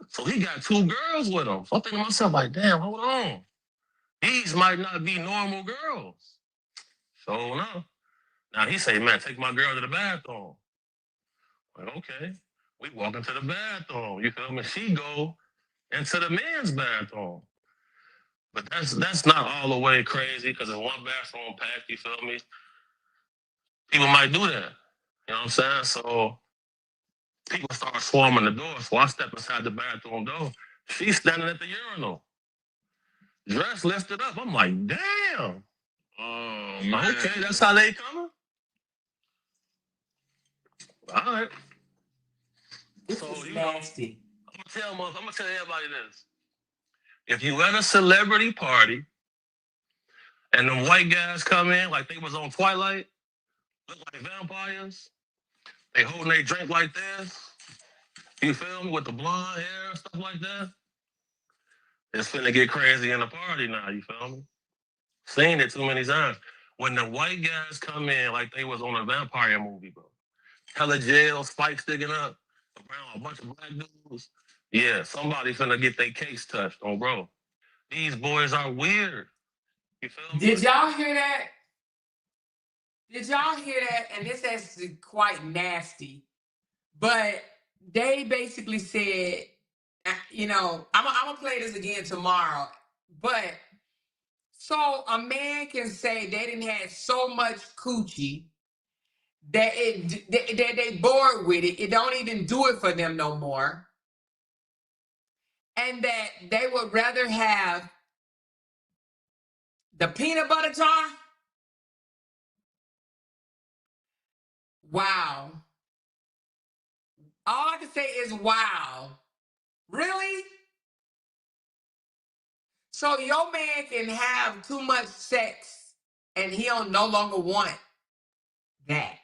So he got 2 girls with him. So I'm thinking to myself, like, damn, hold on. These might not be normal girls. So no. Now he say, man, take my girl to the bathroom. I'm like, okay. We walk into the bathroom. You feel me? She go into the men's bathroom. But that's not all the way crazy because in one bathroom packed, you feel me? People might do that. You know what I'm saying? So people start swarming the door. So I step inside the bathroom door. She's standing at the urinal. Dress lifted up. I'm like, damn.
Oh, man.
Okay, that's how they coming? All right.
This
So,
is
you know,
nasty.
I'm gonna tell everybody this. If you at a celebrity party and them white guys come in like they was on Twilight, look like vampires, they holding their drink like this, you feel me, with the blonde hair and stuff like that, it's finna get crazy in the party now, you feel me? Seen it too many times. When the white guys come in like they was on a vampire movie, bro. Hella jail, spikes sticking up, around a bunch of black dudes. Yeah, somebody finna get their case touched on, bro. These boys are weird. You feel me?
Did y'all hear that? Did y'all hear that? And this is quite nasty. But they basically said, you know, I'm gonna play this again tomorrow. But so a man can say they didn't have so much coochie that they bored with it. It don't even do it for them no more. And that they would rather have the peanut butter jar. Wow. All I can say is wow. Really? So your man can have too much sex and he don't no longer want that.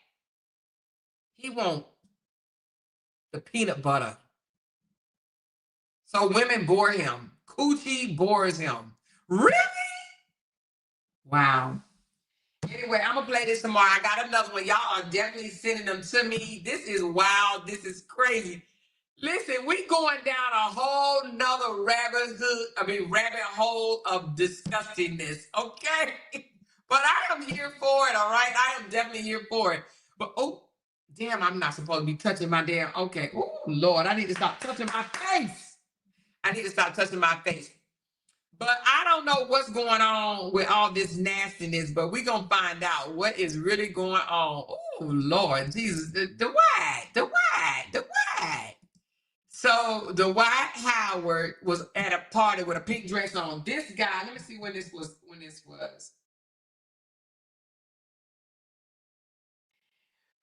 He want the peanut butter. So women bore him. Coochie bores him. Really? Wow. Anyway, I'm gonna play this tomorrow. I got another one. Y'all are definitely sending them to me. This is wild. This is crazy. Listen, we going down a whole nother rabbit hole of disgustingness, okay? But I am here for it, all right? I am definitely here for it. But, oh, damn, I'm not supposed to be touching my damn, okay. Oh, Lord, I need to stop touching my face. I need to stop touching my face. But I don't know what's going on with all this nastiness, but we're going to find out what is really going on. Oh, Lord, Jesus, Dwight. So Dwight Howard was at a party with a pink dress on. This guy, let me see when this was.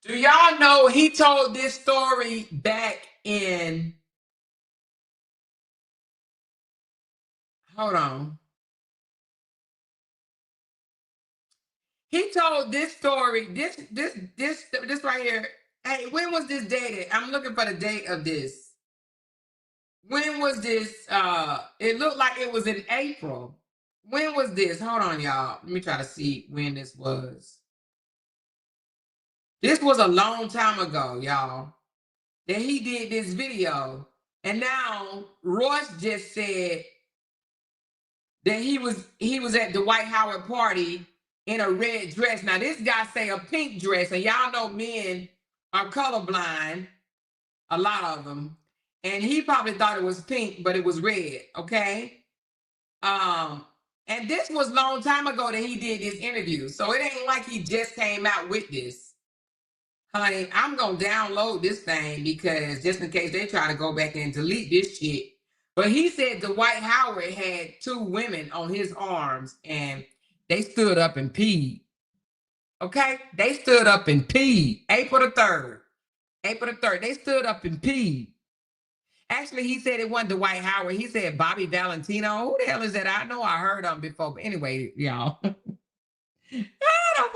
Do y'all know he told this story back in, hold on. He told this story, this right here. Hey, when was this dated? I'm looking for the date of this. When was this? It looked like it was in April. When was this? Hold on, y'all. Let me try to see when this was. This was a long time ago, y'all, that he did this video. And now Royce just said that he was at the Dwight Howard party in a red dress. Now this guy say a pink dress, and y'all know men are colorblind, a lot of them. And he probably thought it was pink, but it was red, okay? And this was a long time ago that he did this interview. So it ain't like he just came out with this. Honey, I'm going to download this thing because just in case they try to go back and delete this shit. But he said Dwight Howard had 2 women on his arms and they stood up and peed. Okay? They stood up and peed. April the 3rd. They stood up and peed. Actually, he said it wasn't Dwight Howard. He said Bobby Valentino. Who the hell is that? I know I heard him before. But anyway, y'all. I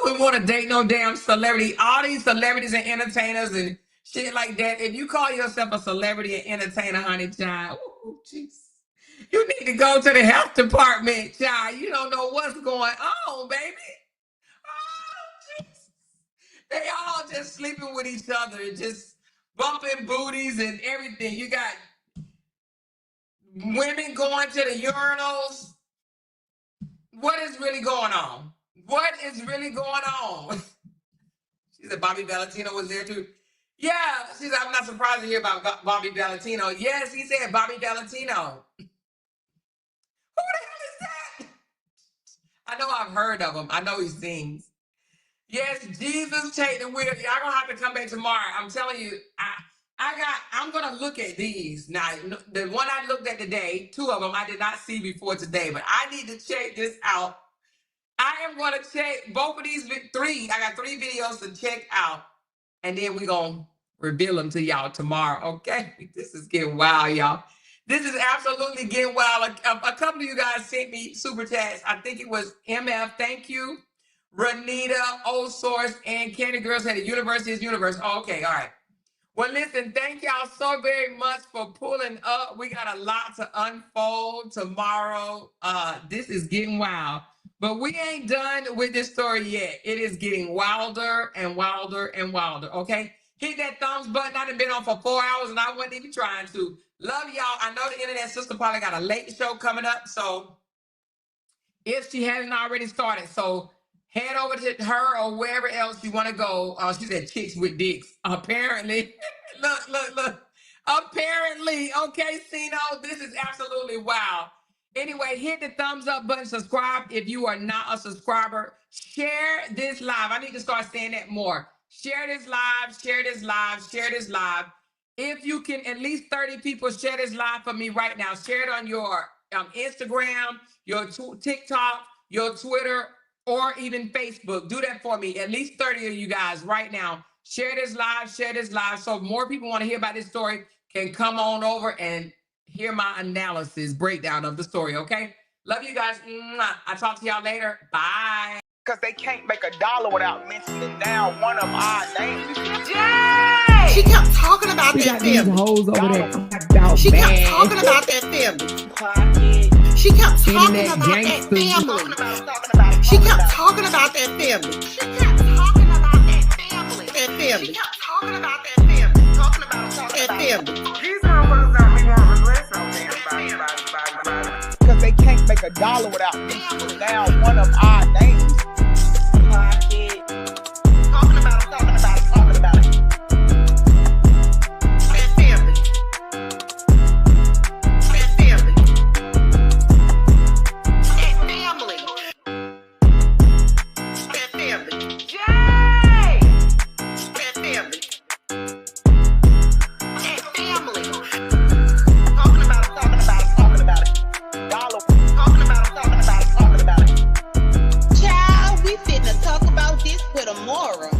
wouldn't want to date no damn celebrity. All these celebrities and entertainers and shit like that. If you call yourself a celebrity and entertainer, honey, child, ooh, jeez. You need to go to the health department, child. You don't know what's going on, baby. Oh, jeez. They all just sleeping with each other, just bumping booties and everything. You got women going to the urinals. What is really going on? What is really going on? She said Bobby Valentino was there too. Yeah, she said, I'm not surprised to hear about Bobby Valentino. Yes, he said Bobby Valentino. Who the hell is that? I know I've heard of him. I know he sings. Yes, Jesus take the wheel. Y'all gonna have to come back tomorrow. I'm telling you, I'm gonna look at these. Now, the one I looked at today, 2 of them I did not see before today, but I need to check this out. I am going to check both of these 3. I got 3 videos to check out, and then we're going to reveal them to y'all tomorrow, okay? This is getting wild, y'all. This is absolutely getting wild. A couple of you guys sent me super chats. I think it was MF, thank you. Renita, Old Source, and Candy Girl said the universe is universe. Oh, okay, all right. Well, listen, thank y'all so very much for pulling up. We got a lot to unfold tomorrow. This is getting wild. But we ain't done with this story yet. It is getting wilder and wilder and wilder, okay? Hit that thumbs button. I've been on for 4 hours and I wasn't even trying to. Love y'all. I know the internet sister probably got a late show coming up. So if she hasn't already started, so head over to her or wherever else you want to go. She said chicks with dicks. Apparently. Look. Apparently. Okay, Sino, this is absolutely wild. Anyway, hit the thumbs up button, subscribe if you are not a subscriber. Share this live. I need to start saying that more. Share this live, share this live, share this live. If you can, at least 30 people share this live for me right now. Share it on your Instagram, your TikTok, your Twitter, or even Facebook. Do that for me. At least 30 of you guys right now. Share this live, so more people want to hear about this story can come on over and hear my analysis, breakdown of the story, okay? Love you guys. I'll talk to y'all later. Bye.
Because they can't make $1 without mentioning down one of our names.
Yay! She kept talking about that family.
Hoes over there.
She kept talking about that family. She kept talking about that family. She kept talking about that family. She kept talking about that family. She kept talking about that family. Talking about that family.
These motherfuckers got me wanting to bless on them. Because they can't make a dollar without mentioning down one of our names.
Talking about it. That family. That family. That family.
Yay!
That family. That family. Talking about it.
Dollar.
Talking about it. Child, we finna talk about this with a moral.